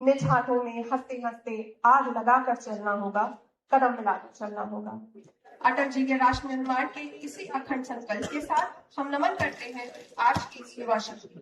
निज हाथों में हंसते हंसते आग लगाकर चलना होगा, कदम मिलाकर चलना होगा। अटल जी के राष्ट्र निर्माण के इसी अखंड संकल्प के साथ हम नमन करते हैं आज की इस युवा शक्ति को।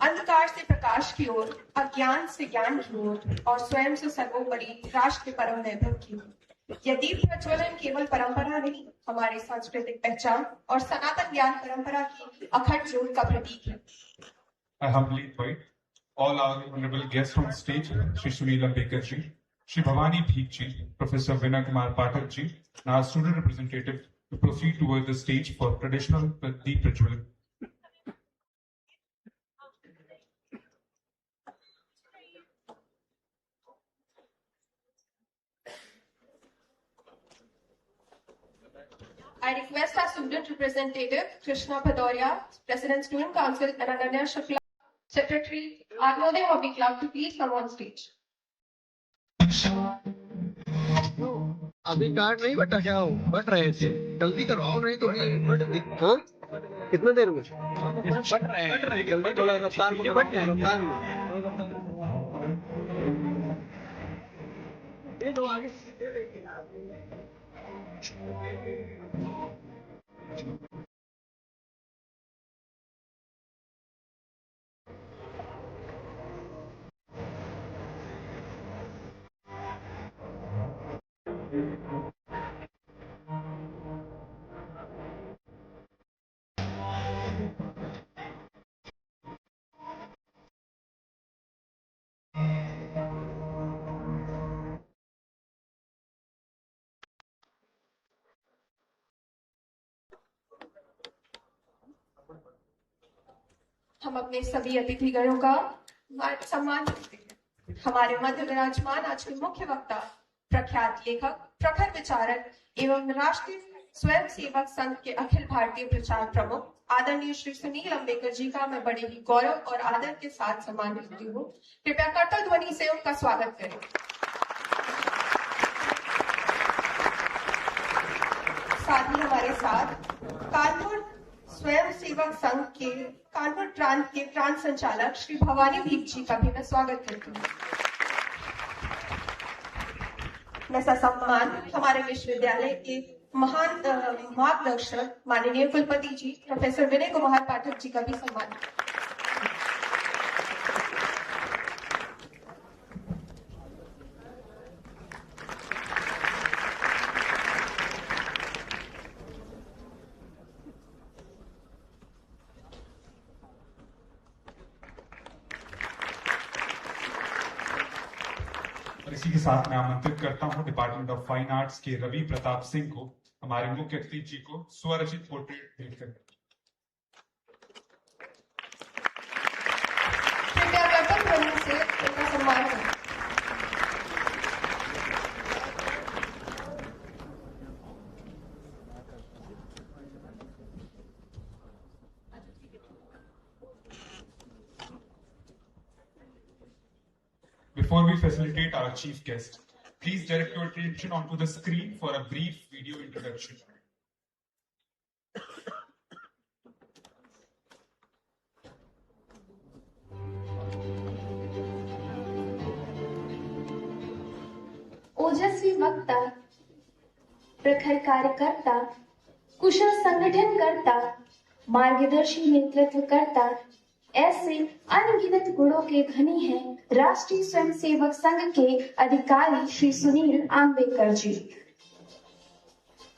अंधकार से प्रकाश की ओर, अज्ञान से ज्ञान की ओर और स्वयं से सर्वोपरि राष्ट्र के परम वैभव की ओर। यह दीप प्रज्वलन केवल परंपरा नहीं, हमारी सांस्कृतिक पहचान और सनातन ज्ञान परंपरा की अखंड ज्योत का प्रतीक है। I humbly invite all our honorable guests on stage, Shri Sunil Ambekar ji, Shri Bhavani Bhik ji, Professor Vinay Kumar Pathak ji, and our student representative to proceed towards the stage for traditional Deep Ritual. I request our student representative, Krishna Bhadoria, President Student Council, and Ananya Shukla, Secretary, Arnodaya Hobby Club, to please come on stage. अभी card नहीं बटा, क्या हो but रहे थे, जल्दी करो, नहीं तो हाँ कितना देर में बट रहे हैं, जल्दी थोड़ा रफ्तार में बट जाए, रफ्तार में ये दो आगे। हम अपने सभी अतिथिगणों का सम्मान करते हैं। हमारे मध्य विराजमान आज के मुख्य वक्ता, प्रख्यात लेखक, प्रखर विचारक एवं राष्ट्रीय स्वयं सेवक संघ के अखिल भारतीय प्रचार प्रमुख आदरणीय श्री सुनील अंबेकर जी का मैं बड़े ही गौरव और आदर के साथ सम्मान करती हूँ। कृपया करतल ध्वनि से उनका स्वागत करें। साथ ही हमारे साथ कानपुर स्वयं सेवक संघ के कानपुर प्रांत के प्रांत संचालक श्री भवानी भीख जी का भी मैं स्वागत करती हूँ। मैं सम्मान हमारे विश्वविद्यालय के महान मार्गदर्शक माननीय कुलपति जी प्रोफेसर विनय कुमार पाठक जी का भी सम्मान। इसी के साथ मैं आमंत्रित करता हूं डिपार्टमेंट ऑफ फाइन आर्ट्स के रवि प्रताप सिंह को हमारे मुख्य अतिथि जी को स्वरचित पोर्ट्रेट भेंट करें। कृपया करतल ध्वनि से उनका सम्मान करें। Before we facilitate our chief guest, please direct your attention onto the screen for a brief video introduction. ओजस्वी वक्ता, प्रखर कार्यकर्ता, कुशल संगठनकर्ता, मार्गदर्शी नेतृत्वकर्ता, ऐसे अनगिनत गुणों के धनी हैं राष्ट्रीय स्वयंसेवक संघ के अधिकारी श्री सुनील आम्बेकर जी।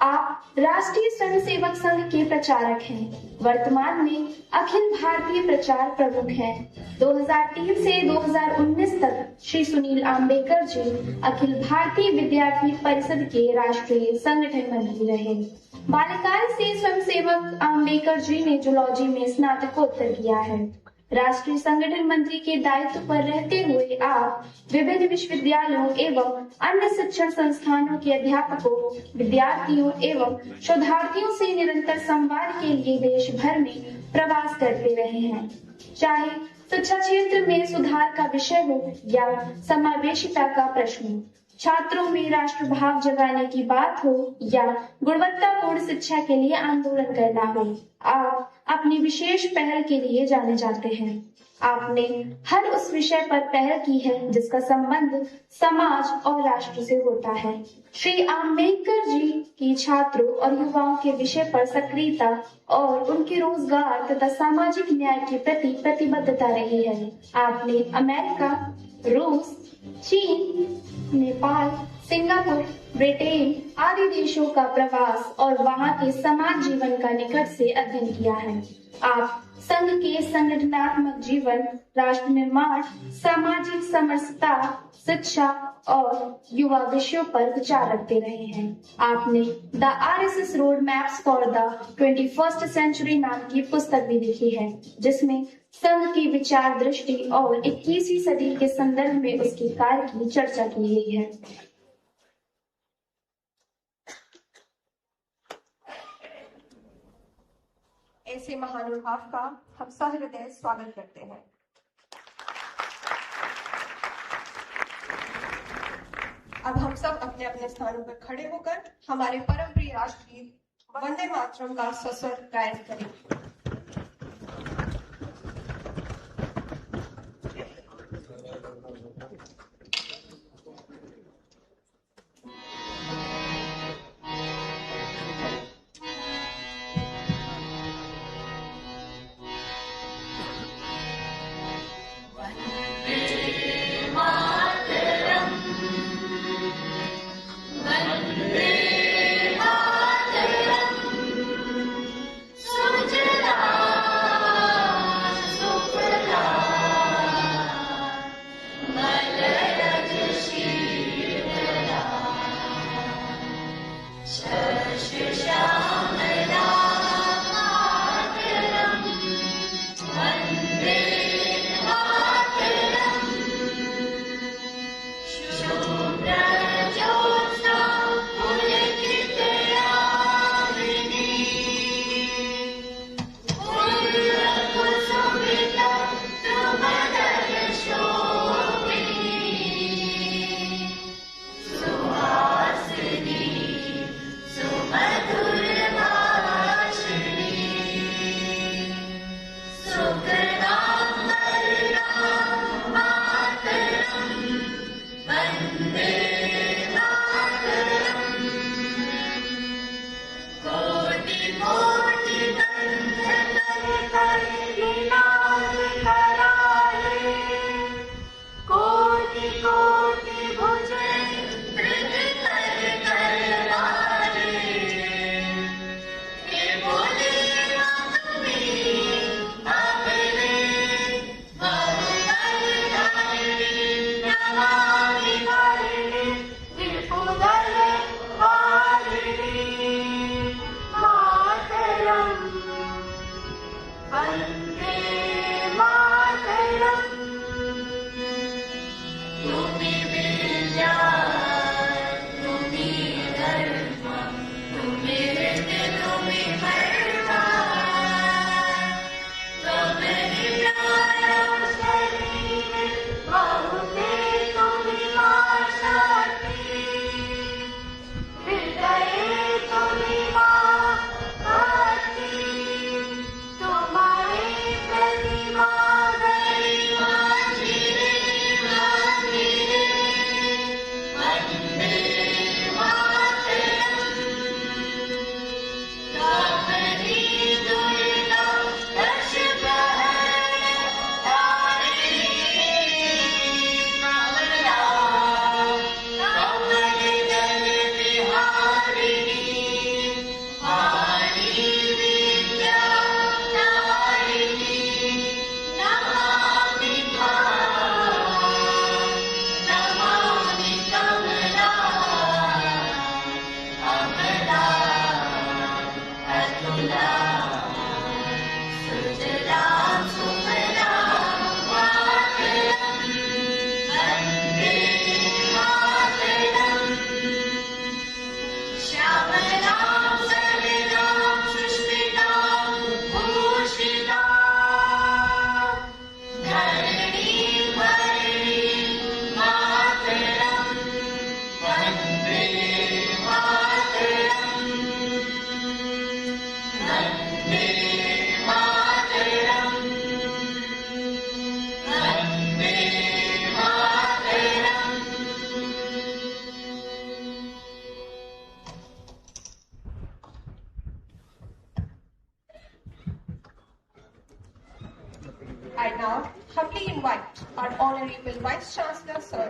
आप राष्ट्रीय स्वयंसेवक संघ के प्रचारक हैं, वर्तमान में अखिल भारतीय प्रचार प्रमुख हैं। 2003 से 2019 तक श्री सुनील आम्बेकर जी अखिल भारतीय विद्यार्थी परिषद के राष्ट्रीय संगठन मंत्री रहे। बाल्यकाल से स्वयंसेवक आम्बेकर जी ने जूलॉजी में स्नातकोत्तर किया है। राष्ट्रीय संगठन मंत्री के दायित्व पर रहते हुए आप विभिन्न विश्वविद्यालयों एवं अन्य शिक्षण संस्थानों के अध्यापकों, विद्यार्थियों एवं शोधार्थियों से निरंतर संवाद के लिए देश भर में प्रवास करते रहे हैं। चाहे शिक्षा क्षेत्र में सुधार का विषय हो या समावेशिता का प्रश्न हो, छात्रों में राष्ट्रभाव जगाने की बात हो या गुणवत्तापूर्ण शिक्षा के लिए आंदोलन करना हो, आप अपनी विशेष पहल के लिए जाने जाते हैं। आपने हर उस विषय पर पहल की है जिसका संबंध समाज और राष्ट्र से होता है। श्री आम्बेडकर जी की छात्रों और युवाओं के विषय पर सक्रियता और उनके रोजगार तथा सामाजिक न्याय के प्रति प्रतिबद्धता रही है। आपने अमेरिका, रूस, चीन, नेपाल, सिंगापुर, ब्रिटेन आदि देशों का प्रवास और वहां के समाज जीवन का निकट से अध्ययन किया है। आप संघ के संगठनात्मक जीवन, राष्ट्र निर्माण, सामाजिक समरसता, शिक्षा और युवा विषयों पर विचार रखते रहे हैं। आपने the RSS road maps for the 21st century नाम की पुस्तक भी लिखी है, जिसमें संघ की विचार दृष्टि और 21वीं सदी के संदर्भ में उसके कार्य की चर्चा की गई है। ऐसे महानुभाव का हम सहृदय स्वागत करते हैं। अब हम सब अपने अपने स्थानों पर खड़े होकर हमारे परम प्रिय राष्ट्रगीत वंदे मातरम का सस्वर गायन करेंगे। तुम्हारे I now humbly invite our Honorable Vice Chancellor, Sir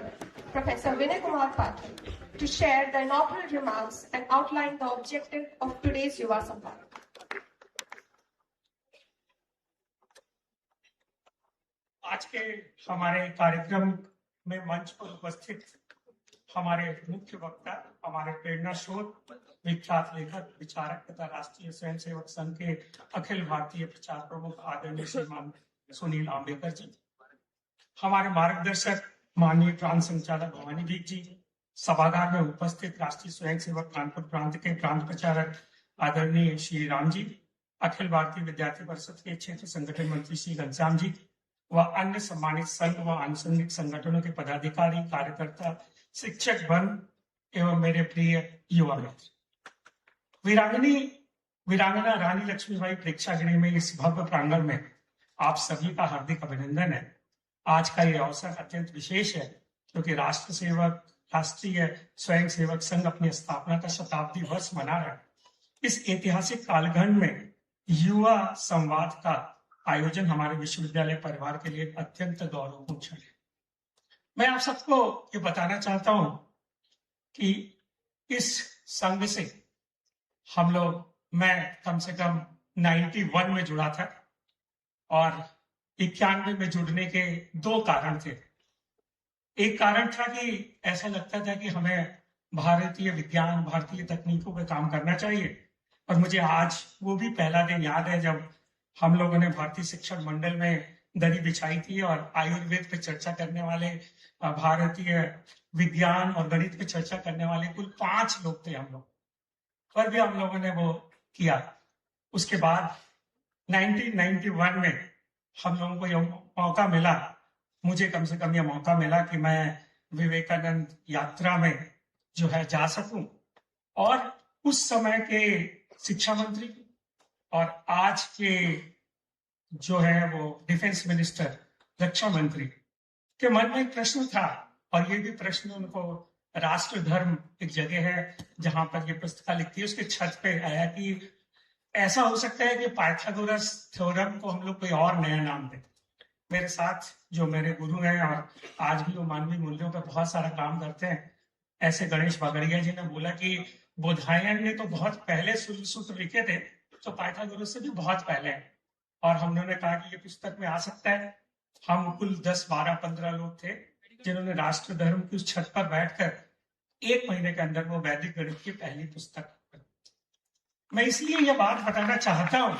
Professor Vinay Kumar Pathak, to share the inaugural remarks and outline the objective of today's Yuva Samvad. आज के हमारे कार्यक्रम में मंच पर उपस्थित हमारे मुख्य वक्ता, हमारे प्रेरणा स्रोत, विख्यात लेखक, विचारक तथा राष्ट्रीय स्वयंसेवक संघ के अखिल भारतीय प्रचार प्रमुख आदरणीय श्रीमान सुनील आम्बेकर जी, हमारे मार्गदर्शक माननीय प्रांत संचालक भवानी दीप जी, सभागार में उपस्थित राष्ट्रीय स्वयंसेवक कानपुर प्रांत के प्रांत प्रचारक आदरणीय श्री राम जी, अखिल भारतीय विद्यार्थी परिषद के क्षेत्र संगठन मंत्री श्री घनश्याम जी व अन्य सम्मानित संघ व आनुषंगिक संगठनों के पदाधिकारी, कार्यकर्ता, शिक्षक बंद एवं मेरे प्रिय युवा मित्र, वीरांगना रानी लक्ष्मीबाई प्रेक्षागृह में इस भव्य प्रांगण में आप सभी का हार्दिक अभिनंदन है। आज का ये अवसर अत्यंत विशेष है क्योंकि राष्ट्रीय स्वयंसेवक संघ अपनी स्थापना का शताब्दी वर्ष मना रहा है। इस ऐतिहासिक कालखंड में युवा संवाद का आयोजन हमारे विश्वविद्यालय परिवार के लिए अत्यंत गौरवपूर्ण क्षण है। मैं आप सबको ये बताना चाहता हूं कि इस संघ से मैं कम से कम 91 में जुड़ा था और 91 में जुड़ने के दो कारण थे। एक कारण था कि ऐसा लगता था कि हमें भारतीय विज्ञान, भारतीय तकनीकों पे काम करना चाहिए, और मुझे आज वो भी पहला दिन याद है जब हम लोगों ने भारतीय शिक्षक मंडल में दरी बिछाई थी और आयुर्वेद पे चर्चा करने वाले, भारतीय विज्ञान और गणित पे चर्चा करने वाले कुल 5 लोग थे हम लोग, पर भी हम लोगों ने वो किया। उसके बाद 1991 में हम लोगों को यह मौका मिला, मुझे कम से कम यह मौका मिला कि मैं विवेकानंद यात्रा में जो है जा सकूं, और उस समय के शिक्षा मंत्री और आज के जो है वो डिफेंस मिनिस्टर, रक्षा मंत्री के मन में एक प्रश्न था, और ये भी प्रश्न उनको राष्ट्र धर्म एक जगह है जहां पर ये पुस्तिका लिखती है, उसके छत पे आया कि ऐसा हो सकता है कि पाइथागोरस थ्योरम को हम लोग कोई और नया नाम दें। मेरे साथ जो मेरे गुरु हैं और आज भी वो मानवीय मूल्यों पर बहुत सारा काम करते हैं, ऐसे गणेश बागड़िया जी ने बोला कि बोधायन ने तो बहुत पहले सूत्र लिखे थे, तो पाइथागोरस से भी बहुत पहले है। और हम लोगों ने कहा कि ये पुस्तक में आ सकता है। हम कुल 10, 12, 15 लोग थे जिन्होंने राष्ट्र धर्म की उस छत पर बैठकर 1 महीने के अंदर वो वैदिक गणित की पहली पुस्तक। मैं इसलिए यह बात बताना चाहता हूं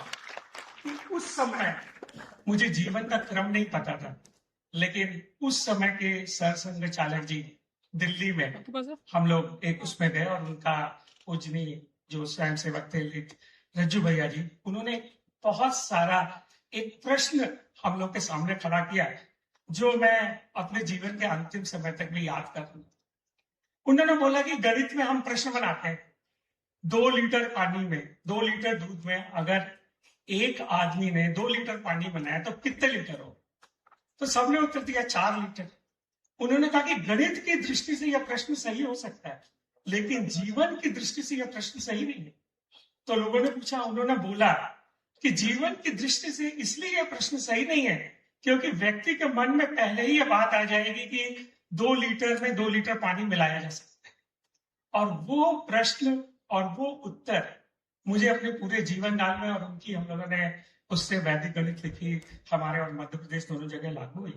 कि उस समय मुझे जीवन का क्रम नहीं पता था, लेकिन उस समय के सरसंघ चालक जी दिल्ली में हम लोग एक उसमें गए और उनका पूजनीय जो स्वयंसेवक थे रज्जू भैया जी, उन्होंने बहुत सारा एक प्रश्न हम लोग के सामने खड़ा किया जो मैं अपने जीवन के अंतिम समय तक भी याद करूंगा। उन्होंने बोला कि गणित में हम प्रश्न बनाते हैं, 2 लीटर पानी में, 2 लीटर दूध में अगर एक आदमी ने 2 लीटर पानी बनाया तो कितने लीटर हो? तो सबने उत्तर दिया 4 लीटर। उन्होंने कहा कि गणित की दृष्टि से यह प्रश्न सही हो सकता है, लेकिन जीवन की दृष्टि से यह प्रश्न सही नहीं है। तो लोगों ने पूछा, उन्होंने बोला कि जीवन की दृष्टि से इसलिए यह प्रश्न सही नहीं है क्योंकि व्यक्ति के मन में पहले ही यह बात आ जाएगी कि 2 लीटर में 2 लीटर पानी मिलाया जा सकता है। और वो प्रश्न और वो उत्तर मुझे अपने पूरे जीवन काल में, और उनकी हम लोगों ने उससे वैदिक गणित लिखी, हमारे और मध्य प्रदेश दोनों जगह लागू हुई।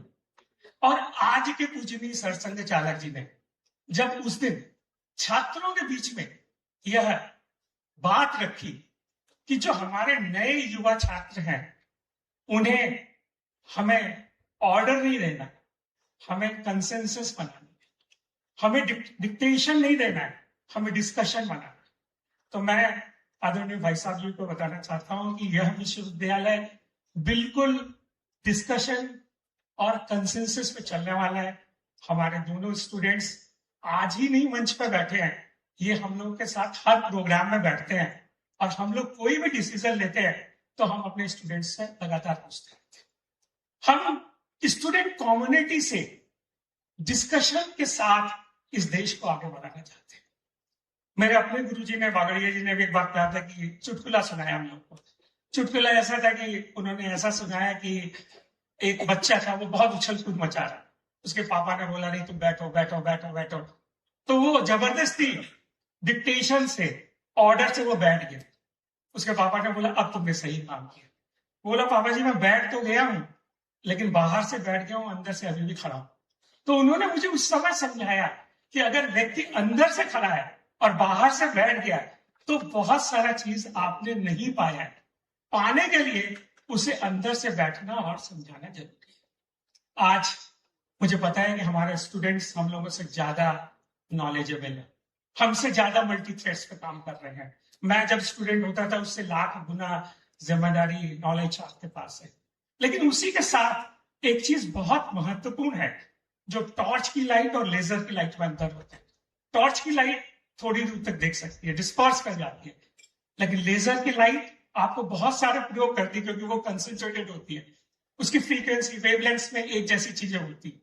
और आज के पूजनीय सरसंघ चालक जी ने जब उस दिन छात्रों के बीच में यह बात रखी कि जो हमारे नए युवा छात्र हैं उन्हें हमें ऑर्डर नहीं देना, हमें कंसेंसस बनाना, हमें डिक्टेशन नहीं देना है, हमें डिस्कशन बनाना। तो मैं आदरणीय भाई साहब जी को बताना चाहता हूं कि यह विश्वविद्यालय बिल्कुल डिस्कशन और कंसेंसस पे चलने वाला है। हमारे दोनों स्टूडेंट्स आज ही नहीं मंच पर बैठे हैं, ये हम लोग के साथ हर प्रोग्राम में बैठते हैं, और हम लोग कोई भी डिसीजन लेते हैं तो हम अपने स्टूडेंट्स से लगातार पूछते हैं। हम स्टूडेंट कम्युनिटी से डिस्कशन के साथ इस देश को आगे बढ़ाना चाहते हैं। मेरे अपने गुरुजी ने, बागड़िया जी ने भी एक बात कहा था कि चुटकुला सुनाया हम लोग को। चुटकुला ऐसा था कि उन्होंने ऐसा सुनाया कि एक बच्चा था, वो बहुत उछल कूद मचा रहा, उसके पापा ने बोला नहीं तुम बैठो बैठो बैठो बैठो, तो वो जबरदस्ती डिक्टेशन से, ऑर्डर से वो बैठ गया। उसके पापा ने बोला अब तुमने सही काम किया। बोला पापा जी मैं बैठ तो गया हूं, लेकिन बाहर से बैठ गया हूं, अंदर से अभी भी खड़ा हूं। तो उन्होंने मुझे उस समय समझाया कि अगर व्यक्ति अंदर से खड़ा है और बाहर से बैठ गया है, तो बहुत सारा चीज आपने नहीं पाया है। पाने के लिए उसे अंदर से बैठना और समझाना जरूरी है। आज मुझे पता है कि हमारे स्टूडेंट्स हम लोगों से ज्यादा नॉलेजेबल है, हमसे ज्यादा मल्टी थ्रेड्स पे काम कर रहे हैं। मैं जब स्टूडेंट होता था उससे लाख गुना जिम्मेदारी, नॉलेज आपके पास है। लेकिन उसी के साथ एक चीज बहुत महत्वपूर्ण है, जो टॉर्च की लाइट और लेजर की लाइट में अंतर होता है। टॉर्च की लाइट थोड़ी दूर तक देख सकती है, डिस्पर्स कर जाती है, लेकिन लेजर की लाइट आपको बहुत सारे प्रयोग करती है, क्योंकि वो कंसंट्रेटेड होती है, उसकी फ्रीक्वेंसी, वेवलेंथ्स में एक जैसी चीजें होती है।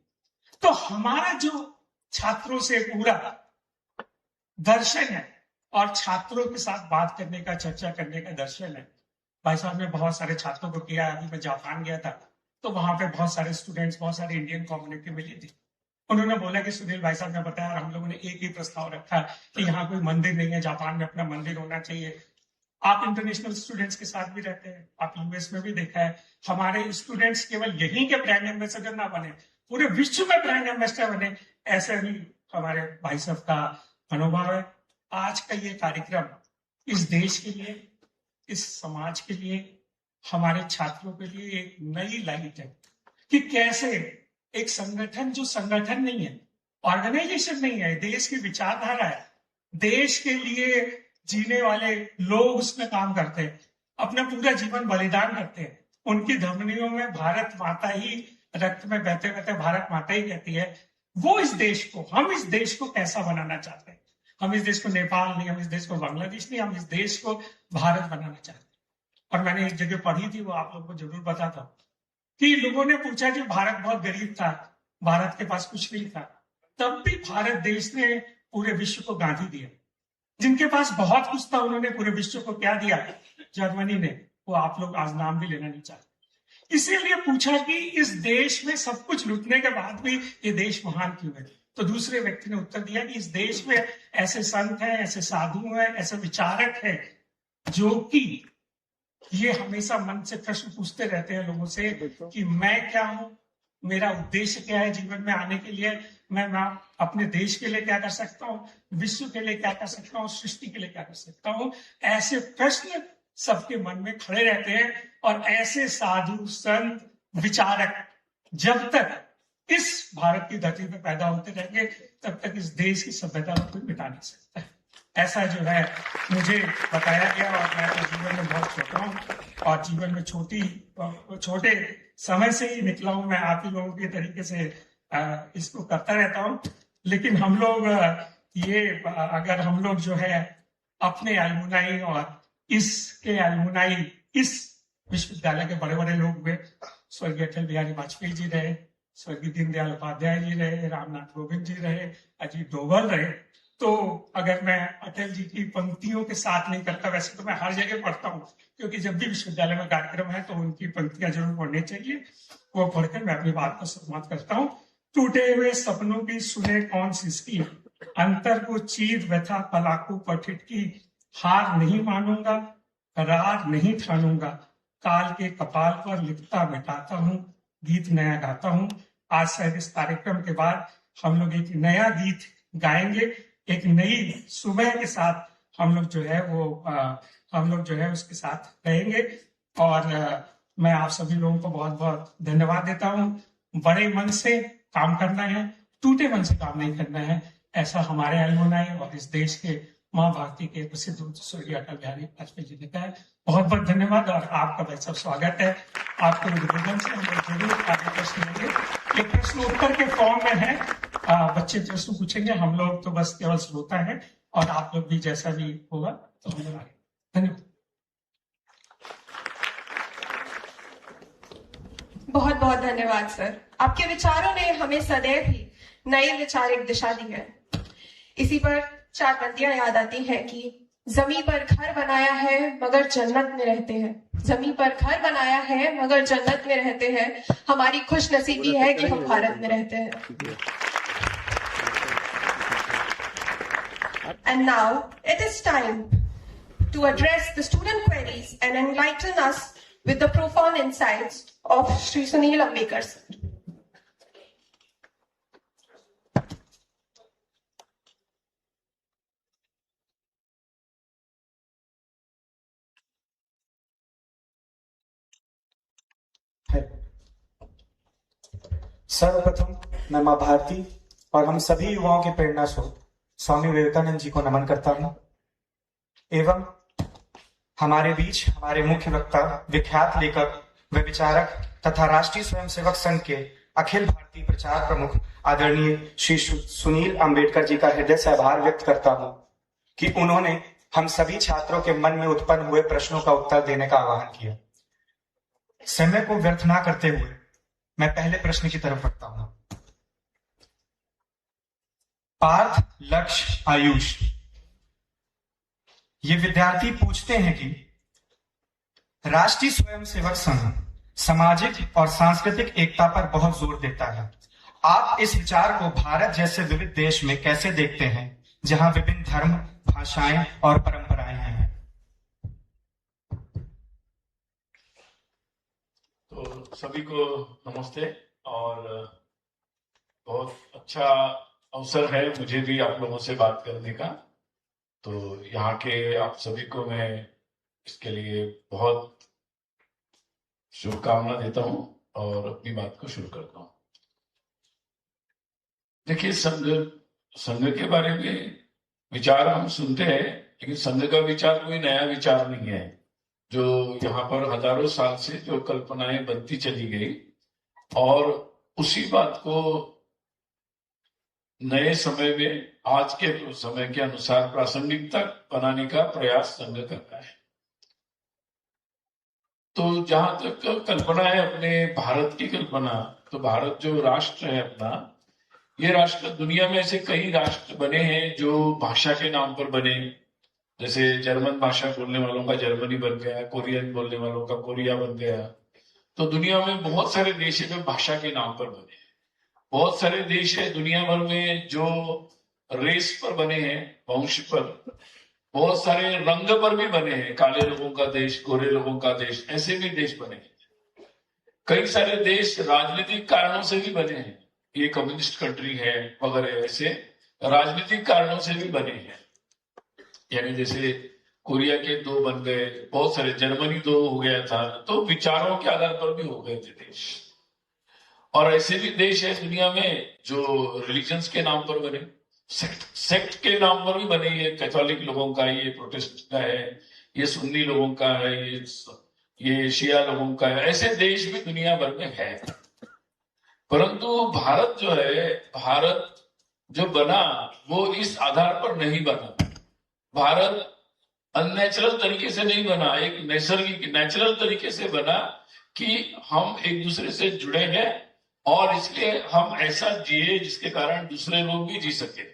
तो हमारा जो छात्रों से पूरा दर्शन है और छात्रों के साथ बात करने का, चर्चा करने का दर्शन है। भाई साहब ने बहुत सारे छात्रों को किया। अभी मैं जापान गया था, तो वहां पे बहुत सारे स्टूडेंट्स, बहुत सारे इंडियन कम्युनिटी मिली थी। उन्होंने बोला कि सुनील भाई साहब ने बताया, हम लोगों ने एक ही प्रस्ताव रखा कि यहाँ कोई मंदिर नहीं है, जापान में अपना मंदिर होना चाहिए। आप इंटरनेशनल स्टूडेंट्स के साथ भी रहते हैं, आप यूएस में भी देखा है, हमारे स्टूडेंट्स केवल यहीं के ब्रांड एम्बेसडर ना बने, पूरे विश्व में ब्रांड एम्बेसडर बने, ऐसा ही हमारे भाई साहब का मनोभाव है। आज का ये कार्यक्रम इस देश के लिए, इस समाज के लिए, हमारे छात्रों के लिए एक नई लाइट है कि कैसे एक संगठन, जो संगठन नहीं है, ऑर्गेनाइजेशन नहीं है, देश की विचारधारा है, देश के लिए जीने वाले लोग उसमें काम करते हैं, अपना पूरा जीवन बलिदान करते हैं। उनकी धमनियों में भारत माता ही, रक्त में बहते बहते भारत माता ही कहती है। वो इस देश को, हम इस देश को कैसा बनाना चाहते हैं। हम इस देश को नेपाल नहीं, हम इस देश को बांग्लादेश नहीं, हम इस देश को भारत बनाना चाहते हैं। और मैंने एक जगह पढ़ी थी, वो आप लोगों को जरूर बताता हूँ, कि लोगों ने पूछा कि भारत बहुत गरीब था, भारत के पास कुछ नहीं था, तब भी भारत देश ने पूरे विश्व को गांधी दिया। जिनके पास बहुत कुछ था, उन्होंने पूरे विश्व को क्या दिया? जर्मनी ने। वो आप लोग आज नाम भी लेना नहीं चाहते। इसीलिए पूछा कि इस देश में सब कुछ लूटने के बाद भी ये देश महान क्यों है? तो दूसरे व्यक्ति ने उत्तर दिया कि इस देश में ऐसे संत हैं, ऐसे साधु हैं, ऐसे विचारक हैं, जो कि ये हमेशा मन से प्रश्न पूछते रहते हैं लोगों से कि मैं क्या हूं, मेरा उद्देश्य क्या है जीवन में आने के लिए, मैं अपने देश के लिए क्या कर सकता हूँ, विश्व के लिए क्या कर सकता हूँ, सृष्टि के लिए क्या कर सकता हूँ। ऐसे प्रश्न सबके मन में खड़े रहते हैं। और ऐसे साधु, संत, विचारक जब तक इस भारत की धरती पर पैदा होते रहेंगे, तब तक इस देश की सभ्यता को कोई मिटा नहीं सकता है। ऐसा जो है मुझे बताया गया। और मैं तो जीवन में बहुत छोटा हूँ, और जीवन में छोटे समय से ही निकला हूँ। मैं आप ही लोगों के तरीके से इसको करता रहता हूँ। लेकिन हम लोग अगर हम लोग जो है अपने अलमुनाई और इसके अलमुनाई, इस विश्वविद्यालय के बड़े बड़े लोग हुए, स्वर्गीय अटल बिहारी वाजपेयी जी रहे, स्वर्गीय दीनदयाल उपाध्याय जी रहे, रामनाथ कोविंद जी रहे, अजीत डोभाल रहे। तो अगर मैं अटल जी की पंक्तियों के साथ नहीं करता, वैसे तो मैं हर जगह पढ़ता हूँ, क्योंकि जब भी विश्वविद्यालय में कार्यक्रम है तो उनकी पंक्तियां जरूर पढ़नी चाहिए। वो पढ़कर मैं अपनी बात को समाप्त करता हूँ। टूटे हुए सपनों की सुने कौन सिसकी, अंतर को चीर व्यथा पलाकू पठित की, हार नहीं मानूंगा, करार नहीं ठानूंगा, काल के कपाल पर लिखता मिटाता हूँ, गीत नया गाता हूँ। आज शायद इस कार्यक्रम के बाद हम लोग एक नया गीत गाएंगे, एक नई सुबह के साथ हम लोग जो है उसके साथ रहेंगे। और मैं आप सभी लोगों को बहुत बहुत धन्यवाद देता हूँ। बड़े मन से काम करना है, टूटे मन से काम नहीं करना है, ऐसा हमारे अलमुनाई और इस देश के माँ भारती के प्रसिद्ध स्वर्गीय अटल बिहारी वाजपेयी जी ने कहा है। बहुत बहुत धन्यवाद। और आपका भाई सब स्वागत है। आपको निवेदन से हम लोग जरूर आगे प्रश्न लेंगे। ये प्रश्न उत्तर के फॉर्म में है, बच्चे प्रश्न पूछेंगे, हम लोग तो बस केवल श्रोता है, और आप लोग भी जैसा भी होगा तो हम लोग आगे। धन्यवाद। बहुत बहुत धन्यवाद सर। आपके विचारों ने हमें सदैव ही नई वैचारिक दिशा दी है। इसी पर चार पंक्तियां याद आती है कि जमी पर घर बनाया है मगर जन्नत में रहते हैं। जमी पर घर बनाया है मगर जन्नत में रहते हैं। हमारी खुश नसीबी है कि हम भारत में रहते हैं। And now it is time to address the student queries and enlighten us with the profound insights of Shri Sunil Ambekar sir. सर्वप्रथम मैं मां भारती और हम सभी युवाओं के प्रेरणा स्रोत स्वामी विवेकानंद जी को नमन करता हूं एवं हमारे बीच हमारे मुख्य वक्ता, विख्यात लेखक व विचारक तथा राष्ट्रीय स्वयंसेवक संघ के अखिल भारतीय प्रचार प्रमुख आदरणीय श्री सुनील अंबेडकर जी का हृदय से आभार व्यक्त करता हूं कि उन्होंने हम सभी छात्रों के मन में उत्पन्न हुए प्रश्नों का उत्तर देने का आह्वान किया। समय को व्यर्थ न करते हुए मैं पहले प्रश्न की तरफ बढ़ता हूं। पार्थ, लक्ष्य, आयुष, ये विद्यार्थी पूछते हैं कि राष्ट्रीय स्वयंसेवक संघ सामाजिक और सांस्कृतिक एकता पर बहुत जोर देता है। आप इस विचार को भारत जैसे विविध देश में कैसे देखते हैं जहां विभिन्न धर्म, भाषाएं और परंपराएं हैं? तो सभी को नमस्ते और बहुत अच्छा अवसर है मुझे भी आप लोगों से बात करने का। तो यहाँ के आप सभी को मैं इसके लिए बहुत शुभकामना देता हूँ और अपनी बात को शुरू करता हूँ। देखिए, संघ के बारे में विचार हम सुनते हैं, लेकिन संघ का विचार कोई नया विचार नहीं है। जो यहाँ पर हजारों साल से जो कल्पनाएं बनती चली गई और उसी बात को नए समय में आज के समय के अनुसार प्रासंगिकता बनाने का प्रयास संघ करता है। तो जहां तक कल्पना है अपने भारत की कल्पना, तो भारत जो राष्ट्र है अपना, ये राष्ट्र दुनिया में ऐसे कई राष्ट्र बने हैं जो भाषा के नाम पर बने। जैसे जर्मन भाषा बोलने वालों का जर्मनी बन गया, कोरियन बोलने वालों का कोरिया बन गया। तो दुनिया में बहुत सारे देश है जो भाषा के नाम पर बने। बहुत सारे देश है दुनिया भर में जो रेस पर बने हैं, वंश पर। बहुत सारे रंग पर भी बने हैं, काले लोगों का देश, गोरे लोगों का देश, ऐसे भी देश बने हैं। कई सारे देश राजनीतिक कारणों से भी बने हैं, ये कम्युनिस्ट कंट्री है वगैरह, ऐसे राजनीतिक कारणों से भी बने हैं। यानी जैसे कोरिया के 2 बन गए, बहुत सारे, जर्मनी 2 हो गया था, तो विचारों के आधार पर भी हो गए थे देश। और ऐसे भी देश है दुनिया में जो रिलीजन्स के नाम पर बने, सेक्ट के नाम पर भी बने। ये कैथोलिक लोगों का, ये प्रोटेस्टेंट का है, ये सुन्नी लोगों का है, ये शिया लोगों का है। ऐसे देश भी दुनिया भर में है। परंतु भारत जो है, भारत जो बना वो इस आधार पर नहीं बना। भारत अननेचुरल तरीके से नहीं बना, एक नैसर्गिक नेचुरल तरीके से बना कि हम एक दूसरे से जुड़े हैं और इसलिए हम ऐसा जिए जिसके कारण दूसरे लोग भी जी सके।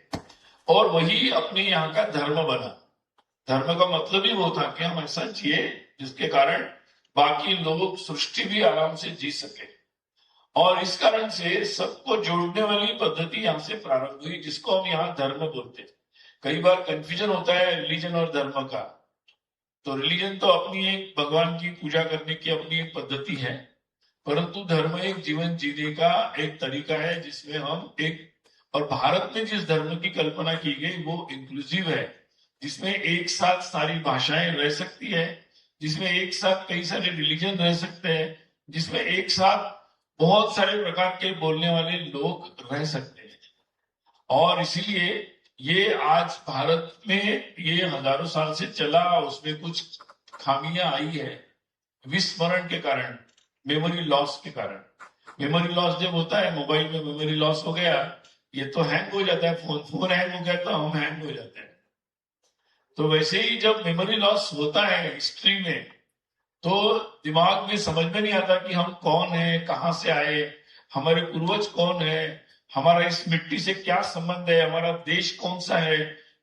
और वही अपने यहाँ का धर्म बना। धर्म का मतलब ही वो था कि हम ऐसा जिए जिसके कारण बाकी लोग, सृष्टि भी आराम से जी सके। और इस कारण से सबको जोड़ने वाली पद्धति यहाँ से प्रारंभ हुई, जिसको हम यहाँ धर्म बोलते हैं। कई बार कंफ्यूजन होता है रिलीजन और धर्म का। तो रिलीजन तो अपनी एक भगवान की पूजा करने की अपनी एक पद्धति है, परंतु धर्म एक जीवन जीने का एक तरीका है जिसमें हम एक, और भारत में जिस धर्म की कल्पना की गई वो इंक्लूसिव है, जिसमें एक साथ सारी भाषाएं रह सकती है, जिसमें एक साथ कई सारे रिलीजन रह सकते हैं, जिसमें एक साथ बहुत सारे प्रकार के बोलने वाले लोग रह सकते हैं। और इसीलिए ये आज भारत में ये हजारों साल से चला, उसमें कुछ खामियां आई है विस्मरण के कारण, मेमोरी लॉस के कारण। मेमोरी लॉस जब होता है, मोबाइल में मेमोरी लॉस हो गया, ये तो हैंग हो जाता है, फोन हैंग हो गया तो हम हैंग हो जाते हैं। तो वैसे ही जब मेमोरी लॉस होता है हिस्ट्री में, तो दिमाग में समझ में नहीं आता कि हम कौन है, कहाँ से आए, हमारे पूर्वज कौन है, हमारा इस मिट्टी से क्या संबंध है, हमारा देश कौन सा है,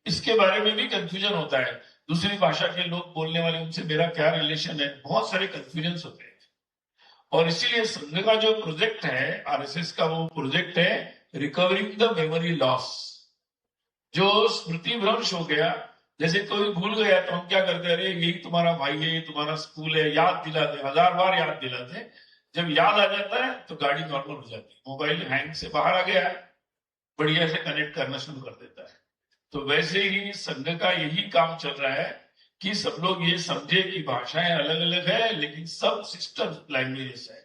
इसके बारे में भी कंफ्यूजन होता है। दूसरी भाषा के लोग बोलने वाले उनसे मेरा क्या रिलेशन है, बहुत सारे कंफ्यूजन होते हैं। और इसीलिए संघ का जो प्रोजेक्ट है, आरएसएस का वो प्रोजेक्ट है रिकवरिंग द मेमोरी लॉस। जो स्मृति भ्रंश हो गया, जैसे कोई भूल गया तो हम क्या करते हैं, अरे यही तुम्हारा भाई है, ये तुम्हारा स्कूल है, याद दिलाते, 1000 बार याद दिलाते। जब याद आ जाता है तो गाड़ी नॉर्मल हो जाती है, मोबाइल हैंग से बाहर आ गया, बढ़िया से कनेक्ट करना शुरू कर देता है। तो वैसे ही संघ का यही काम चल रहा है कि सब लोग ये समझे कि भाषाएं अलग अलग है लेकिन सब सिस्टर लैंग्वेजेस है।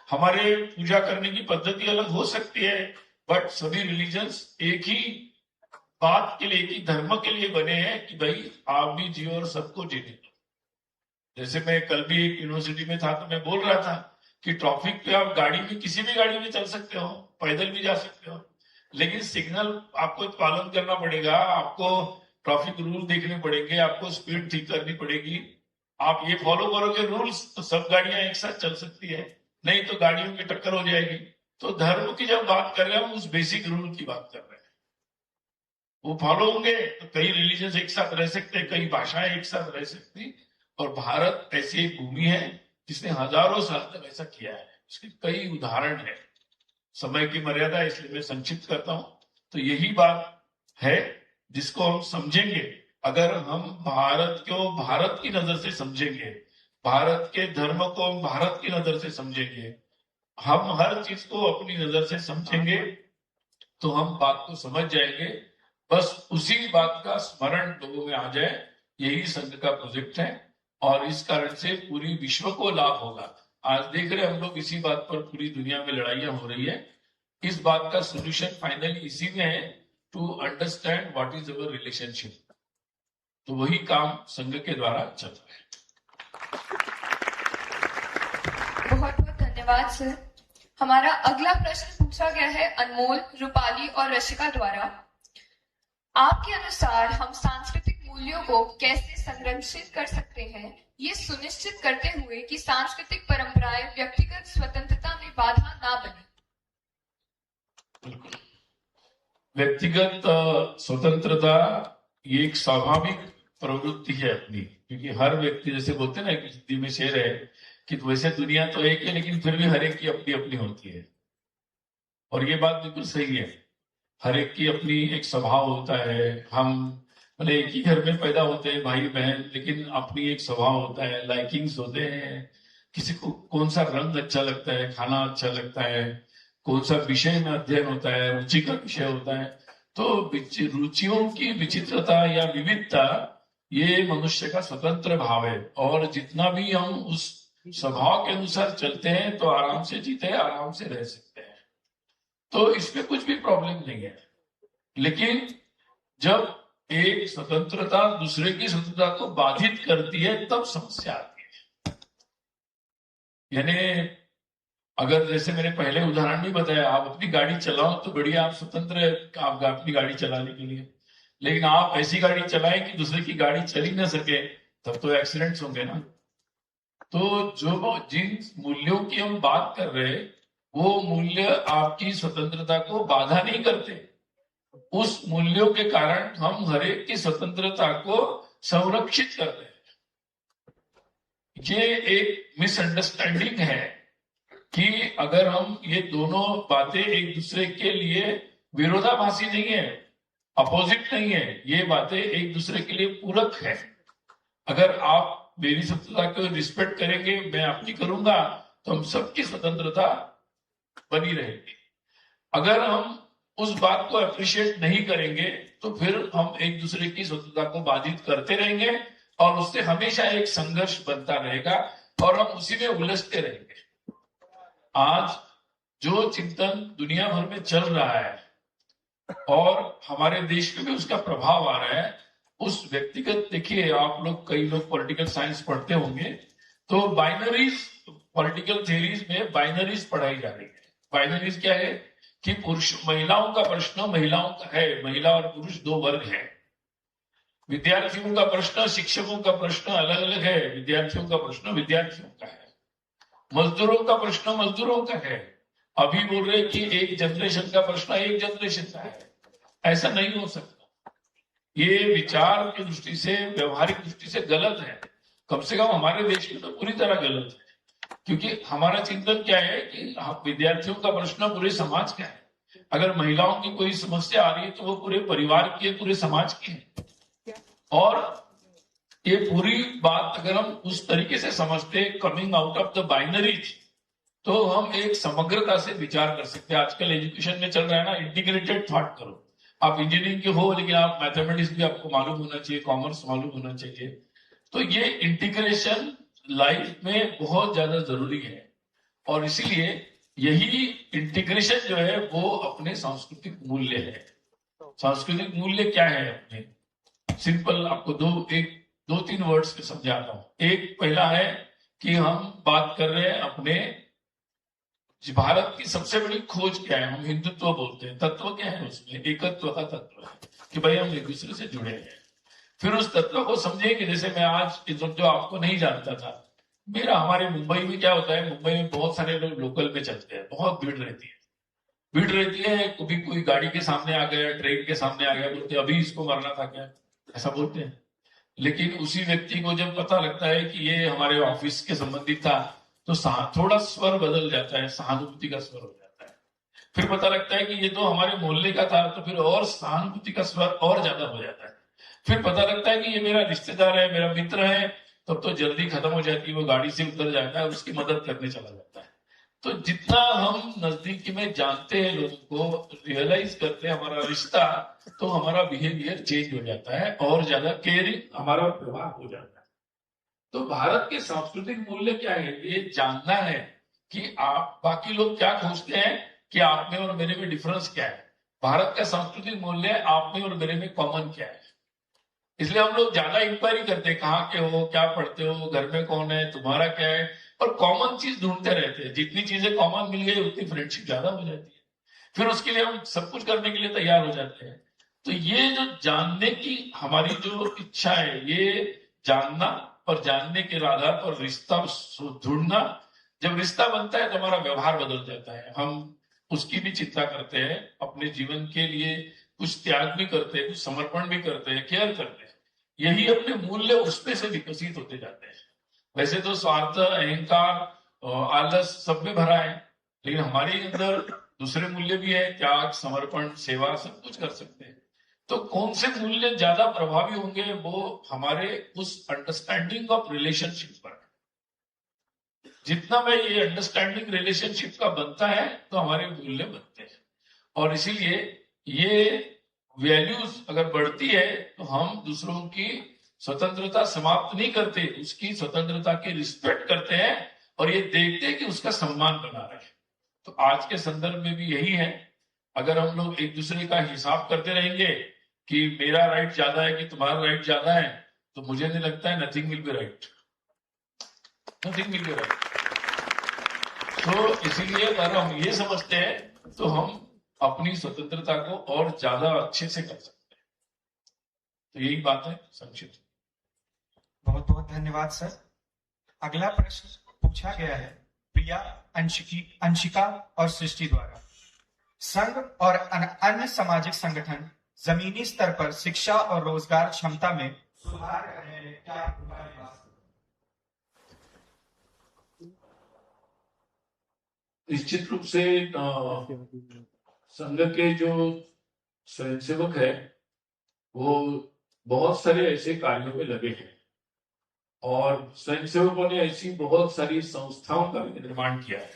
हमारे पूजा करने की पद्धति अलग हो सकती है, बट सभी रिलीजन्स एक ही बात के लिए, एक ही धर्म के लिए बने हैं कि भाई आप भी जियो और सबको जीने दो। जैसे मैं कल भी एक यूनिवर्सिटी में था तो मैं बोल रहा था कि ट्रैफिक पे आप गाड़ी में, किसी भी गाड़ी में चल सकते हो, पैदल भी जा सकते हो, लेकिन सिग्नल आपको पालन करना पड़ेगा, आपको ट्रैफिक रूल देखने पड़ेंगे, आपको स्पीड ठीक करनी पड़ेगी। आप ये फॉलो करोगे रूल्स तो सब गाड़ियां एक साथ चल सकती है, नहीं तो गाड़ियों की टक्कर हो जाएगी। तो धर्म की जब बात कर रहे हैं हम उस बेसिक रूल की बात कर रहे हैं, वो फॉलो होंगे तो कई रिलीजन एक साथ रह सकते हैं, कई भाषाएं एक साथ रह सकती। और भारत ऐसी एक भूमि है जिसने हजारों साल तक ऐसा किया है, इसके कई उदाहरण है। समय की मर्यादा इसलिए मैं संक्षिप्त करता हूं। तो यही बात है जिसको हम समझेंगे, अगर हम भारत को भारत की नजर से समझेंगे, भारत के धर्म को हम भारत की नजर से समझेंगे, हम हर चीज को अपनी नजर से समझेंगे तो हम बात को समझ जाएंगे। बस उसी बात का स्मरण लोगों में आ जाए, यही संघ का प्रोजेक्ट है और इस कारण से पूरी विश्व को लाभ होगा। आज देख रहे हम लोग इसी बात पर पूरी दुनिया में लड़ाइयां हो रही है। इस बात का सोल्यूशन फाइनली इसी में है, to understand what is our relationship. तो वही काम संघ के द्वारा चल रहा है। बहुत बहुत धन्यवाद सर। हमारा अगला प्रश्न पूछा गया है अनमोल, रूपाली और रशिका द्वारा। आपके अनुसार हम सांस्कृतिक मूल्यों को कैसे संरक्षित कर सकते हैं, ये सुनिश्चित करते हुए कि सांस्कृतिक परंपराएं व्यक्तिगत स्वतंत्रता में बाधा ना बने? व्यक्तिगत स्वतंत्रता ये एक स्वाभाविक प्रवृत्ति है अपनी, क्योंकि हर व्यक्ति, जैसे बोलते हैं ना कि हिंदी में शेर है कि वैसे दुनिया तो एक है लेकिन फिर भी हर एक की अपनी अपनी होती है। और ये बात बिल्कुल सही है, हर एक की अपनी एक स्वभाव होता है। हम मतलब एक ही घर में पैदा होते हैं भाई बहन, लेकिन अपनी एक स्वभाव होता है, लाइकिंग्स होते हैं। किसी को कौन सा रंग अच्छा लगता है, खाना अच्छा लगता है, कौन सा विषय में अध्ययन होता है, रुचि का विषय होता है। तो रुचियों की विचित्रता या विविधता ये मनुष्य का स्वतंत्र भाव है, और जितना भी हम उस स्वभाव के अनुसार चलते हैं तो आराम से जीते हैं, आराम से रह सकते हैं। तो इसमें कुछ भी प्रॉब्लम नहीं है। लेकिन जब एक स्वतंत्रता दूसरे की स्वतंत्रता को बाधित करती है तब समस्या आती है। यानी अगर जैसे मैंने पहले उदाहरण भी बताया, आप अपनी गाड़ी चलाओ तो बढ़िया, आप स्वतंत्र है आप अपनी गाड़ी चलाने के लिए, लेकिन आप ऐसी गाड़ी चलाएं कि दूसरे की गाड़ी चल ही ना सके, तब तो एक्सीडेंट्स होंगे ना। तो जो जिन मूल्यों की हम बात कर रहे हैं वो मूल्य आपकी स्वतंत्रता को बाधा नहीं करते, उस मूल्यों के कारण हम हरेक की स्वतंत्रता को संरक्षित कर रहे हैं। ये एक मिसअंडरस्टैंडिंग है कि अगर हम ये दोनों बातें एक दूसरे के लिए विरोधाभासी नहीं है, अपोजिट नहीं है, ये बातें एक दूसरे के लिए पूरक है। अगर आप मेरी स्वतंत्रता को रिस्पेक्ट करेंगे, मैं अपनी करूंगा, तो हम सबकी स्वतंत्रता बनी रहेगी। अगर हम उस बात को अप्रिशिएट नहीं करेंगे तो फिर हम एक दूसरे की स्वतंत्रता को बाधित करते रहेंगे और उससे हमेशा एक संघर्ष बनता रहेगा और हम उसी में उलझते रहेंगे। आज जो चिंतन दुनिया भर में चल रहा है और हमारे देश में भी उसका प्रभाव आ रहा है, उस व्यक्तिगत, देखिए आप लोग, कई लोग पॉलिटिकल साइंस पढ़ते होंगे, तो बाइनरीज, पॉलिटिकल थ्योरीज में बाइनरीज पढ़ाई जा रही है। बाइनरीज क्या है कि पुरुष महिलाओं का प्रश्न महिलाओं का है, महिला और पुरुष दो वर्ग है। विद्यार्थियों का प्रश्न, शिक्षकों का प्रश्न अलग अलग है, विद्यार्थियों का प्रश्न विद्यार्थियों का है। मजदूरों का प्रश्न मजदूरों का है। अभी बोल रहे कि एक जनरेशन का प्रश्न एक जनरेशन का है, ऐसा नहीं हो सकता। ये विचार की दृष्टि से, व्यवहारिक दृष्टि से गलत है। कम से कम हमारे देश में तो पूरी तरह गलत है, क्योंकि हमारा चिंतन क्या है कि विद्यार्थियों का प्रश्न पूरे समाज का है। अगर महिलाओं की कोई समस्या आ रही है तो वो पूरे परिवार की है, पूरे समाज की है। और ये पूरी बात अगर हम उस तरीके से समझते, coming out of the binaries, तो हम एक समग्रता से विचार कर सकते हैं। आजकल एजुकेशन में चल रहा है ना, इंटीग्रेटेड थॉट करो। आप इंजीनियरिंग के हो, लेकिन आप मैथमेटिक्स भी आपको मालूम होना चाहिए, कॉमर्स मालूम होना चाहिए। तो ये इंटीग्रेशन लाइफ में बहुत ज्यादा जरूरी है, और इसीलिए यही इंटीग्रेशन जो है वो अपने सांस्कृतिक मूल्य है। सांस्कृतिक मूल्य क्या है अपने? सिंपल आपको दो तीन वर्ड्स में समझाता हूं। एक पहला है कि हम बात कर रहे हैं अपने भारत की सबसे बड़ी खोज क्या है? हम हिंदुत्व बोलते हैं। तत्व क्या है उसमें? एकत्व का तत्व है कि भाई हम एक दूसरे से जुड़े हैं। फिर उस तत्व को समझे कि जैसे मैं आज जो आपको नहीं जानता था, हमारे मुंबई में क्या होता है, मुंबई में बहुत सारे लोग लोकल में चलते हैं, बहुत भीड़ रहती है। कभी कोई गाड़ी के सामने आ गया, ट्रेन के सामने आ गया, बोलते अभी इसको मरना था क्या, ऐसा बोलते हैं। लेकिन उसी व्यक्ति को जब पता लगता है कि ये हमारे ऑफिस के संबंधित था, तो थोड़ा स्वर बदल जाता है, सहानुभूति का स्वर हो जाता है। फिर पता लगता है कि ये तो हमारे मोहल्ले का था, तो फिर और सहानुभूति का स्वर और ज्यादा हो जाता है। फिर पता लगता है कि ये मेरा रिश्तेदार है, मेरा मित्र है, तब तो जल्दी खत्म हो जाती है, वो गाड़ी से उतर जाता है, उसकी मदद करने चला जाता है। तो जितना हम नजदीकी में जानते हैं, लोगों को रियलाइज करते हैं हमारा रिश्ता, तो हमारा बिहेवियर चेंज हो जाता है और ज्यादा केयरिंग हमारा व्यवहार हो जाता है। तो भारत के सांस्कृतिक मूल्य क्या है, ये जानना है कि आप बाकी लोग क्या खोजते हैं, कि आप में और मेरे में डिफरेंस क्या है। भारत का सांस्कृतिक मूल्य आप में और मेरे में कॉमन क्या है। इसलिए हम लोग ज्यादा इंक्वायरी करते हैं, कहाँ के हो, क्या पढ़ते हो, घर में कौन है, तुम्हारा क्या है, और कॉमन चीज ढूंढते रहते हैं। जितनी चीजें कॉमन मिल गई उतनी फ्रेंडशिप ज्यादा हो जाती है, फिर उसके लिए हम सब कुछ करने के लिए तैयार हो जाते हैं। तो ये जो जानने की हमारी जो इच्छा है, ये जानना और जानने के आधार पर रिश्ता ढूंढना, जब रिश्ता बनता है तो हमारा व्यवहार बदल जाता है। हम उसकी भी चिंता करते हैं, अपने जीवन के लिए कुछ त्याग भी करते हैं, कुछ समर्पण भी करते हैं, केयर करते हैं। यही अपने मूल्य उसमें से विकसित होते जाते हैं। वैसे तो स्वार्थ, अहंकार, आलस सब में भरा है, लेकिन हमारे अंदर दूसरे मूल्य भी है, त्याग, समर्पण, सेवा, सब कुछ कर सकते हैं। तो कौन से मूल्य ज्यादा प्रभावी होंगे, वो हमारे उस अंडरस्टैंडिंग ऑफ रिलेशनशिप पर। जितना में ये अंडरस्टैंडिंग रिलेशनशिप का बनता है, तो हमारे मूल्य बनते हैं। और इसीलिए ये वैल्यूज अगर बढ़ती है, तो हम दूसरों की स्वतंत्रता समाप्त नहीं करते, उसकी स्वतंत्रता की रिस्पेक्ट करते हैं, और ये देखते हैं कि उसका सम्मान बना रहे। तो आज के संदर्भ में भी यही है। अगर हम लोग एक दूसरे का हिसाब करते रहेंगे कि मेरा राइट ज्यादा है कि तुम्हारा राइट ज्यादा है, तो मुझे नहीं लगता है nothing will be right, nothing will be right. तो इसीलिए अगर हम ये समझते हैं, तो हम अपनी स्वतंत्रता को और ज्यादा अच्छे से कर सकते हैं। तो यही बात है संक्षिप्त। बहुत बहुत धन्यवाद सर। अगला प्रश्न पूछा गया है प्रिया, अंशिका और सृष्टि द्वारा। संघ और अन्य सामाजिक संगठन जमीनी स्तर पर शिक्षा और रोजगार क्षमता में सुधार कर रहे हैं, क्या तुम्हारी बात? निश्चित रूप से संघ के जो स्वयंसेवक है, वो बहुत सारे ऐसे कार्यों में लगे हैं, और स्वयंसेवकों ने ऐसी बहुत सारी संस्थाओं का भी निर्माण किया है।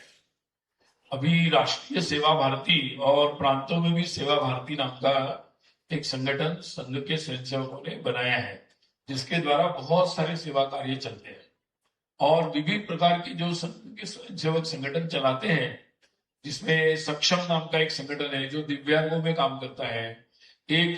अभी राष्ट्रीय सेवा भारती और प्रांतों में भी सेवा भारती नाम का एक संगठन संघ के स्वयंसेवकों ने बनाया है, जिसके द्वारा बहुत सारे सेवा कार्य चलते हैं। और विभिन्न प्रकार की जो संघ के स्वयंसेवक संगठन चलाते हैं, जिसमें सक्षम नाम का एक संगठन है जो दिव्यांगों में काम करता है, एक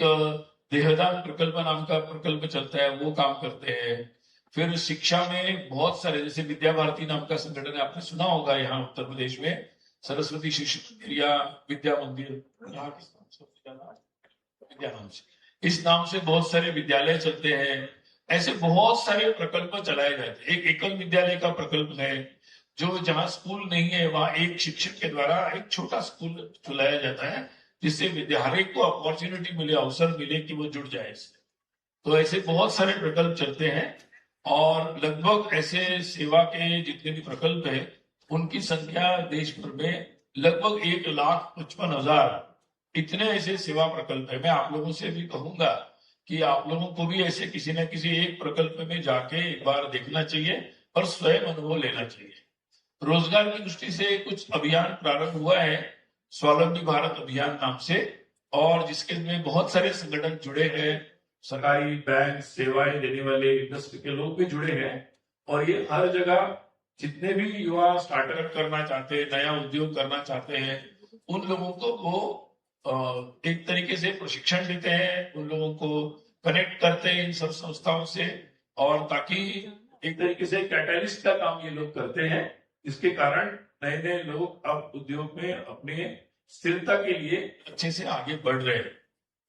देहदान प्रकल्प नाम का प्रकल्प चलता है, वो काम करते हैं। फिर शिक्षा में बहुत सारे, जैसे विद्या भारती नाम का संगठन है, आपने सुना होगा, यहाँ उत्तर प्रदेश में सरस्वती शिशु मंदिर या विद्या मंदिर, यहाँ विद्या नाम से, इस नाम से बहुत सारे विद्यालय चलते हैं। ऐसे बहुत सारे प्रकल्प चलाए जाते हैं। एक एकल विद्यालय का प्रकल्प है, जो जहां स्कूल नहीं है वहां एक शिक्षक के द्वारा एक छोटा स्कूल चलाया जाता है, जिससे विद्यार्थी को अपॉर्चुनिटी मिले, अवसर मिले कि वो जुड़ जाए इससे। तो ऐसे बहुत सारे प्रकल्प चलते हैं और लगभग ऐसे सेवा के जितने भी प्रकल्प है उनकी संख्या देश भर में लगभग 1,55,000 इतने ऐसे सेवा प्रकल्प है। मैं आप लोगों से भी कहूंगा कि आप लोगों को भी ऐसे किसी न किसी एक प्रकल्प में जाके एक बार देखना चाहिए और स्वयं अनुभव लेना चाहिए। रोजगार की दृष्टि से कुछ अभियान प्रारंभ हुआ है, स्वावलंबी भारत अभियान नाम से, और जिसके में बहुत सारे संगठन जुड़े हैं, सरकारी, बैंक, सेवाएं देने वाले इंडस्ट्री के लोग भी जुड़े हैं। और ये हर जगह जितने भी युवा स्टार्टअप करना चाहते हैं, नया उद्योग करना चाहते हैं, उन लोगों को वो एक तरीके से प्रशिक्षण देते हैं, उन लोगों को कनेक्ट करते हैं इन सब संस्थाओं से, और ताकि एक तरीके से कैटलिस्ट का काम ये लोग करते हैं, इसके कारण नए नए लोग अब उद्योग में अपने स्थिरता के लिए अच्छे से आगे बढ़ रहे हैं।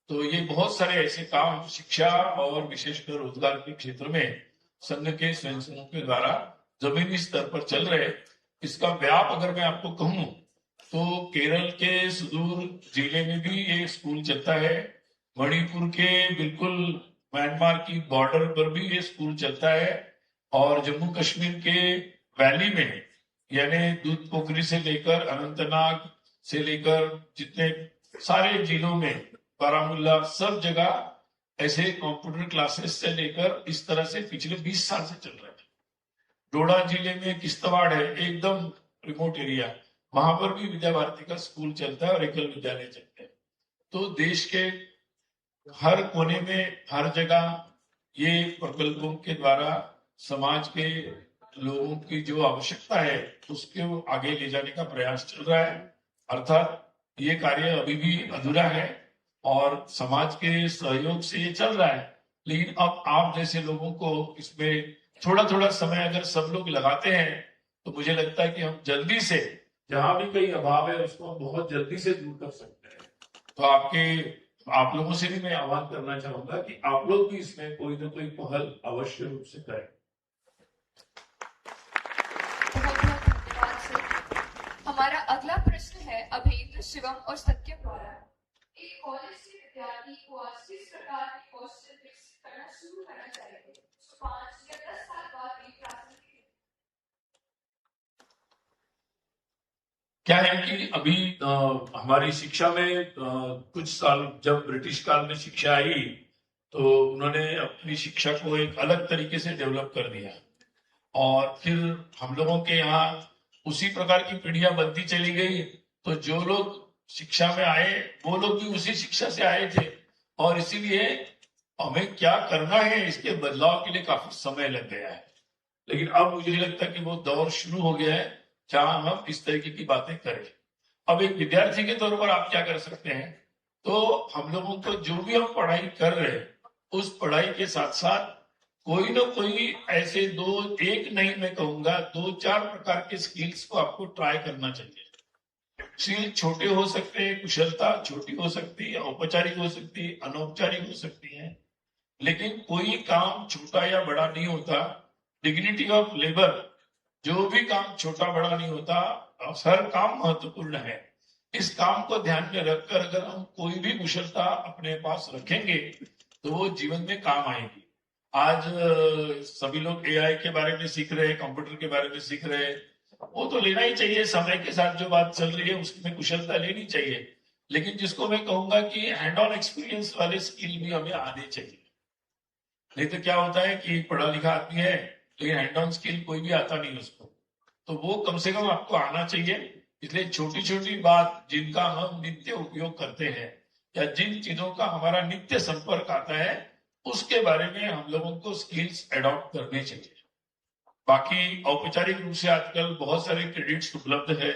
तो ये बहुत सारे ऐसे काम शिक्षा और विशेषकर रोजगार के क्षेत्र में संघ के स्वयंसेवकों के द्वारा जमीनी स्तर पर चल रहे। इसका व्याप अगर मैं आपको कहूं तो केरल के सुदूर जिले में भी ये स्कूल चलता है, मणिपुर के बिल्कुल म्यांमार की बॉर्डर पर भी ये स्कूल चलता है, और जम्मू कश्मीर के वैली में यानी दूध पोखरी से लेकर अनंतनाग से लेकर जितने सारे जिलों में, बारामूला, सब जगह ऐसे कंप्यूटर क्लासेस से लेकर इस तरह से पिछले 20 साल से चल रहा है। डोडा जिले में किश्तवाड़ है, एकदम रिमोट एरिया, वहां पर भी विद्या भारती का स्कूल चलता है और एकल विद्यालय चलते हैं। तो देश के हर कोने में, हर जगह ये प्रकल्पों के द्वारा समाज के लोगों की जो आवश्यकता है उसके आगे ले जाने का प्रयास चल रहा है। अर्थात ये कार्य अभी भी अधूरा है और समाज के सहयोग से ये चल रहा है, लेकिन अब आप जैसे लोगों को इसमें थोड़ा थोड़ा समय अगर सब लोग लगाते हैं तो मुझे लगता है कि हम जल्दी से, जहां भी कहीं अभाव है उसको हम बहुत जल्दी से दूर कर सकते हैं। तो आप लोगों से भी मैं आह्वान करना चाहूंगा कि आप लोग भी इसमें कोई ना कोई पहल अवश्य रूप से करें। बहुत बहुत धन्यवाद सर। हमारा अगला प्रश्न है अभेद्र, शिवम और सत्यम द्वारा। एक कॉलेज के विद्यार्थी को आज किस प्रकार की कौशल विकसित करना शुरू करना चाहिए जो 5 या 10 साल बाद भी प्रासंगिक है? क्या है कि अभी हमारी शिक्षा में कुछ साल, जब ब्रिटिश काल में शिक्षा आई तो उन्होंने अपनी शिक्षा को एक अलग तरीके से डेवलप कर दिया, और फिर हम लोगों के यहाँ उसी प्रकार की पीढ़ियां बनती चली गई। तो जो लोग शिक्षा में आए वो लोग भी उसी शिक्षा से आए थे, और इसीलिए हमें क्या करना है इसके बदलाव के लिए काफी समय लग गया है। लेकिन अब मुझे नहीं लगता कि वो दौर शुरू हो गया है जहां हम इस तरीके की बातें करें। अब एक विद्यार्थी के तौर पर आप क्या कर सकते हैं, तो हम लोगों को जो भी हम पढ़ाई कर रहे हैं उस पढ़ाई के साथ साथ कोई ना कोई ऐसे एक नहीं, मैं कहूंगा 2-4 प्रकार के स्किल्स को आपको ट्राई करना चाहिए। स्किल छोटे हो सकते हैं, कुशलता छोटी हो सकती है, औपचारिक हो सकती है, अनौपचारिक हो सकती है, लेकिन कोई काम छोटा या बड़ा नहीं होता। डिग्निटी ऑफ लेबर, जो भी काम छोटा बड़ा नहीं होता, हर काम महत्वपूर्ण है। इस काम को ध्यान में रखकर अगर हम कोई भी कुशलता अपने पास रखेंगे तो वो जीवन में काम आएगी। आज सभी लोग एआई के बारे में सीख रहे हैं, कंप्यूटर के बारे में सीख रहे हैं, वो तो लेना ही चाहिए, समय के साथ जो बात चल रही है उसमें कुशलता लेनी चाहिए। लेकिन जिसको मैं कहूंगा कि हैंड ऑन एक्सपीरियंस वाले स्किल भी हमें आने चाहिए। नहीं तो क्या होता है कि पढ़ा लिखा आदमी है लेकिन हैंड ऑन स्किल कोई भी आता नहीं उसको, तो वो कम से कम आपको आना चाहिए। इसलिए छोटी छोटी बात जिनका हम नित्य उपयोग करते हैं या जिन चीजों का हमारा नित्य संपर्क आता है उसके बारे में हम लोगों को स्किल्स एडॉप्ट करने चाहिए। बाकी औपचारिक रूप से आजकल बहुत सारे क्रेडिट्स उपलब्ध है।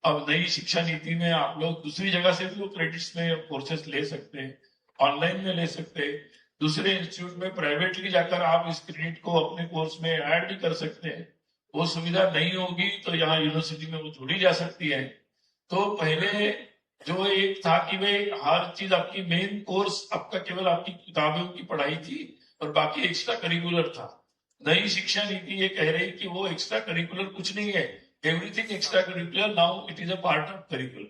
अब नई शिक्षा नीति में आप लोग दूसरी जगह से भी वो क्रेडिट्स में कोर्सेस ले सकते हैं, ऑनलाइन में ले सकते हैं, दूसरे इंस्टीट्यूट में प्राइवेटली जाकर आप इस क्रेडिट को अपने कोर्स में ऐड भी कर सकते हैं। वो सुविधा नहीं होगी तो यहाँ यूनिवर्सिटी में वो जोड़ी जा सकती है। तो पहले जो एक था कि भाई हर चीज आपकी मेन कोर्स आपका केवल आपकी किताबों की पढ़ाई थी और बाकी एक्स्ट्रा करिकुलर था। नई शिक्षा नीति ये कह रही कि वो एक्स्ट्रा करिकुलर कुछ नहीं है, everything extra curricular, now it is a part of curricular.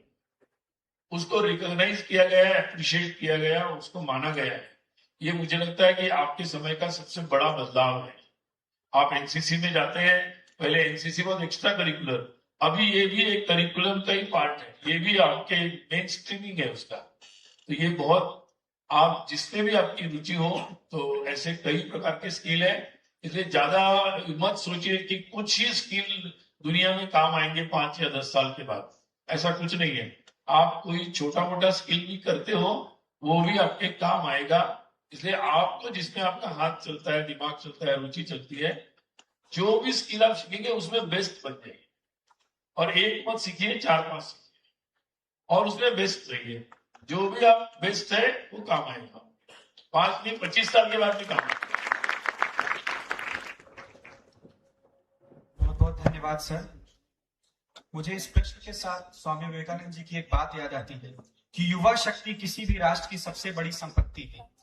उसको रिकॉग्नाइज किया गया है, अप्रिशिएट किया गया, उसको माना गया है। ये मुझे लगता है कि आपके समय का सबसे बड़ा बदलाव है। आप एनसीसी में जाते हैं, पहले एनसीसी वॉज एक्स्ट्रा करिकुलर, अभी ये भी एक करिकुलम का ही पार्ट है, ये भी आपके मेन स्ट्रीमिंग है उसका। तो ये बहुत, आप जिसमें भी आपकी रुचि हो तो ऐसे कई प्रकार के स्किल है, इसलिए ज्यादा मत सोचिए कि कुछ ही स्किल दुनिया में काम आएंगे 5 या 10 साल के बाद, ऐसा कुछ नहीं है। आप कोई छोटा मोटा स्किल भी करते हो वो भी आपके काम आएगा। इसलिए आपको जिसमें आपका हाथ चलता है, दिमाग चलता है, रुचि चलती है, जो भी स्किल आप सीखेंगे उसमें बेस्ट बन जाइए। और एक मत सीखिए, 4-5 सीखिए और उसमें बेस्ट रहिए। जो भी आप बेस्ट है वो काम आएगा, 5 नहीं 25 साल के बाद भी काम आएगा। बहुत बहुत धन्यवाद सर। मुझे इस प्रश्न के साथ स्वामी विवेकानंद जी की एक बात याद आती है कि युवा शक्ति किसी भी राष्ट्र की सबसे बड़ी संपत्ति है।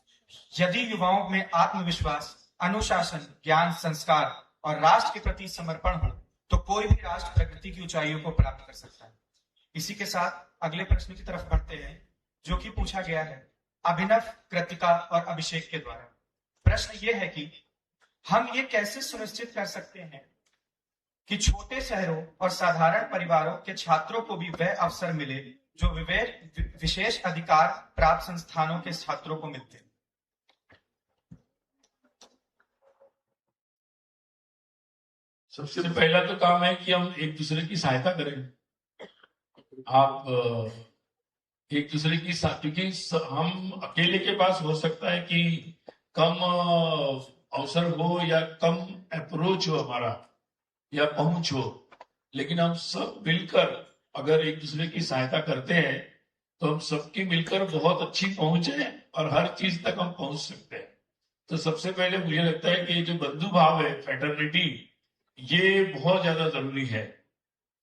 यदि युवाओं में आत्मविश्वास, अनुशासन, ज्ञान, संस्कार और राष्ट्र के प्रति समर्पण हो तो कोई भी राष्ट्र प्रगति की ऊंचाइयों को प्राप्त कर सकता है। इसी के साथ अगले प्रश्न की तरफ बढ़ते हैं, जो कि पूछा गया है अभिनव, कृतिका और अभिषेक के द्वारा। प्रश्न ये है कि हम ये कैसे सुनिश्चित कर सकते हैं कि छोटे शहरों और साधारण परिवारों के छात्रों को भी वह अवसर मिले जो विशेष अधिकार प्राप्त संस्थानों के छात्रों को मिलते हैं। सबसे पहला तो काम है कि हम एक दूसरे की सहायता करें। आप एक दूसरे की क्योंकि हम अकेले के पास हो सकता है कि कम अवसर हो या कम अप्रोच हो हमारा या पहुंच हो, लेकिन हम सब मिलकर अगर एक दूसरे की सहायता करते हैं तो हम सबकी मिलकर बहुत अच्छी पहुंच है और हर चीज तक हम पहुंच सकते हैं। तो सबसे पहले मुझे लगता है कि जो बंधु भाव है, फ्रेटर्निटी, ये बहुत ज्यादा जरूरी है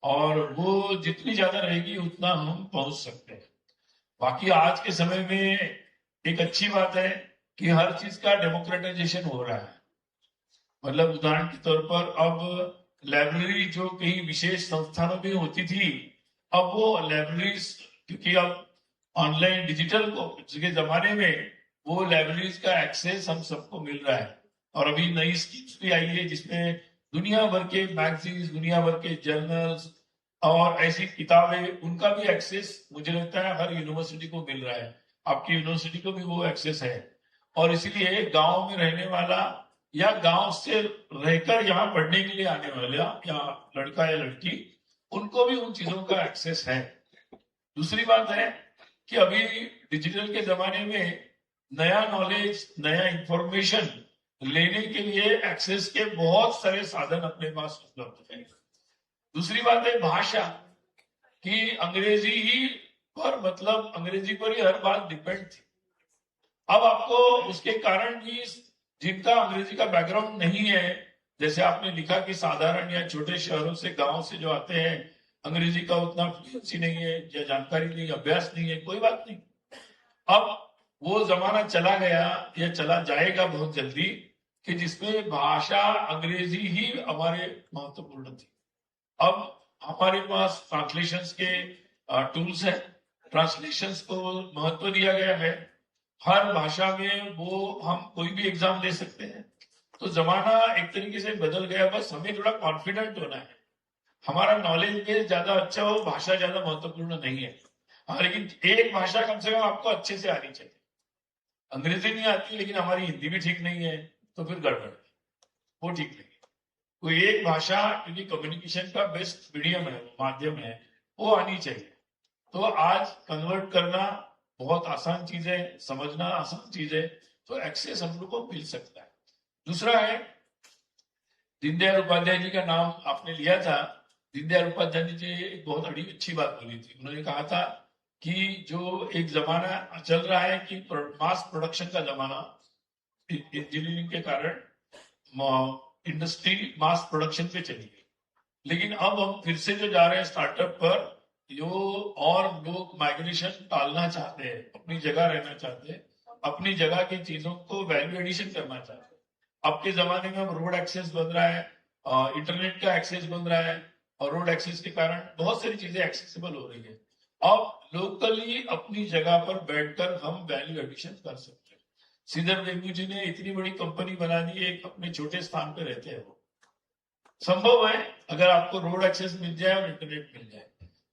और वो जितनी ज्यादा रहेगी उतना हम पहुंच सकते हैं। बाकी आज के समय में एक अच्छी बात है कि हर चीज का डेमोक्रेटाइजेशन हो रहा है। मतलब उदाहरण के तौर पर अब लाइब्रेरी जो कई विशेष संस्थानों में होती थी, अब वो लाइब्रेरीज, क्योंकि अब ऑनलाइन डिजिटल के जमाने में वो लाइब्रेरीज का एक्सेस हम सबको मिल रहा है। और अभी नई स्कीम्स भी आई है जिसमें दुनिया भर के मैगजीन्स, दुनिया भर के जर्नल्स और ऐसी किताबें, उनका भी एक्सेस मुझे लगता है हर यूनिवर्सिटी को मिल रहा है। आपकी यूनिवर्सिटी को भी वो एक्सेस है और इसीलिए गांव में रहने वाला या गांव से रहकर यहाँ पढ़ने के लिए आने वाला या लड़का या लड़की, उनको भी उन चीजों का एक्सेस है। दूसरी बात है कि अभी डिजिटल के जमाने में नया नॉलेज, नया इंफॉर्मेशन लेने के लिए एक्सेस के बहुत सारे साधन अपने पास उपलब्ध है। दूसरी बात है भाषा, कि अंग्रेजी ही पर, मतलब अंग्रेजी पर ही हर बात डिपेंड थी। अब आपको उसके कारण भी जिनका अंग्रेजी का बैकग्राउंड नहीं है, जैसे आपने लिखा कि साधारण या छोटे शहरों से, गांव से जो आते हैं, अंग्रेजी का उतना फ्लुएंसी नहीं है या जानकारी नहीं, अभ्यास नहीं है, कोई बात नहीं। अब वो जमाना चला गया या चला जाएगा बहुत जल्दी कि जिसमें भाषा अंग्रेजी ही हमारे महत्वपूर्ण थी। अब हमारे पास ट्रांसलेशंस के टूल्स हैं, ट्रांसलेशंस को महत्व दिया गया है। हर भाषा में वो हम कोई भी एग्जाम दे सकते हैं। तो जमाना एक तरीके से बदल गया, बस हमें थोड़ा कॉन्फिडेंट होना है। हमारा नॉलेज बेस ज्यादा अच्छा हो, भाषा ज्यादा महत्वपूर्ण नहीं है। हाँ, लेकिन एक भाषा कम से कम आपको अच्छे से आनी चाहिए। अंग्रेजी नहीं आती लेकिन हमारी हिंदी भी ठीक नहीं है तो फिर गड़बड़ है, वो ठीक नहीं है। कोई एक भाषा, क्योंकि कम्युनिकेशन का बेस्ट मीडियम है, माध्यम है, वो आनी चाहिए। तो आज कन्वर्ट करना बहुत आसान चीज है, समझना आसान चीज है, तो एक्सेस हम लोग को मिल सकता है। दूसरा है, दीनदयाल उपाध्याय जी का नाम आपने लिया था। दीनदयाल उपाध्याय जी एक बहुत अच्छी बात बोली थी। उन्होंने कहा था कि जो एक जमाना चल रहा है कि मास प्रोडक्शन का जमाना, इंजीनियरिंग के कारण इंडस्ट्री मास प्रोडक्शन पे चली गई, लेकिन अब हम फिर से जो जा रहे हैं स्टार्टअप पर, जो और लोग माइग्रेशन टालना चाहते हैं, अपनी जगह रहना चाहते हैं, अपनी जगह की चीजों को वैल्यू एडिशन करना चाहते हैं। अब के जमाने में अब रोड एक्सेस बन रहा है, इंटरनेट का एक्सेस बन रहा है और रोड एक्सेस के कारण बहुत सारी चीजें एक्सेसिबल हो रही है। अब लोकली अपनी जगह पर बैठकर हम वैल्यू एडिशन कर सकते हैं। श्रीधर वेमू जी ने इतनी बड़ी कंपनी बना दी, एक अपने छोटे स्थान पे रहते हैं। वो संभव है अगर आपको रोड एक्सेस मिल जाए और इंटरनेट मिल जाए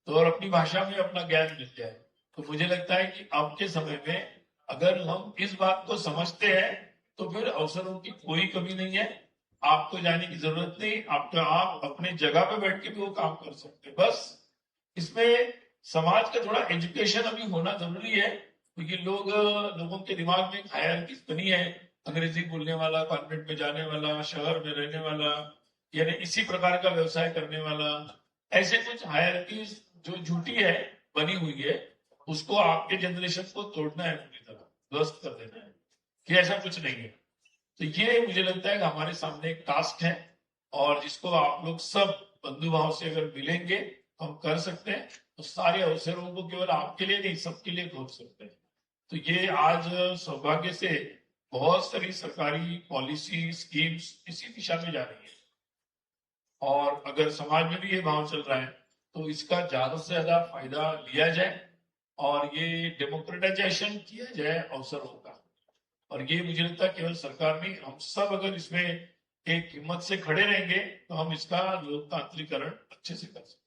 तो, और अपनी भाषा में अपना ज्ञान मिल जाए, तो मुझे लगता है कि अब के समय में अगर हम इस बात को समझते हैं तो फिर अवसरों की कोई कमी नहीं है। आपको जाने की जरूरत नहीं, आप अपने जगह पे बैठ के भी वो काम कर सकते हैं। बस इसमें समाज का थोड़ा एजुकेशन अभी होना जरूरी है, क्योंकि लोगों के दिमाग में एक हायरार्की बनी है, अंग्रेजी बोलने वाला, कॉन्वेंट में जाने वाला, शहर में रहने वाला, यानी इसी प्रकार का व्यवसाय करने वाला, ऐसे कुछ हायरार्की जो झूठी है बनी हुई है, उसको आपके जनरेशन को तोड़ना है, पूरी तरह ध्वस्त कर देना है कि ऐसा कुछ नहीं है। तो ये मुझे लगता है कि हमारे सामने एक टास्क है, और जिसको आप लोग सब बंधु भाव से अगर मिलेंगे हम कर सकते हैं, तो सारे अवसरों को केवल आपके लिए नहीं सबके लिए खोल सकते हैं। तो ये आज सौभाग्य से बहुत सारी सरकारी पॉलिसी स्कीम्स इसी दिशा में जा रही है, और अगर समाज में भी ये भाव चल रहा है तो इसका ज्यादा से ज्यादा फायदा लिया जाए और ये डेमोक्रेटाइजेशन किया जाए अवसरों का। और ये मुझे लगता है केवल सरकार नहीं, हम सब अगर इसमें एक हिम्मत से खड़े रहेंगे तो हम इसका लोकतांत्रिकरण अच्छे से कर सकते हैं।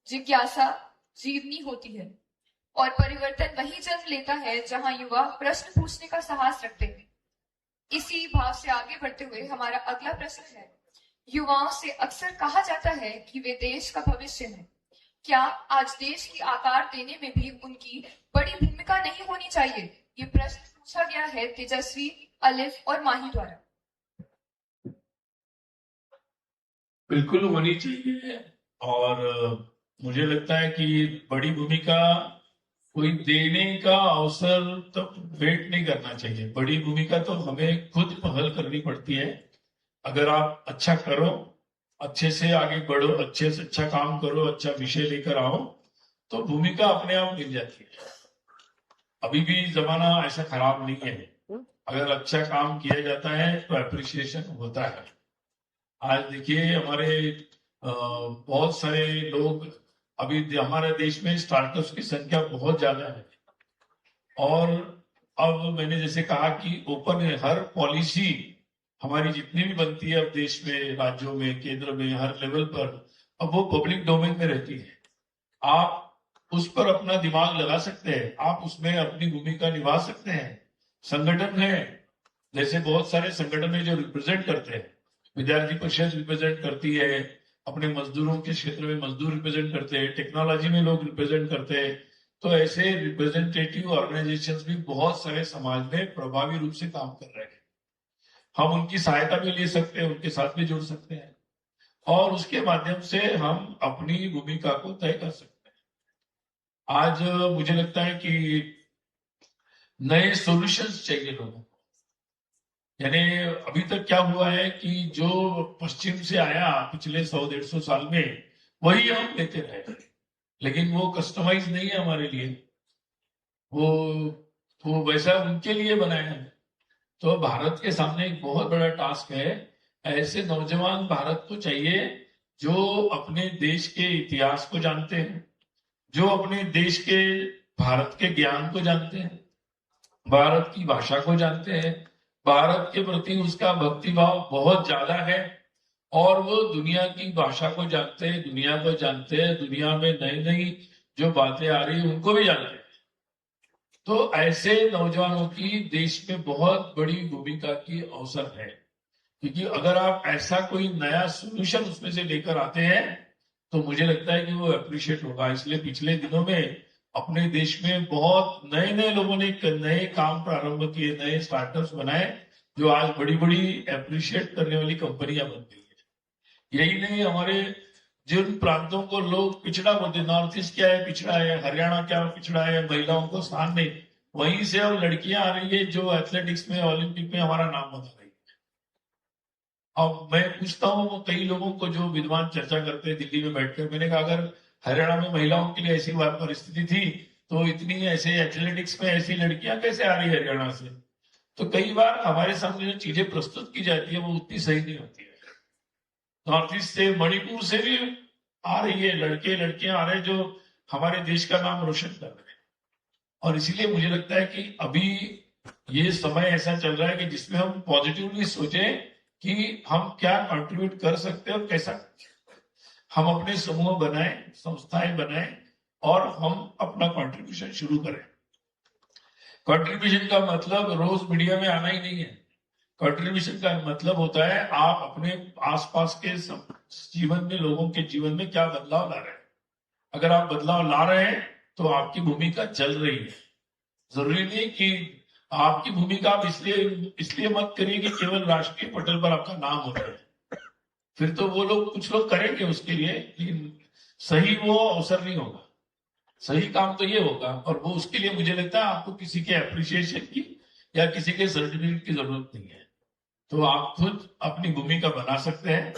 जिज्ञासा जीवनी होती है और परिवर्तन वही जन्म लेता है जहां युवा प्रश्न पूछने का साहस रखते हैं। इसी भाव से आगे बढ़ते हुए हमारा अगला प्रश्न है, युवाओं से अक्सर कहा जाता है कि वे देश का भविष्य हैं। क्या आज देश की आकार देने में भी उनकी बड़ी भूमिका नहीं होनी चाहिए? ये प्रश्न पूछा गया है तेजस्वी, अलिफ और माही द्वारा। बिल्कुल होनी चाहिए, और मुझे लगता है कि बड़ी भूमिका कोई देने का अवसर तो वेट नहीं करना चाहिए। बड़ी भूमिका तो हमें खुद पहल करनी पड़ती है। अगर आप अच्छा करो, अच्छे से आगे बढ़ो, अच्छे से अच्छा काम करो, अच्छा विषय लेकर आओ, तो भूमिका अपने आप मिल जाती है। अभी भी जमाना ऐसा खराब नहीं है, अगर अच्छा काम किया जाता है तो अप्रिसिएशन होता है। आज देखिए हमारे बहुत सारे लोग, अभी हमारे देश में स्टार्टअप्स की संख्या बहुत ज्यादा है, और अब मैंने जैसे कहा कि ओपन है, हर पॉलिसी हमारी जितनी भी बनती है अब देश में, राज्यों में, केंद्र में, हर लेवल पर, अब वो पब्लिक डोमेन में रहती है। आप उस पर अपना दिमाग लगा सकते हैं, आप उसमें अपनी भूमिका निभा सकते हैं। संगठन है, जैसे बहुत सारे संगठन है जो रिप्रेजेंट करते हैं, विद्यार्थी परिषद रिप्रेजेंट करती है, अपने मजदूरों के क्षेत्र में मजदूर रिप्रेजेंट करते हैं, टेक्नोलॉजी में लोग रिप्रेजेंट करते हैं। तो ऐसे रिप्रेजेंटेटिव ऑर्गेनाइजेशंस भी बहुत सारे समाज में प्रभावी रूप से काम कर रहे हैं। हम उनकी सहायता भी ले सकते हैं, उनके साथ भी जुड़ सकते हैं, और उसके माध्यम से हम अपनी भूमिका को तय कर सकते हैं। आज मुझे लगता है कि नए सॉल्यूशंस चाहिए लोगों को। यानी अभी तक क्या हुआ है कि जो पश्चिम से आया पिछले 100-150 साल में, वही हम लेते रहे, लेकिन वो कस्टमाइज नहीं है हमारे लिए, वो वैसा उनके लिए बनाया है। तो भारत के सामने एक बहुत बड़ा टास्क है। ऐसे नौजवान भारत को चाहिए जो अपने देश के इतिहास को जानते हैं, जो अपने देश के भारत के ज्ञान को जानते हैं, भारत की भाषा को जानते हैं, भारत के प्रति उसका भक्तिभाव बहुत ज्यादा है, और वो दुनिया की भाषा को जानते हैं, दुनिया को जानते हैं, दुनिया में नई नई जो बातें आ रही है उनको भी जानते हैं। तो ऐसे नौजवानों की देश में बहुत बड़ी भूमिका की अवसर है, क्योंकि अगर आप ऐसा कोई नया सोल्यूशन उसमें से लेकर आते हैं तो मुझे लगता है कि वो अप्रिशिएट होगा। इसलिए पिछले दिनों में अपने देश में बहुत नए नए लोगों ने नए काम प्रारंभ किए, नए स्टार्टअप्स बनाए, जो आज बड़ी बड़ी अप्रिशिएट करने वाली कंपनियां बन गई है। यही नहीं, हमारे जिन प्रांतों को लोग पिछड़ा बोलते, नॉर्थ ईस्ट क्या है, पिछड़ा है, हरियाणा क्या पिछड़ा है, महिलाओं को स्थान नहीं, वहीं से अब लड़कियां आ रही है जो एथलेटिक्स में, ओलंपिक में हमारा नाम बता रही है। अब मैं पूछता हूँ कई लोगों को जो विद्वान चर्चा करते हैं दिल्ली में बैठकर, मैंने कहा अगर हरियाणा में महिलाओं के लिए ऐसी परिस्थिति थी तो इतनी ऐसे एथलेटिक्स में ऐसी लड़कियां कैसे आ रही है हरियाणा से? तो कई बार हमारे सामने जो चीजें प्रस्तुत की जाती है वो उतनी सही नहीं होती है। नॉर्थ ईस्ट से, मणिपुर से भी आ रही है, लड़के लड़कियां आ रहे हैं जो हमारे देश का नाम रोशन कर रहे हैं। और इसीलिए मुझे लगता है कि अभी ये समय ऐसा चल रहा है कि जिसमें हम पॉजिटिवली सोचें कि हम क्या कंट्रीब्यूट कर सकते हैं और कैसा हम अपने समूह बनाएं, संस्थाएं बनाएं और हम अपना कंट्रीब्यूशन शुरू करें। कंट्रीब्यूशन का मतलब रोज मीडिया में आना ही नहीं है। कंट्रीब्यूशन का मतलब होता है आप अपने आसपास के जीवन में, लोगों के जीवन में क्या बदलाव ला रहे हैं। अगर आप बदलाव ला रहे हैं तो आपकी भूमिका चल रही है। जरूरी नहीं कि आपकी भूमिका आप इसलिए मत करिए कि केवल राष्ट्रीय पटल पर आपका नाम हो रहा है। फिर तो वो लोग, कुछ लोग करेंगे उसके लिए, लेकिन सही वो अवसर नहीं होगा। सही काम तो ये होगा, और वो उसके लिए मुझे लगता है आपको किसी के अप्रिसिएशन की या किसी के सर्टिफिकेट की जरूरत नहीं है। तो आप खुद अपनी भूमिका बना सकते हैं।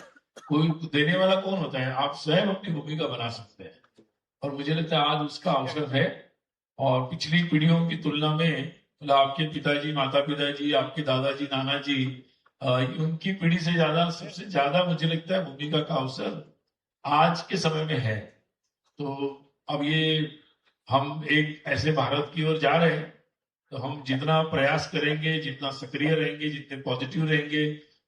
कोई देने वाला कौन होता है? आप स्वयं अपनी भूमिका बना सकते हैं, और मुझे लगता है आज उसका अवसर है। और पिछली पीढ़ियों की तुलना में, मतलब आपके पिताजी, माता पिताजी, आपके दादाजी, नाना जी, उनकी पीढ़ी से ज्यादा, सबसे ज्यादा मुझे लगता है भूमिका का अवसर आज के समय में है। तो अब ये हम एक ऐसे भारत की ओर जा रहे हैं, तो हम जितना प्रयास करेंगे, जितना सक्रिय रहेंगे, जितने पॉजिटिव रहेंगे,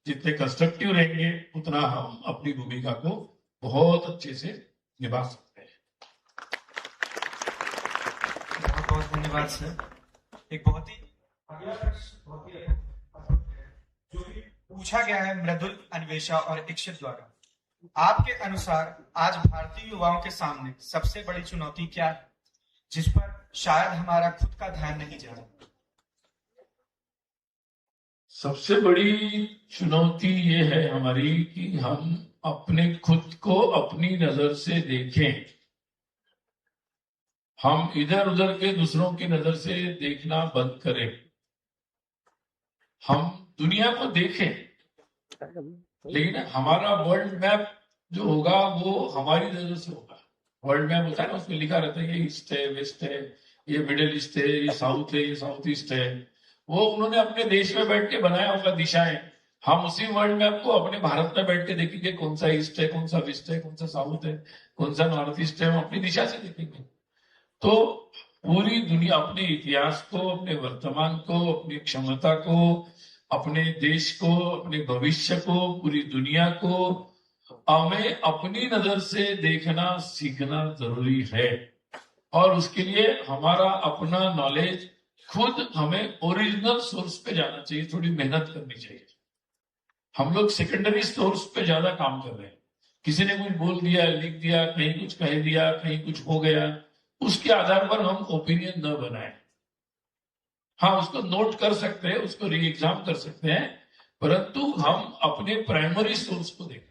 जितने कंस्ट्रक्टिव रहेंगे, उतना हम अपनी भूमिका को बहुत अच्छे से निभा सकते हैं। बहुत बहुत धन्यवाद सर। एक बहुत ही जो भी पूछा गया है मृदुल, अन्वेषा और इक्षित द्वारा, आपके अनुसार आज भारतीय युवाओं के सामने सबसे बड़ी चुनौती क्या है, जिस पर शायद हमारा खुद का ध्यान नहीं जा रहा? सबसे बड़ी चुनौती ये है हमारी कि हम अपने खुद को अपनी नजर से देखें। हम इधर उधर के दूसरों की नजर से देखना बंद करें। हम दुनिया को देखें, लेकिन हमारा वर्ल्ड मैप जो होगा वो हमारी नजर से होगा। वर्ल्ड मैप होता है ना, उसमें लिखा रहता है ये ईस्ट है, वेस्ट है, ये मिडिल ईस्ट है, ये साउथ है, ये साउथ ईस्ट है। वो उन्होंने अपने देश में बैठ के बनाया होगा दिशाएं। हम उसी वर्ल्ड मैप को अपने भारत में बैठ के देखेंगे, कौन सा ईस्ट है, कौन सा वेस्ट है, कौन सा साउथ है, कौन सा नॉर्थ ईस्ट है, हम अपनी दिशा से देखेंगे। तो पूरी दुनिया अपने इतिहास को, अपने वर्तमान को, अपनी क्षमता को, अपने देश को, अपने भविष्य को, पूरी दुनिया को हमें अपनी नजर से देखना सीखना जरूरी है। और उसके लिए हमारा अपना नॉलेज खुद हमें ओरिजिनल सोर्स पे जाना चाहिए, थोड़ी मेहनत करनी चाहिए। हम लोग सेकेंडरी सोर्स पे ज्यादा काम कर रहे हैं। किसी ने कुछ बोल दिया, लिख दिया, कहीं कुछ कह दिया, कहीं कुछ हो गया, उसके आधार पर हम ओपिनियन न बनाएं। हाँ, उसको नोट कर सकते हैं, उसको री एग्जाम कर सकते हैं, परंतु हम अपने प्राइमरी सोर्स को देखें।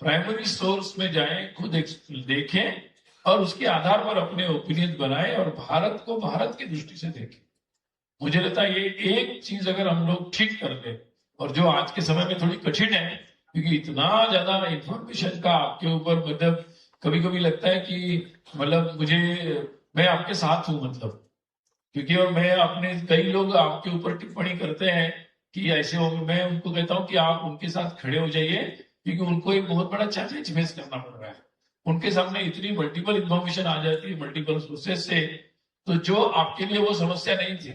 प्राइमरी सोर्स में जाएं, खुद देखें और उसके आधार पर अपने ओपिनियन बनाएं और भारत को भारत की दृष्टि से देखें। मुझे लगता है ये एक चीज अगर हम लोग ठीक कर लें, और जो आज के समय में थोड़ी कठिन है, क्योंकि इतना ज्यादा इंफॉर्मेशन का आपके ऊपर, मतलब कभी कभी लगता है कि मतलब मैं आपके साथ हूं, मतलब क्योंकि, और मैं अपने, कई लोग आपके ऊपर टिप्पणी करते हैं कि ऐसे हो, मैं उनको कहता हूं कि आप उनके साथ खड़े हो जाइए, क्योंकि उनको एक बहुत बड़ा चैलेंज फेस करना पड़ रहा है। उनके सामने इतनी मल्टीपल इंफॉर्मेशन आ जाती है, मल्टीपल सोर्सेज से, तो जो आपके लिए वो समस्या नहीं थी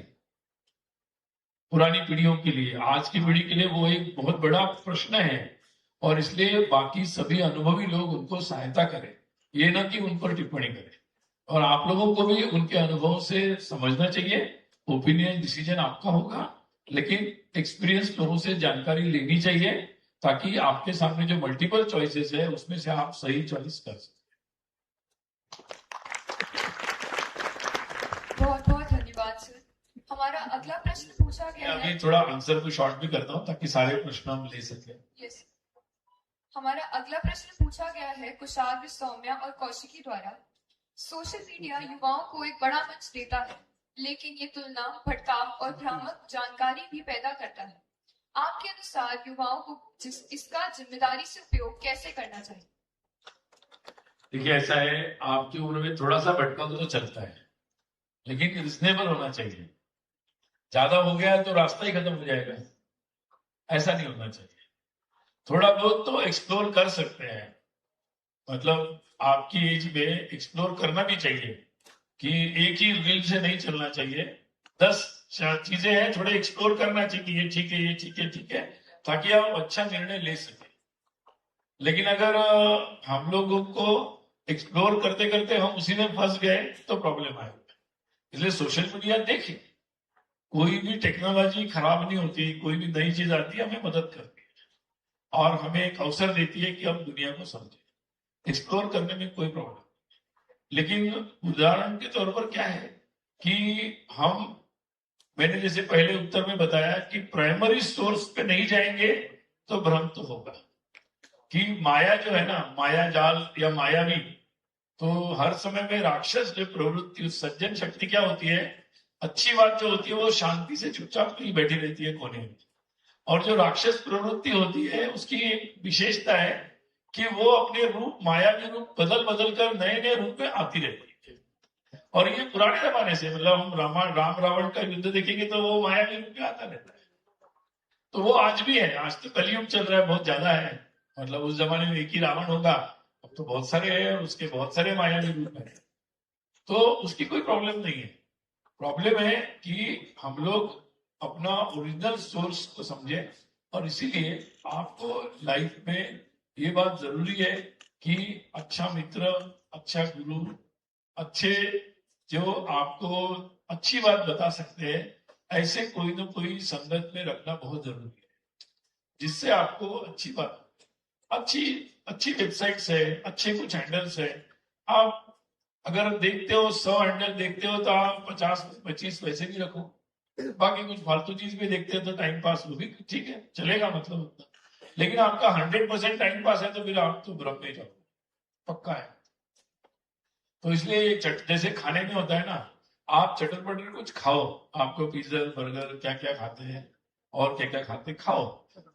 पुरानी पीढ़ियों के लिए, आज की पीढ़ी के लिए वो एक बहुत बड़ा प्रश्न है। और इसलिए बाकी सभी अनुभवी लोग उनको सहायता करें, ये ना कि उन पर टिप्पणी करें। और आप लोगों को भी उनके अनुभव से समझना चाहिए। ओपिनियन डिसीजन आपका होगा, लेकिन एक्सपीरियंस लोगों से जानकारी लेनी चाहिए, ताकि आपके सामने जो मल्टीपल चॉइसेस है उसमें से आप सही चॉइस कर सकें। बहुत बहुत धन्यवाद सर। हमारा अगला प्रश्न पूछा गया है। अभी थोड़ा आंसर को शॉर्ट भी करता हूँ ताकि सारे प्रश्न हम ले सकें। यस, हमारा अगला प्रश्न पूछा गया है कुशाग्र, सौम्या और कौशिकी द्वारा। सोशल मीडिया युवाओं को एक बड़ा मंच देता है, लेकिन ये तुलना, भटकाव और भ्रामक जानकारी भी पैदा करता है। आपके अनुसार युवाओं को इसका जिम्मेदारी से उपयोग कैसे करना चाहिए? देखिए, ऐसा है, आपकी उम्र में थोड़ा सा भटकाव तो चलता है, लेकिन रिजनेबल होना चाहिए। ज्यादा हो गया तो रास्ता ही खत्म हो जाएगा, ऐसा नहीं होना चाहिए। थोड़ा बहुत तो एक्सप्लोर कर सकते हैं, मतलब आपकी एज में एक्सप्लोर करना भी चाहिए कि एक ही रील से नहीं चलना चाहिए, 10 चीजें हैं, थोड़े एक्सप्लोर करना चाहिए, ये ठीक है, ये ठीक है, ठीक है, ताकि आप अच्छा निर्णय ले सके। लेकिन अगर हम लोगों को एक्सप्लोर करते करते हम उसी में फंस गए तो प्रॉब्लम आएगा। इसलिए सोशल मीडिया देखिए, कोई भी टेक्नोलॉजी खराब नहीं होती, कोई भी नई चीज आती है हमें मदद करती है और हमें एक अवसर देती है कि हम दुनिया को समझें। एक्सप्लोर करने में कोई प्रॉब्लम नहीं। लेकिन उदाहरण के तौर पर क्या है कि मैंने जैसे पहले उत्तर में बताया कि प्राइमरी सोर्स पे नहीं जाएंगे तो भ्रम तो होगा कि माया जो है ना, माया जाल या मायावी, तो हर समय में राक्षस जो प्रवृत्ति, सज्जन शक्ति क्या होती है, अच्छी बात जो होती है वो शांति से चुपचाप कहीं बैठी रहती है कोने में, और जो राक्षस प्रवृत्ति होती है उसकी एक विशेषता है कि वो अपने रूप, मायावी रूप बदल बदल कर नए नए रूप में आती रहती है। और ये पुराने जमाने से, मतलब हम राम रावण का युद्ध देखेंगे तो वो मायावी रूप में आता रहता है। तो वो आज भी है, आज तो कलयुग चल रहा है, बहुत ज्यादा है, मतलब उस जमाने में एक ही रावण होगा, अब तो बहुत सारे हैं, उसके बहुत सारे मायावी रूप हैं, तो उसकी कोई प्रॉब्लम नहीं है। प्रॉब्लम है कि हम लोग अपना ओरिजिनल सोर्स को समझे, और इसीलिए आपको लाइफ में ये बात जरूरी है कि अच्छा मित्र, अच्छा गुरु, अच्छे जो आपको अच्छी बात बता सकते हैं, ऐसे कोई ना कोई संगत में रखना बहुत जरूरी है, जिससे आपको अच्छी बात, अच्छी वेबसाइट्स है, अच्छे कुछ हैंडल्स है। आप अगर देखते हो 100 हैंडल देखते हो तो आप 50-25 वैसे भी रखो, बाकी कुछ फालतू चीज भी देखते हो तो टाइम पास, वो भी ठीक है, चलेगा, मतलब उतना। लेकिन आपका 100% टाइम पास है तो फिर आप तो भ्रम नहीं जाओगे, पक्का है। तो इसलिए जैसे खाने में होता है ना, आप चटर पटर कुछ खाओ, आपको पिज्जा बर्गर क्या क्या खाते हैं और क्या क्या खाते खाओ,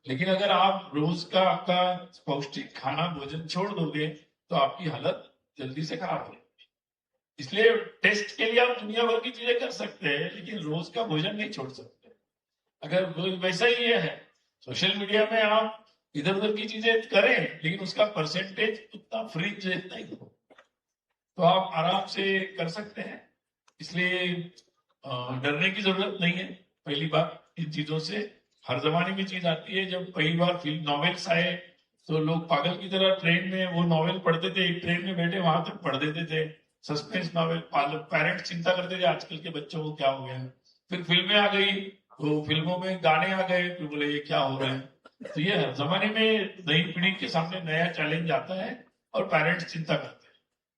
लेकिन अगर आप रोज का आपका पौष्टिक खाना भोजन छोड़ दोगे तो आपकी हालत जल्दी से खराब हो जाएगी। इसलिए टेस्ट के लिए आप दुनिया भर की चीजें कर सकते हैं, लेकिन रोज का भोजन नहीं छोड़ सकते। अगर वैसा ही है, सोशल मीडिया में आप इधर उधर की चीजें करें, लेकिन उसका परसेंटेज उतना फ्रीज इतना ही हो, तो आप आराम से कर सकते हैं। इसलिए डरने की जरूरत नहीं है। पहली बात, इन चीजों से हर जमाने में चीज आती है। जब पहली बार फिल्म नॉवेल्स आए तो लोग पागल की तरह ट्रेन में वो नॉवेल पढ़ते थे, एक ट्रेन में बैठे वहां तक पढ़ देते थे, सस्पेंस नॉवेल। पेरेंट्स चिंता करते थे आजकल के बच्चों को क्या हो गया है। फिर फिल्में आ गई तो फिल्मों में गाने आ गए, फिर बोले ये क्या हो रहा है। तो ये हर जमाने में नई पीढ़ी के सामने नया चैलेंज आता है और पेरेंट्स चिंता करते हैं,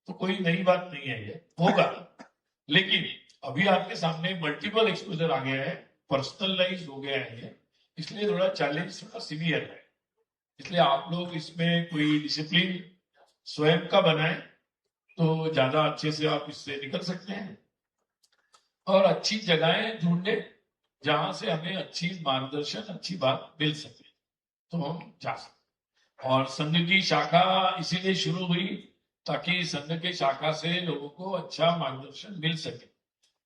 तो कोई नई बात नहीं है, ये होगा। लेकिन अभी आपके सामने मल्टीपल एक्सपोजर आ गया है, पर्सनलाइज हो गया है ये, इसलिए थोड़ा चैलेंज थोड़ा सीवियर है। इसलिए आप लोग इसमें कोई डिसिप्लिन स्वयं का बनाए तो ज्यादा अच्छे से आप इससे निकल सकते हैं, और अच्छी जगहें ढूंढे जहां से हमें अच्छी मार्गदर्शन, अच्छी बात मिल सके तो हम जा सकते। और संघ की शाखा इसीलिए शुरू हुई ताकि संघ के शाखा से लोगों को अच्छा मार्गदर्शन मिल सके।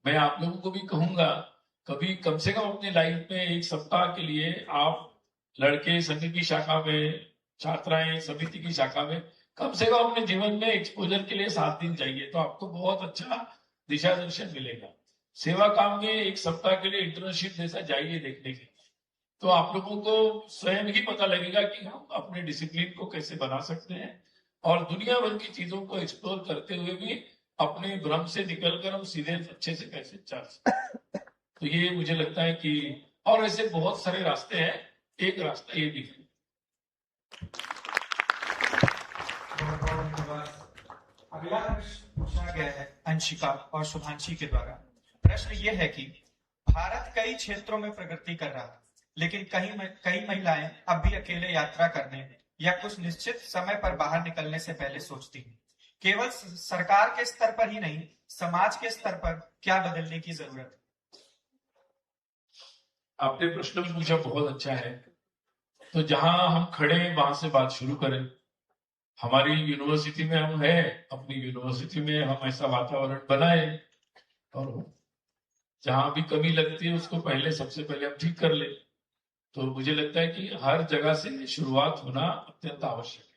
मैं आप लोगों को भी कहूंगा, कभी कम से कम अपनी लाइफ में एक सप्ताह के लिए आप लड़के संघ की शाखा में, छात्राएं समिति की शाखा में, कम से कम अपने जीवन में एक्सपोजर के लिए 7 दिन चाहिए, तो आपको बहुत अच्छा दिशा दर्शन मिलेगा। सेवा काम में एक सप्ताह के लिए इंटर्नशिप जैसा जाइए देखने के लिए, तो आप लोगों को स्वयं ही पता लगेगा कि हम अपने डिसिप्लिन को कैसे बना सकते हैं और दुनिया भर की चीजों को एक्सप्लोर करते हुए भी अपने भ्रम से निकलकर हम सीधे अच्छे से कैसे चल सकते। तो ये मुझे लगता है कि, और ऐसे बहुत सारे रास्ते हैं, एक रास्ता ये भी है। अगला प्रश्न पूछा गया है अंशिका और शुभांशी के द्वारा। प्रश्न ये है कि भारत कई क्षेत्रों में प्रगति कर रहा है, लेकिन कई महिलाएं अब भी अकेले यात्रा करने या कुछ निश्चित समय पर बाहर निकलने से पहले सोचती हैं। केवल सरकार के स्तर पर ही नहीं, समाज के स्तर पर क्या बदलने की जरूरत है? आपने प्रश्न पूछा, बहुत अच्छा है। तो जहां हम खड़े हैं वहां से बात शुरू करें। हमारी यूनिवर्सिटी में हम हैं, अपनी यूनिवर्सिटी में हम ऐसा वातावरण बनाए और जहां भी कमी लगती है उसको सबसे पहले हम ठीक कर ले। तो मुझे लगता है कि हर जगह से शुरुआत होना अत्यंत आवश्यक है,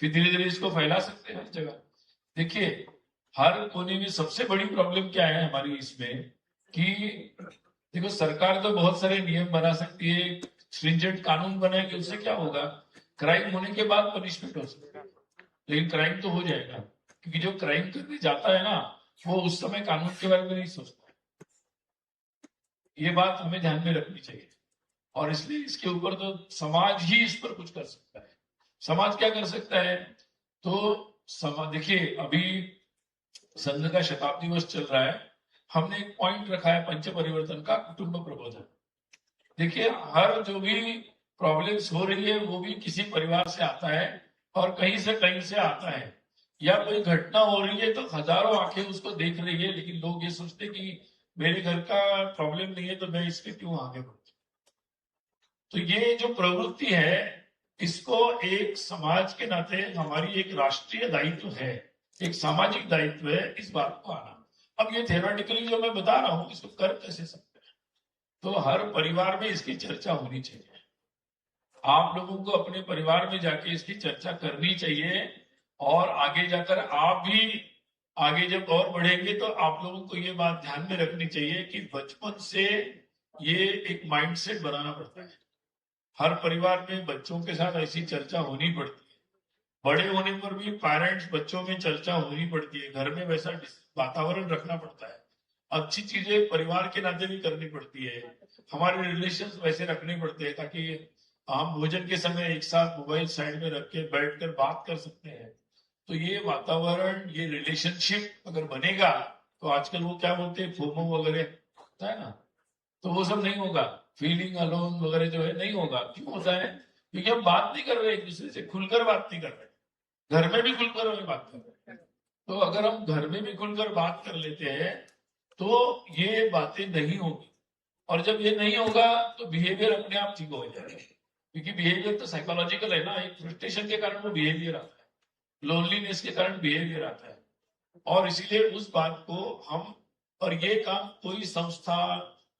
फिर धीरे धीरे इसको फैला सकते हैं हर जगह। देखिए हर कोने में सबसे बड़ी प्रॉब्लम क्या है हमारी इसमें कि देखो सरकार तो बहुत सारे नियम बना सकती है, स्ट्रिंजेंट कानून बनाएगी, उससे क्या होगा, क्राइम होने के बाद पनिशमेंट हो सकती है, लेकिन क्राइम तो हो जाएगा, क्योंकि जो क्राइम करने जाता है ना वो उस समय कानून के बारे में नहीं सोचता। ये बात हमें ध्यान में रखनी चाहिए और इसलिए इसके ऊपर तो समाज ही इस पर कुछ कर सकता है। समाज क्या कर सकता है, तो देखिए अभी संघ का शताब्दी वर्ष चल रहा है, हमने एक पॉइंट रखा है पंच परिवर्तन का, कुटुंब प्रबोधन। देखिए हर जो भी प्रॉब्लम्स हो रही है वो भी किसी परिवार से आता है और कहीं से आता है, या कोई घटना हो रही है तो हजारों आंखें उसको देख रही है, लेकिन लोग ये सोचते कि मेरे घर का प्रॉब्लम नहीं है तो मैं इसके क्यों आगे बढ़ूं। तो ये जो प्रवृत्ति है इसको एक समाज के नाते हमारी एक राष्ट्रीय दायित्व है, एक सामाजिक दायित्व है इस बात को आना। अब ये थ्योरेटिकली जो मैं बता रहा हूं इसको कर कैसे सकते हैं, तो हर परिवार में इसकी चर्चा होनी चाहिए। आप लोगों को अपने परिवार में जाके इसकी चर्चा करनी चाहिए और आगे जाकर आप भी आगे जब और बढ़ेंगे तो आप लोगों को ये बात ध्यान में रखनी चाहिए कि बचपन से ये एक माइंडसेट बनाना पड़ता है। हर परिवार में बच्चों के साथ ऐसी चर्चा होनी पड़ती है, बड़े होने पर भी पेरेंट्स बच्चों में चर्चा होनी पड़ती है, घर में वैसा वातावरण रखना पड़ता है, अच्छी चीजें परिवार के नाते भी करनी पड़ती है, हमारे रिलेशंस वैसे रखने पड़ते हैं ताकि हम भोजन के समय एक साथ मोबाइल साइड में रख के बैठकर बात कर सकते हैं। तो ये वातावरण, ये रिलेशनशिप अगर बनेगा तो आजकल वो क्या बोलते हैं फोमो वगैरह होता है ना, तो वो सब नहीं होगा, फीलिंग अलोन वगैरह जो है नहीं होगा। क्यों होता है, क्योंकि हम बात नहीं कर रहे एक दूसरे से, खुलकर बात नहीं कर रहे, घर में भी खुलकर हमें बात कर रहे हैं। तो अगर हम घर में भी खुलकर बात कर लेते हैं तो ये बातें नहीं होगी, और जब ये नहीं होगा तो बिहेवियर अपने आप ठीक हो जाएगा, क्योंकि बिहेवियर तो साइकोलॉजिकल है ना, एक फ्रस्ट्रेशन के कारण वो बिहेवियर आता है, लोनलीनेस के कारण बिहेवियर आता है, और इसीलिए उस बात को हम, और ये काम कोई संस्था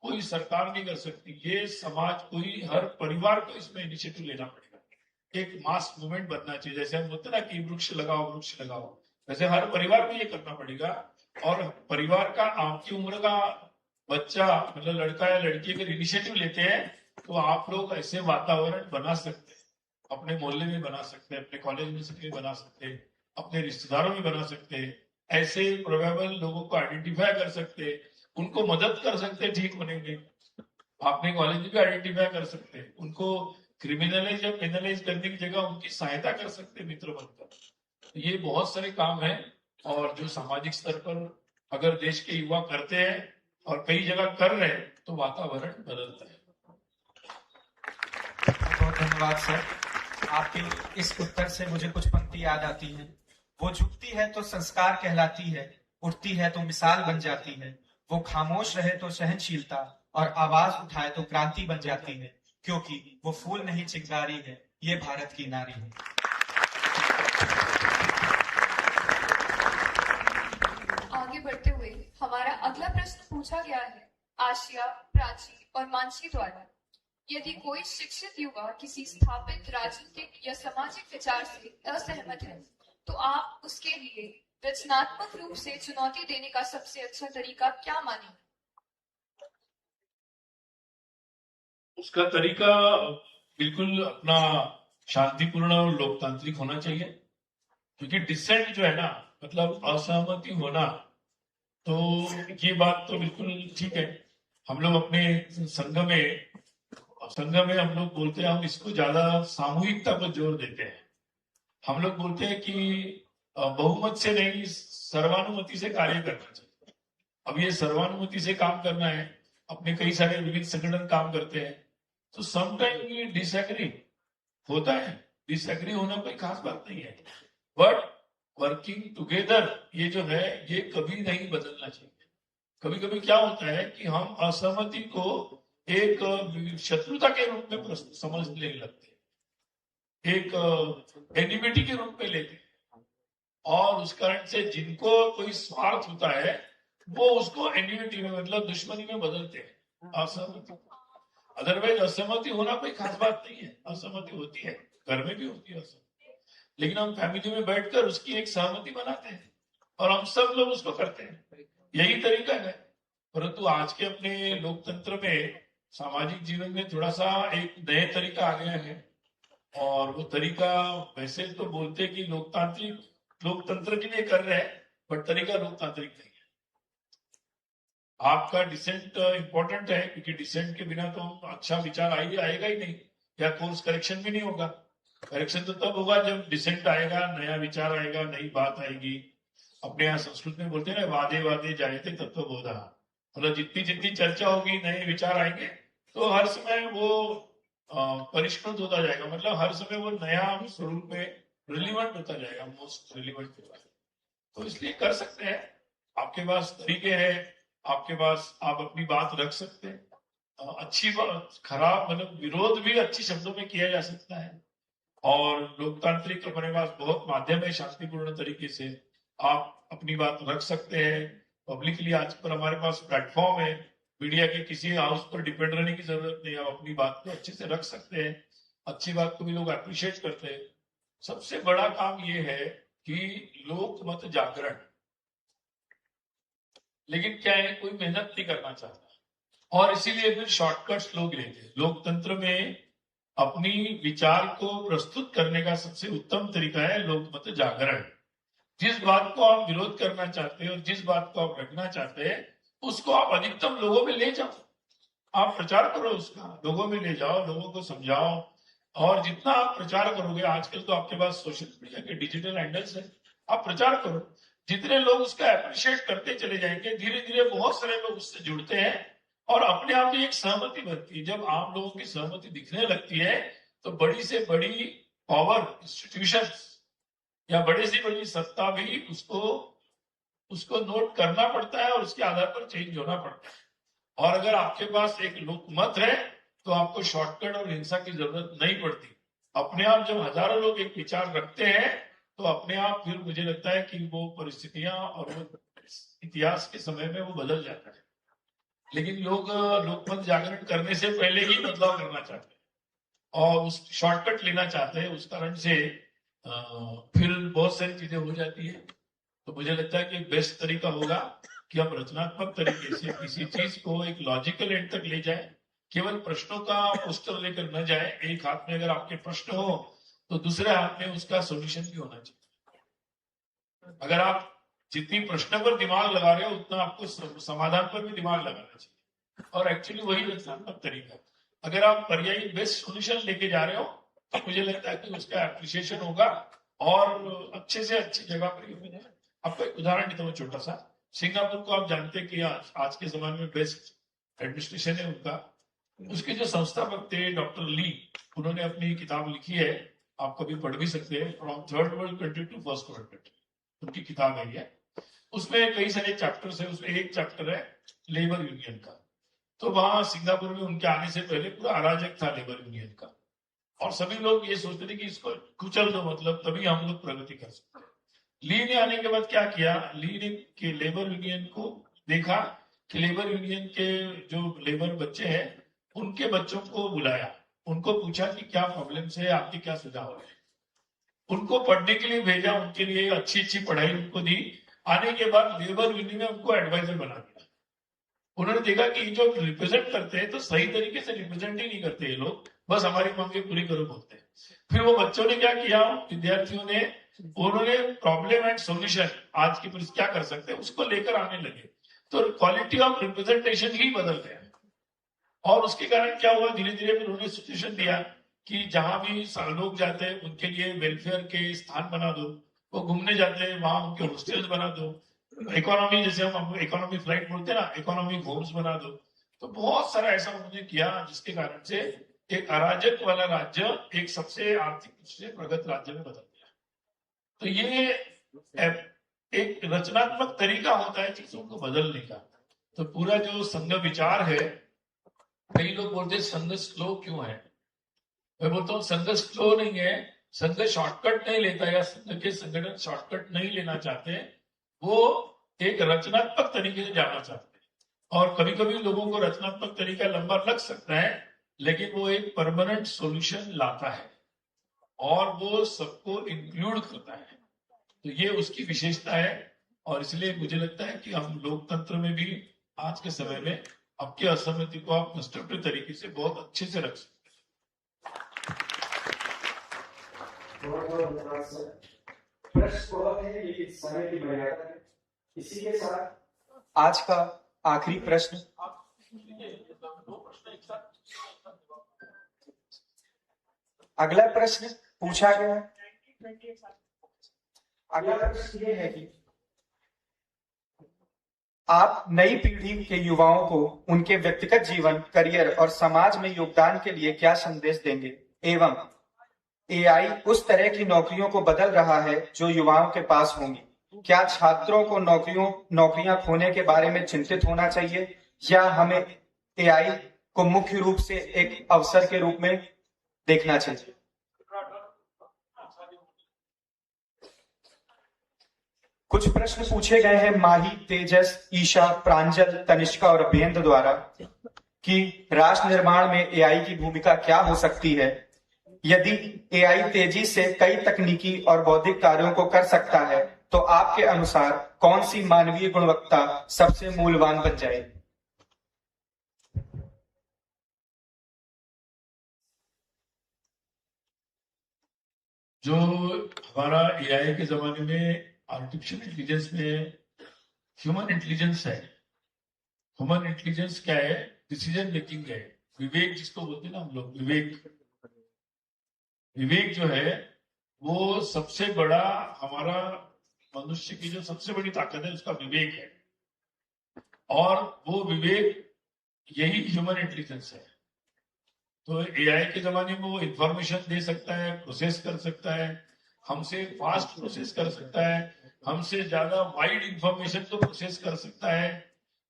कोई सरकार नहीं कर सकती, ये समाज कोई हर परिवार को इसमें इनिशिएटिव लेना पड़ेगा, एक मास मूवमेंट बनना चाहिए। जैसे हम बोलते ना कि वृक्ष लगाओ, वैसे हर परिवार में ये करना पड़ेगा। और परिवार का आपकी उम्र का बच्चा मतलब लड़का या लड़की अगर इनिशिएटिव लेते हैं तो आप लोग ऐसे वातावरण बना सकते हैं, अपने मोहल्ले में बना सकते हैं, अपने कॉलेज में बना सकते हैं, अपने रिश्तेदारों में बना सकते हैं, ऐसे प्रोबेबल लोगों को आइडेंटिफाई कर सकते हैं, उनको मदद कर सकते हैं ठीक होने में, अपने कॉलेज में भी आइडेंटिफाई कर सकते हैं, उनको क्रिमिनलाइज या पेनलाइज करने की जगह उनकी सहायता कर सकते हैं मित्र बनकर। ये बहुत सारे काम हैं और जो सामाजिक स्तर पर अगर देश के युवा करते हैं और कई जगह कर रहे हैं तो वातावरण बदलता है। बहुत धन्यवाद सर, आपके इस उत्तर से मुझे कुछ पंक्ति याद आती हैं। वो झुकती है तो संस्कार कहलाती है, उठती है तो मिसाल बन जाती है, वो खामोश रहे तो सहनशीलता और आवाज उठाए तो क्रांति बन जाती है, क्योंकि वो फूल नहीं चिंगारी है, ये भारत की नारी है। आगे बढ़ते हुए हमारा अगला प्रश्न पूछा गया है आशिया, प्राची और मानसी द्वारा। यदि कोई शिक्षित युवा किसी स्थापित राजनीतिक या सामाजिक विचार से असहमत है तो आप उसके लिए रचनात्मक रूप से चुनौती देने का सबसे अच्छा तरीका क्या मानेंगे? उसका तरीका बिल्कुल अपना शांतिपूर्ण और लोकतांत्रिक होना चाहिए, क्योंकि डिसेंट जो है ना, मतलब असहमति होना, तो ये बात तो बिल्कुल ठीक है। हम लोग अपने संघ में हम लोग बोलते हैं, हम इसको ज्यादा सामूहिकता पर जोर देते हैं। हम लोग बोलते हैं कि बहुमत से नहीं, सर्वानुमति से कार्य करना चाहिए। अब ये सर्वानुमति से काम करना है, अपने कई सारे विभिन्न संगठन काम करते हैं, तो समटाइम ये डिसएग्री होता है, डिसएग्री होना कोई खास बात नहीं है, बट वर्किंग टुगेदर ये जो है ये कभी नहीं बदलना चाहिए। कभी कभी क्या होता है कि हम असहमति को एक शत्रुता के रूप में समझने लगते हैं, एक एनिमिटी के रूप में लेते हैं, और उस कारण से जिनको कोई स्वार्थ होता है वो उसको एनिमिटी में मतलब दुश्मनी में बदलते हैं असहमति। अदरवाइज असहमति होना कोई खास बात नहीं है, असहमति होती है, घर में भी होती है असहमति, लेकिन हम फैमिली में बैठकर उसकी एक सहमति बनाते हैं और हम सब लोग उसको करते हैं, यही तरीका है। परंतु आज के अपने लोकतंत्र में, सामाजिक जीवन में थोड़ा सा एक नए तरीका आ गया है, और वो तरीका वैसे तो बोलते हैं कि लोकतंत्र के लिए कर रहे हैं, बट तरीका लोकतांत्रिक नहीं है। आपका डिसेंट इंपॉर्टेंट है, क्योंकि डिसेंट के बिना तो अच्छा विचार आएगा ही नहीं, या कोर्स करेक्शन भी नहीं होगा। करेक्शन तो तब होगा जब डिसेंट आएगा, नया विचार आएगा, नई बात आएगी। अपने यहाँ संस्कृत में बोलते हैं ना, वादे वादे जायते तत्वबोधा, मतलब जितनी जितनी चर्चा होगी, नए विचार आएंगे, तो हर समय वो परिष्कृत होता जाएगा, मतलब हर समय वो नया स्वरूप में रिलीवेंट होता जाएगा, मोस्ट रिलीवेंट होगा। तो इसलिए कर सकते हैं, आपके पास तरीके हैं, आपके पास आप अपनी बात रख सकते हैं। अच्छी बात, खराब मतलब विरोध भी अच्छी शब्दों में किया जा सकता है, और लोकतांत्रिक अपने पास बहुत माध्यम है, शांतिपूर्ण तरीके से आप अपनी बात रख सकते हैं पब्लिकली। आज पर हमारे पास प्लेटफॉर्म है, मीडिया के किसी हाउस पर डिपेंड रहने की जरूरत नहीं, आप अपनी बात को अच्छे से रख सकते हैं। अच्छी बात को भी लोग अप्रिशिएट करते हैं। सबसे बड़ा काम ये है कि लोक मत जागरण, लेकिन क्या है, कोई मेहनत नहीं करना चाहता, और इसीलिए फिर शॉर्टकट्स लोग लेते हैं। लोकतंत्र में अपनी विचार को प्रस्तुत करने का सबसे उत्तम तरीका है लोकमत जागरण। जिस बात को आप विरोध करना चाहते हैं और जिस बात को आप रखना चाहते हैं, उसको आप अधिकतम लोगों में ले जाओ, आप प्रचार करो उसका, लोगों में ले जाओ, लोगों को समझाओ। और जितना आप प्रचार करोगे, आजकल तो आपके पास सोशल मीडिया के डिजिटल हैंडल्स है, आप प्रचार करो, जितने लोग उसका अप्रिशिएट करते चले जाएंगे, धीरे धीरे बहुत सारे लोग उससे जुड़ते हैं, और अपने आप ही एक सहमति बनती है। जब आम लोगों की सहमति दिखने लगती है, तो बड़ी से बड़ी पावर इंस्टीट्यूशंस या बड़ी से बड़ी सत्ता भी उसको नोट करना पड़ता है, और उसके आधार पर चेंज होना पड़ता है। और अगर आपके पास एक लोकमत है, तो आपको शॉर्टकट और हिंसा की जरूरत नहीं पड़ती। अपने आप जब हजारों लोग एक विचार रखते हैं, तो अपने आप फिर मुझे लगता है कि वो परिस्थितियां और वो इतिहास के समय में वो बदल जाता है। लेकिन लोग लोकमत जागरण करने से पहले ही बदलाव करना चाहते हैं और उस शॉर्टकट लेना चाहते हैं, उस कारण से फिर बहुत सारी चीजें हो जाती है। तो मुझे लगता है कि बेस्ट तरीका होगा कि हम रचनात्मक तरीके से किसी चीज को एक लॉजिकल एंड तक ले जाए, केवल प्रश्नों का पोस्टर लेकर न जाए। एक हाथ में अगर आपके प्रश्न हो, तो दूसरे हाथ में उसका सोल्यूशन भी होना चाहिए। अगर आप जितनी प्रश्न पर दिमाग लगा रहे हो, उतना आपको समाधान पर भी दिमाग लगाना चाहिए, और एक्चुअली वही रचनात्मक तरीका है। अगर आप पर्यायी बेस्ट सोल्यूशन लेके जा रहे हो, तो मुझे लगता है कि उसका एप्रिसिएशन होगा और अच्छे से अच्छी जगह पर ही होगा। आपको एक उदाहरण देता हूँ छोटा सा। सिंगापुर को आप जानते हैं कि आज के जमाने में बेस्ट एडमिनिस्ट्रेशन है उनका। उसके जो संस्थापक थे डॉक्टर ली, उन्होंने अपनी किताब लिखी है, आप कभी पढ़ भी सकते हैं, from third world country to first world country, उनकी किताब है ये। उसमें कई सारे चैप्टर्स है, उसमें एक चैप्टर है लेबर यूनियन का। तो वहां सिंगापुर में उनके आने से पहले पूरा अराजक था लेबर यूनियन का, और सभी लोग ये सोचते थे कि इसको कुचल दो, मतलब तभी हम लोग प्रगति कर सकते हैं। ली ने आने के बाद क्या किया, ली ने के लेबर यूनियन को देखा कि लेबर यूनियन के जो लेबर बच्चे हैं, उनके बच्चों को बुलाया, उनको पूछा कि क्या प्रॉब्लम्स है, आपके क्या सुझाव है। उनको पढ़ने के लिए भेजा, उनके लिए अच्छी पढ़ाई उनको दी। आने के बाद लेबर यूनियन ने उनको एडवाइजर बना दिया। उन्होंने देखा कि जो रिप्रेजेंट करते हैं, तो सही तरीके से रिप्रेजेंट ही नहीं करते ये लोग, बस हमारी मांगे पूरी करो बोलते हैं। फिर वो बच्चों ने क्या किया, विद्यार्थियों ने, उन्होंने प्रॉब्लम एंड सॉल्यूशन, आज की परिस्थिति क्या कर सकते हैं, उसको लेकर आने लगे। तो क्वालिटी ऑफ रिप्रेजेंटेशन ही बदल गया, और उसके कारण क्या हुआ, धीरे धीरे फिर उन्होंने सजेशन दिया कि जहां भी लोग जाते हैं उनके लिए वेलफेयर के स्थान बना दो, वो घूमने जाते हैं वहां उनके हॉस्टल्स बना दो, इकोनॉमी, जैसे हम इकोनॉमी फ्लाइट बोलते हैं ना, इकोनॉमिक होम्स बना दो। तो बहुत सारा ऐसा उन्होंने किया, जिसके कारण से एक अराजक वाला राज्य एक सबसे आर्थिक रूप से प्रगत राज्य में बदल गया। तो ये एक रचनात्मक तरीका होता है चीजों को बदलने का। तो पूरा जो संघ विचार है, कई लोग बोलते हैं संघ स्लो क्यों है, मैं बोलता हूँ संघ स्लो नहीं है, संघ शॉर्टकट नहीं लेता, या संघ के संगठन शॉर्टकट नहीं लेना चाहते, वो एक रचनात्मक तरीके से जाना चाहते हैं। और कभी कभी लोगों को रचनात्मक तरीका लंबा लग सकता है, लेकिन वो एक परमानेंट सॉल्यूशन लाता है। और वो सबको इंक्लूड करता है। तो ये उसकी विशेषता है और इसलिए मुझे लगता है कि हम लोकतंत्र में भी आज के समय में आपकी असहमति को आप कंस्ट्रक्टिव तरीके से बहुत अच्छे से रख सकते हैं। प्रश्न बहुत है, लेकिन समय की मर्यादा है। इसी के साथ आज का आखिरी प्रश्न। अगला प्रश्न पूछा गया। अगला प्रश्न ये है कि आप नई पीढ़ी के युवाओं को उनके व्यक्तिगत जीवन, करियर और समाज में योगदान के लिए क्या संदेश देंगे, एवं एआई उस तरह की नौकरियों को बदल रहा है जो युवाओं के पास होंगी। क्या छात्रों को नौकरियां खोने के बारे में चिंतित होना चाहिए या हमें एआई को मुख्य रूप से एक अवसर के रूप में देखना चाहिए? कुछ प्रश्न पूछे गए हैं माही, तेजस, ईशा, प्रांजल, तनिष्का और अभ्यंत द्वारा कि राष्ट्र निर्माण में एआई की भूमिका क्या हो सकती है। यदि एआई तेजी से कई तकनीकी और बौद्धिक कार्यों को कर सकता है तो आपके अनुसार कौन सी मानवीय गुणवत्ता सबसे मूल्यवान बन जाएगी? जो हमारा एआई के जमाने में आर्टिफिशियल इंटेलिजेंस में ह्यूमन इंटेलिजेंस है। ह्यूमन इंटेलिजेंस क्या है? डिसीजन मेकिंग है, विवेक जिसको बोलते हैं ना हम लोग, विवेक जो है वो सबसे बड़ा, हमारा मनुष्य की जो सबसे बड़ी ताकत है उसका विवेक है, और वो विवेक यही ह्यूमन इंटेलिजेंस है। तो एआई के जमाने में वो इंफॉर्मेशन दे सकता है, प्रोसेस कर सकता है, हमसे फास्ट प्रोसेस कर सकता है, हमसे ज्यादा वाइड इंफॉर्मेशन को प्रोसेस कर सकता है,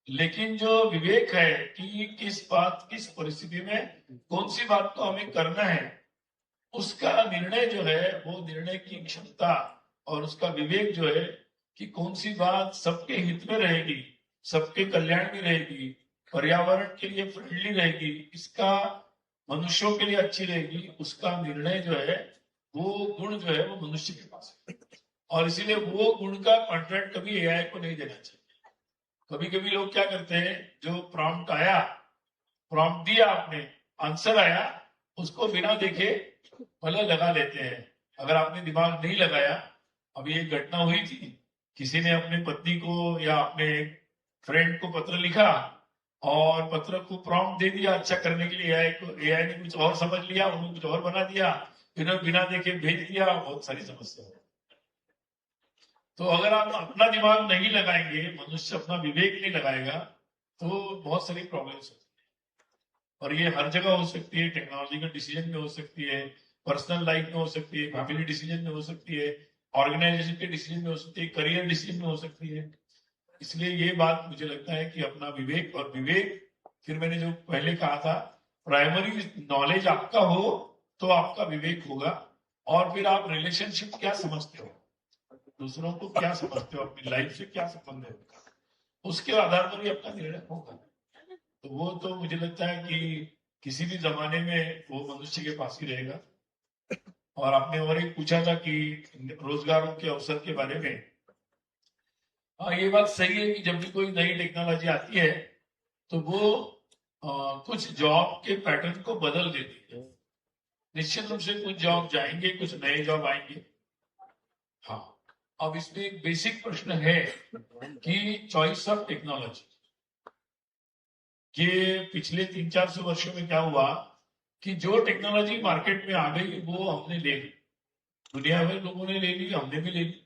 लेकिन जो विवेक है कि किस बात, किस परिस्थिति में कौन सी बात को हमें करना है, उसका निर्णय जो है, वो निर्णय की क्षमता और उसका विवेक जो है कि कौन सी बात सबके हित में रहेगी, सबके कल्याण में रहेगी, पर्यावरण के लिए फ्रेंडली रहेगी, इसका मनुष्यों के लिए अच्छी रहेगी, उसका निर्णय जो है, वो गुण जो है वो मनुष्य के पास है। और इसीलिए वो गुण का कॉन्ट्रैक्ट कभी एआई को नहीं देना चाहिए। कभी कभी लोग क्या करते हैं, जो प्रॉम्प्ट आया, प्रॉम्प्ट दिया आपने, आंसर आया, उसको बिना देखे भले लगा लेते हैं। अगर आपने दिमाग नहीं लगाया, अभी एक घटना हुई थी, किसी ने अपनी पत्नी को या अपने फ्रेंड को पत्र लिखा और पत्र को प्रॉम्प्ट दे दिया अच्छा करने के लिए, एआई ने कुछ और समझ लिया, उन्होंने कुछ और बना दिया, बिना देखे भेज दिया, बहुत सारी समस्या है। तो अगर आप अपना दिमाग नहीं लगाएंगे, मनुष्य अपना विवेक नहीं लगाएगा, तो बहुत सारी प्रॉब्लम्स होती है। और ये हर जगह हो सकती है, टेक्नोलॉजिकल डिसीजन में हो सकती है, पर्सनल लाइफ में हो सकती है, फैमिली डिसीजन में हो सकती है, ऑर्गेनाइजेशन के डिसीजन में हो सकती है, करियर डिसीजन में हो सकती है। इसलिए ये बात मुझे लगता है कि अपना विवेक, और विवेक फिर मैंने जो पहले कहा था, प्राइमरी नॉलेज आपका हो तो आपका विवेक होगा, और फिर आप रिलेशनशिप क्या समझते हो, दूसरों को क्या समझते हो, अपनी लाइफ से क्या संबंध है, उसके आधार पर ही अपना निर्णय होगा। तो वो तो मुझे लगता है कि किसी भी जमाने में वो मनुष्य के पास ही रहेगा। और आपने और एक पूछा था कि रोजगारों के अवसर के बारे में, हाँ ये बात सही है कि जब भी कोई नई टेक्नोलॉजी आती है तो वो कुछ जॉब के पैटर्न को बदल देती है। निश्चित रूप से कुछ जॉब जाएंगे, कुछ नए जॉब आएंगे। हाँ, अब इसमें एक बेसिक प्रश्न है कि चॉइस ऑफ टेक्नोलॉजी के पिछले 300-400 वर्षों में क्या हुआ कि जो टेक्नोलॉजी मार्केट में आ गई वो हमने ले ली, दुनिया भर लोगों ने ले ली, हमने भी ले ली।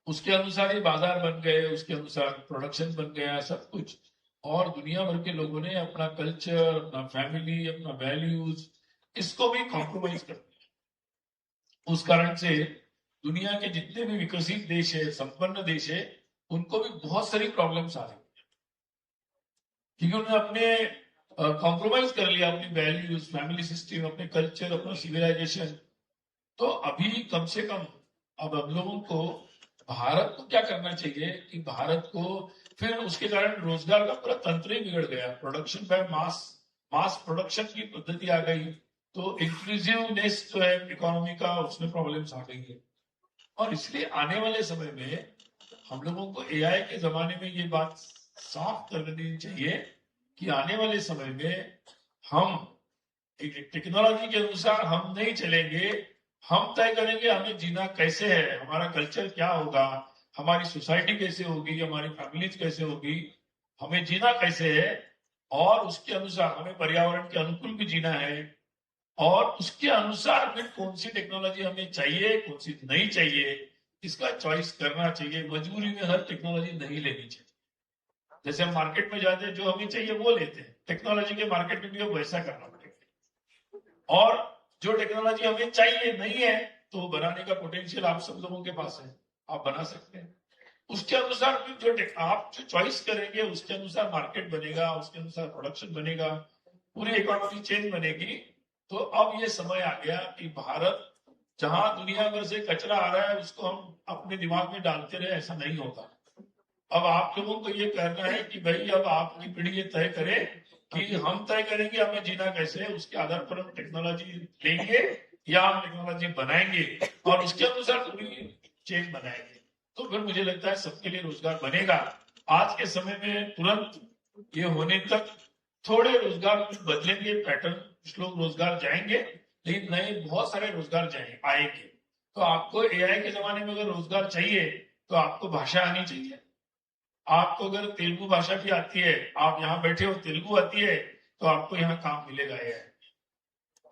उसके अनुसार ही बाजार बन गए, उसके अनुसार प्रोडक्शन बन गया, सब कुछ। और दुनिया भर के लोगों ने अपना कल्चर, अपना फैमिली, अपना वैल्यूज, इसको भी कॉम्प्रोमाइज कर दिया। उस कारण से दुनिया के जितने भी विकसित देश है, संपन्न देश है, उनको भी बहुत सारी प्रॉब्लम्स आ रही है, क्योंकि उन्होंने अपने कॉम्प्रोमाइज कर लिया, अपनी वैल्यूज, फैमिली सिस्टम, अपने कल्चर, अपना सिविलाइजेशन। तो अभी कम से कम अब हम लोगों को भारत को क्या करना चाहिए कि भारत को, फिर उसके कारण रोजगार का पूरा तंत्र ही बिगड़ गया। प्रोडक्शन बाय मास प्रोडक्शन की पद्धति आ गई, तो इंक्लूसिवनेस जो है इकोनॉमी का, उसमें प्रॉब्लम्स आ गई है। और इसलिए आने वाले समय में हम लोगों को एआई के जमाने में ये बात साफ कर देनी चाहिए कि आने वाले समय में हम टेक्नोलॉजी के अनुसार हम नहीं चलेंगे, हम तय करेंगे हमें जीना कैसे है, हमारा कल्चर क्या होगा, हमारी सोसाइटी कैसे होगी, हमारी फैमिलीज कैसे होगी, हमें जीना कैसे है, और उसके अनुसार हमें पर्यावरण के अनुकूल भी जीना है, और उसके अनुसार फिर कौन सी टेक्नोलॉजी हमें चाहिए, कौन सी नहीं चाहिए, इसका चॉइस करना चाहिए। मजबूरी में हर टेक्नोलॉजी नहीं लेनी चाहिए। जैसे हम मार्केट में जाते हैं, जो हमें चाहिए वो लेते हैं, टेक्नोलॉजी के मार्केट में भी अब वैसा करना पड़ेगा। और जो टेक्नोलॉजी हमें चाहिए नहीं है, तो बनाने का पोटेंशियल आप सब लोगों के पास है, आप बना सकते हैं। उसके अनुसार फिर आप जो चॉइस करेंगे उसके अनुसार मार्केट बनेगा, उसके अनुसार प्रोडक्शन बनेगा, पूरी इकोनॉमी चेंज बनेगी। तो अब ये समय आ गया कि भारत जहां दुनिया भर से कचरा आ रहा है उसको हम अपने दिमाग में डालते रहे, ऐसा नहीं होगा। अब आप लोगों को ये करना है कि भाई अब आपकी पीढ़ी ये तय करे कि हम तय करेंगे हमें जीना कैसे है, उसके आधार पर हम टेक्नोलॉजी लेंगे या हम टेक्नोलॉजी बनाएंगे और उसके अनुसार पूरी चेंज बनाएंगे। तो फिर मुझे लगता है सबके लिए रोजगार बनेगा। आज के समय में तुरंत ये होने तक थोड़े रोजगार बदलेंगे पैटर्न, कुछ लोग रोजगार जाएंगे, लेकिन नए बहुत सारे रोजगार आएंगे। तो आपको एआई के जमाने में अगर रोजगार चाहिए तो आपको भाषा आनी चाहिए। आपको अगर तेलुगु भाषा भी आती है, आप यहाँ बैठे हो तेलुगु आती है, तो आपको यहाँ काम मिलेगा। एआई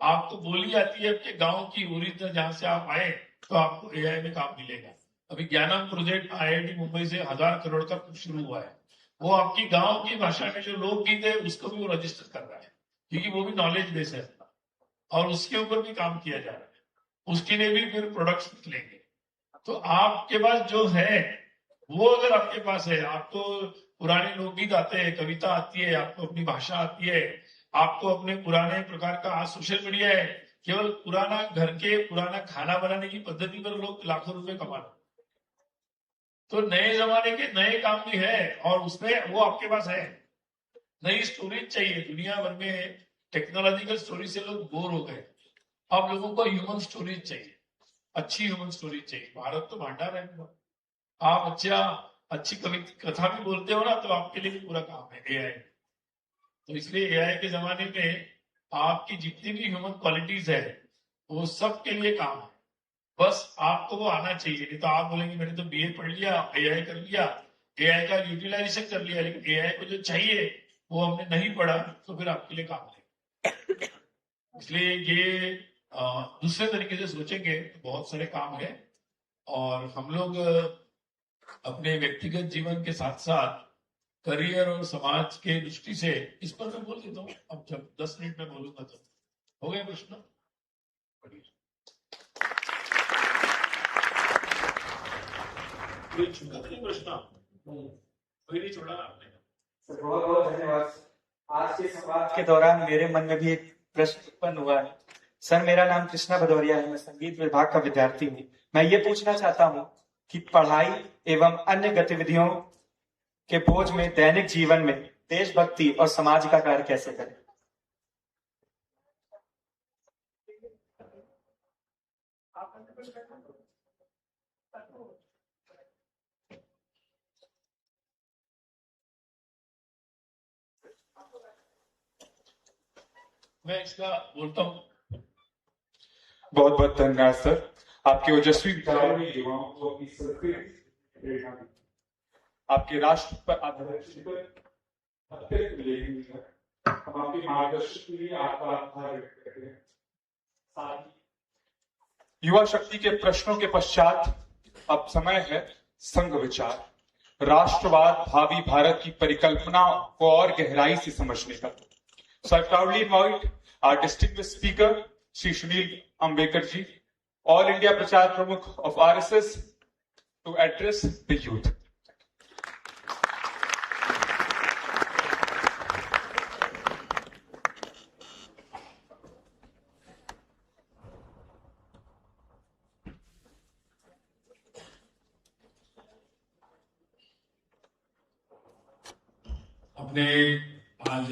आपको बोली आती है आपके गांव की ओरिजिनल जहां से आप आए, तो आपको एआई में काम मिलेगा। अभी ज्ञानम प्रोजेक्ट आईआईटी मुंबई से 1000 करोड़ का शुरू हुआ है। वो आपकी गांव की भाषा में जो लोकगीत है उसको भी वो रजिस्टर कर रहा है, क्योंकि वो भी नॉलेज बेस है अपना, और उसके ऊपर भी काम किया जा रहा है। उसके लिए भी फिर प्रोडक्ट्स निकलेंगे। तो आपके पास जो है वो अगर आपके पास है, आपको पुराने लोकगीत आते हैं, कविता आती है, आपको अपनी भाषा आती है, आपको अपने पुराने प्रकार का, आज सोशल मीडिया है, केवल पुराना घर के पुराना खाना बनाने की पद्धति पर लोग लाखों रुपए कमा रहे। तो नए जमाने के नए काम भी है और उसमें वो आपके पास है। नई स्टोरीज चाहिए। दुनिया भर में टेक्नोलॉजिकल स्टोरी से लोग बोर हो गए। अब लोगों को ह्यूमन स्टोरीज चाहिए, अच्छी ह्यूमन स्टोरीज चाहिए। भारत तो भंडार है। आप अच्छी कथा भी बोलते हो ना, तो आपके लिए भी पूरा काम है एआई। तो इसलिए एआई के जमाने में आपकी जितनी भी ह्यूमन क्वालिटीज है वो सब के लिए काम है। बस आपको वो आना चाहिए। नहीं तो आप बोलेंगे मैंने तो बीए पढ़ लिया, एआई कर लिया, एआई का यूटिलाइजेशन कर लिया, लेकिन एआई को जो चाहिए वो हमने नहीं पढ़ा, तो फिर आपके लिए काम नहीं। इसलिए ये दूसरे तरीके से सोचेंगे तो बहुत सारे काम है। और हम लोग अपने व्यक्तिगत जीवन के साथ साथ करियर और समाज के दृष्टि से, इस पर मैं बोल देता हूँ। अब जब 10 मिनट में बोलूंगा तो हो गया प्रश्न। प्रश्न कोई नहीं छोड़ा आपने। बहुत बहुत धन्यवाद। आज के संवाद के दौरान मेरे मन में भी एक प्रश्न उत्पन्न हुआ है। सर, मेरा नाम कृष्णा भदौरिया है, मैं संगीत विभाग का विद्यार्थी हूँ। मैं ये पूछना चाहता हूँ कि पढ़ाई एवं अन्य गतिविधियों के बोझ में दैनिक जीवन में देशभक्ति और समाज का कार्य कैसे करें? मैं इसका बोलता हूँ। बहुत बहुत धन्यवाद सर। आपके ओजस्वी विचारों ने युवाओं को अपनी संस्कृति प्रेरणा दी। आपके राष्ट्र पर आधारित अत्यंत उल्लेखनीय है। हम आपके मार्गदर्शन के लिए आपका आभार व्यक्त करते हैं। साथ ही युवा शक्ति के प्रश्नों के पश्चात अब समय है संघ विचार, राष्ट्रवाद, भावी भारत की परिकल्पना को और गहराई से समझने का। So I proudly invite our distinguished speaker, Shri Sunil Ambekar ji, All India Prachar Pramukh of RSS, to address the youth. अपने आज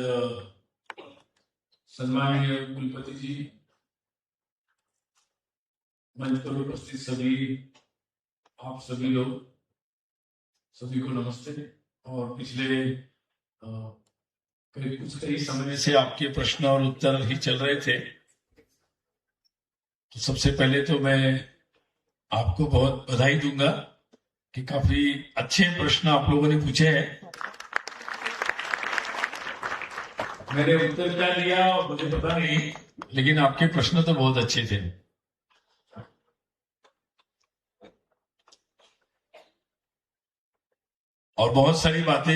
सम्माननीय कुलपति जी मंच पर उपस्थित सभी आप सभी लोग, सभी को नमस्ते। और पिछले कई समय से आपके प्रश्न और उत्तर ही चल रहे थे। तो सबसे पहले तो मैं आपको बहुत बधाई दूंगा कि काफी अच्छे प्रश्न आप लोगों ने पूछे हैं। मैंने उत्तर क्या दिया मुझे पता नहीं, लेकिन आपके प्रश्न तो बहुत अच्छे थे। और बहुत सारी बातें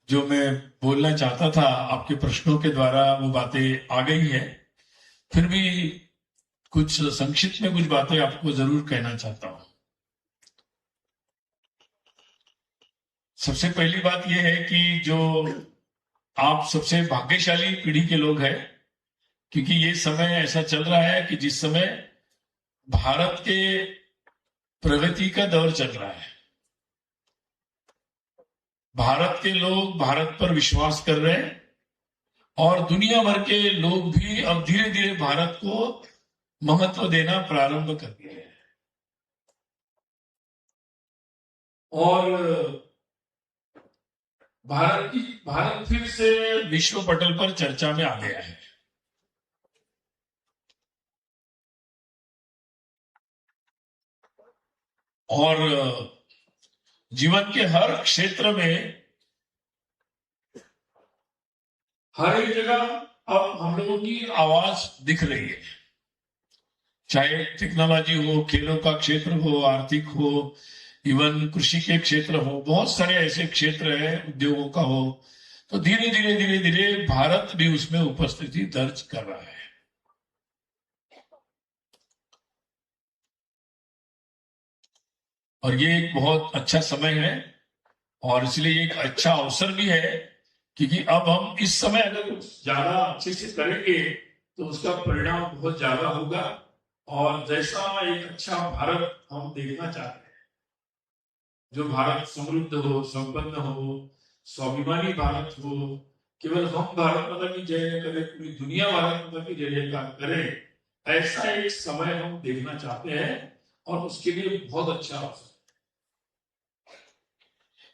जो मैं बोलना चाहता था आपके प्रश्नों के द्वारा वो बातें आ गई है। फिर भी कुछ संक्षिप्त में कुछ बातें आपको जरूर कहना चाहता हूं। सबसे पहली बात यह है कि जो आप सबसे भाग्यशाली पीढ़ी के लोग हैं, क्योंकि ये समय ऐसा चल रहा है कि जिस समय भारत के प्रगति का दौर चल रहा है। भारत के लोग भारत पर विश्वास कर रहे हैं और दुनिया भर के लोग भी अब धीरे धीरे भारत को महत्व देना प्रारंभ कर दिए हैं। और भारत फिर से विश्व पटल पर चर्चा में आ गया है। और जीवन के हर क्षेत्र में हर एक जगह अब हम लोगों की आवाज दिख रही है, चाहे टेक्नोलॉजी हो, खेलों का क्षेत्र हो, आर्थिक हो, इवन कृषि के क्षेत्र हो, बहुत सारे ऐसे क्षेत्र हैं, उद्योगों का हो। तो धीरे धीरे धीरे धीरे भारत भी उसमें उपस्थिति दर्ज कर रहा है। और ये एक बहुत अच्छा समय है और इसलिए एक अच्छा अवसर भी है, क्योंकि अब हम इस समय अगर ज्यादा अच्छे से करेंगे तो उसका परिणाम बहुत ज्यादा होगा। और जैसा एक अच्छा भारत हम देखना चाहते हैं, जो भारत समृद्ध हो, संपन्न हो, स्वाभिमानी भारत हो, केवल हम भारत माता की जय करें, पूरी दुनिया भारत माता की जय करे, ऐसा एक समय हम देखना चाहते हैं। और उसके लिए बहुत अच्छा अवसर,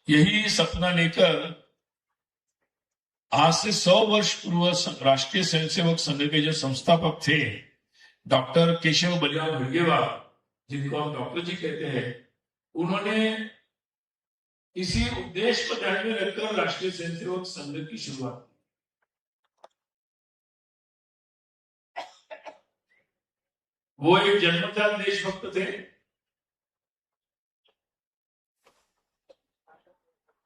यही सपना लेकर आज से 100 वर्ष पूर्व राष्ट्रीय स्वयंसेवक संघ के जो संस्थापक थे डॉक्टर केशव बलिराम हेडगेवार, जिनको हम डॉक्टर जी कहते हैं, उन्होंने इसी उद्देश्य को ध्यान में रखकर राष्ट्रीय स्वयंसेवक संघ की शुरुआत की। वो एक जन्मजात देशभक्त थे।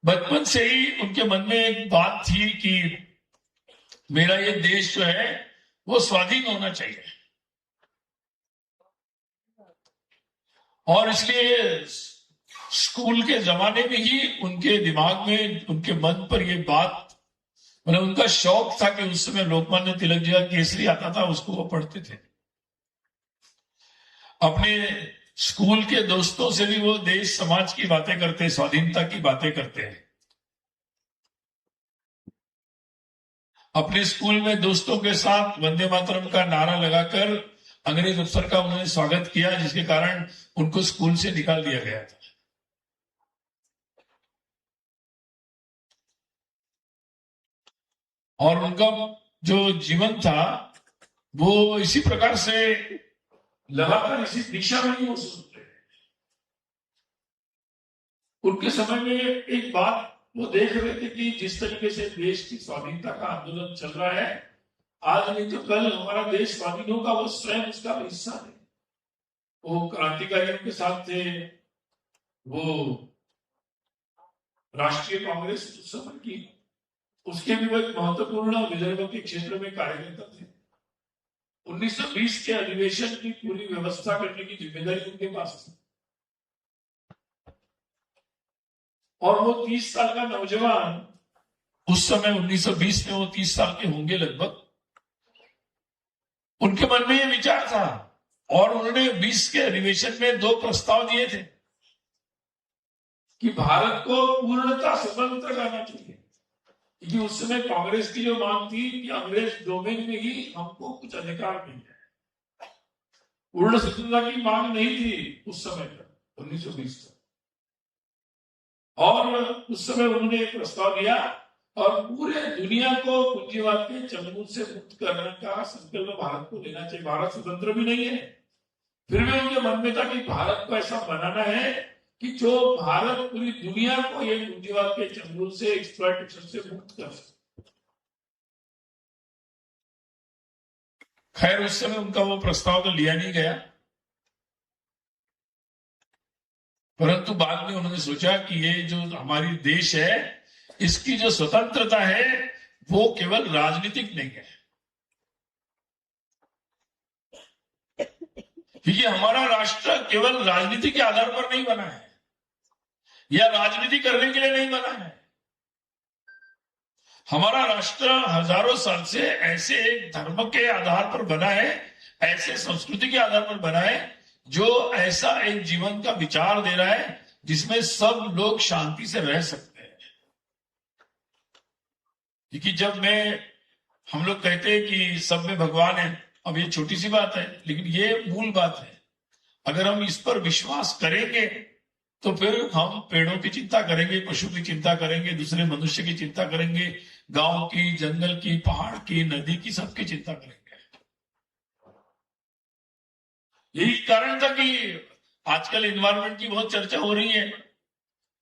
बचपन से ही उनके मन में एक बात थी कि मेरा ये देश जो है वो स्वाधीन होना चाहिए। और इसलिए स्कूल के जमाने में ही उनके दिमाग में, उनके मन पर ये बात, मतलब उनका शौक था कि उस समय लोकमान्य तिलक जी का केसरी आता था, उसको वो पढ़ते थे। अपने स्कूल के दोस्तों से भी वो देश समाज की बातें करते, स्वाधीनता की बातें करते हैं। अपने स्कूल में दोस्तों के साथ वंदे मातरम का नारा लगाकर अंग्रेज अफसर का उन्होंने स्वागत किया, जिसके कारण उनको स्कूल से निकाल दिया गया था। और उनका जो जीवन था वो इसी प्रकार से लगातार इसी दिशा में ही वो सोचते हैं। उनके समय में एक बात वो देख रहे थे कि जिस तरीके से देश की स्वाधीनता का आंदोलन चल रहा है, आज नहीं तो कल हमारा देश स्वाधीन होगा, वो स्वयं उसका हिस्सा है। वो क्रांतिकारियों के साथ थे, वो राष्ट्रीय कांग्रेस उस समय की, उसके भी वो एक महत्वपूर्ण विदर्भ के क्षेत्र में कार्यकर्ता थे। 1920 के अधिवेशन की पूरी व्यवस्था करने की जिम्मेदारी उनके पास थी। और वो 30 साल का नौजवान, उस समय 1920 में वो 30 साल के होंगे लगभग, उनके मन में ये विचार था। और उन्होंने 20 के अधिवेशन में 2 प्रस्ताव दिए थे कि भारत को पूर्णतः स्वतंत्र करना चाहिए, क्योंकि उस समय कांग्रेस की जो मांग थी कि अंग्रेज डोमेन में ही हमको कुछ अधिकार मिल जाए। पूर्ण स्वतंत्रता की मांग नहीं थी उस समय तक, 1920 तक। और उस समय उन्होंने एक प्रस्ताव दिया और पूरे दुनिया को पूंजीवाद के चंगुल से मुक्त करने का संकल्प भारत को लेना चाहिए। भारत स्वतंत्र भी नहीं है, फिर भी उनके मन में था कि भारत को ऐसा बनाना है कि जो भारत पूरी दुनिया को ये पूंजीवाद के चंगुल से, एक्सप्लॉयटेशन से मुक्त कर सके। खैर उस समय उनका वो प्रस्ताव तो लिया नहीं गया, परंतु बाद में उन्होंने सोचा कि ये जो हमारी देश है इसकी जो स्वतंत्रता है वो केवल राजनीतिक नहीं है, क्योंकि हमारा राष्ट्र केवल राजनीति के आधार पर नहीं बना है या राजनीति करने के लिए नहीं बना है। हमारा राष्ट्र हजारों साल से ऐसे एक धर्म के आधार पर बना है, ऐसे संस्कृति के आधार पर बना है जो ऐसा एक जीवन का विचार दे रहा है जिसमें सब लोग शांति से रह सकते हैं। क्योंकि जब हम लोग कहते हैं कि सब में भगवान है, अब ये छोटी सी बात है लेकिन ये मूल बात है। अगर हम इस पर विश्वास करेंगे तो फिर हम पेड़ों की चिंता करेंगे, पशु की चिंता करेंगे, दूसरे मनुष्य की चिंता करेंगे, गांव की, जंगल की, पहाड़ की, नदी की, सबकी चिंता करेंगे। यही कारण था कि आजकल इन्वायरमेंट की बहुत चर्चा हो रही है।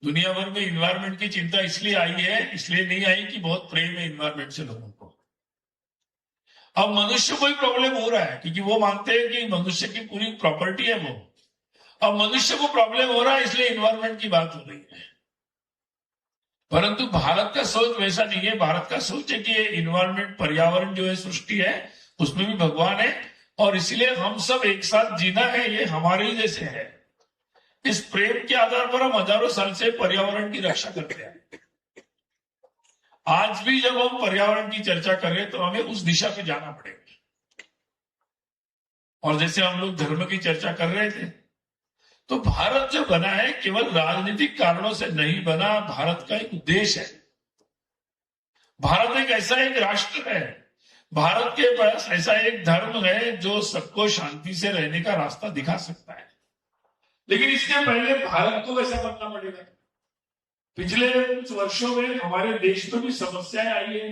दुनिया भर में इन्वायरमेंट की चिंता इसलिए आई है, इसलिए नहीं आई कि बहुत प्रेम है इन्वायरमेंट से लोगों को। अब मनुष्य को ही प्रॉब्लम हो रहा है क्योंकि वो मानते हैं कि मनुष्य की पूरी प्रॉपर्टी है वो। अब मनुष्य को प्रॉब्लम हो रहा है इसलिए इन्वायरमेंट की बात हो रही है, परंतु भारत का सोच वैसा नहीं है। भारत का सोच है कि इन्वायरमेंट, पर्यावरण जो है, सृष्टि है, उसमें भी भगवान है और इसलिए हम सब एक साथ जीना है, ये हमारे ही जैसे है। इस प्रेम के आधार पर हम हजारों साल से पर्यावरण की रक्षा करते हैं। आज भी जब हम पर्यावरण की चर्चा करें तो हमें उस दिशा पे जाना पड़ेगा। और जैसे हम लोग धर्म की चर्चा कर रहे थे, तो भारत जो बना है केवल राजनीतिक कारणों से नहीं बना, भारत का एक उद्देश्य है। भारत एक ऐसा एक राष्ट्र है, भारत के पास ऐसा एक धर्म है जो सबको शांति से रहने का रास्ता दिखा सकता है। लेकिन इसके पहले भारत को वैसा बनना पड़ेगा। पिछले कुछ वर्षों में हमारे देश में भी समस्याएं आई है।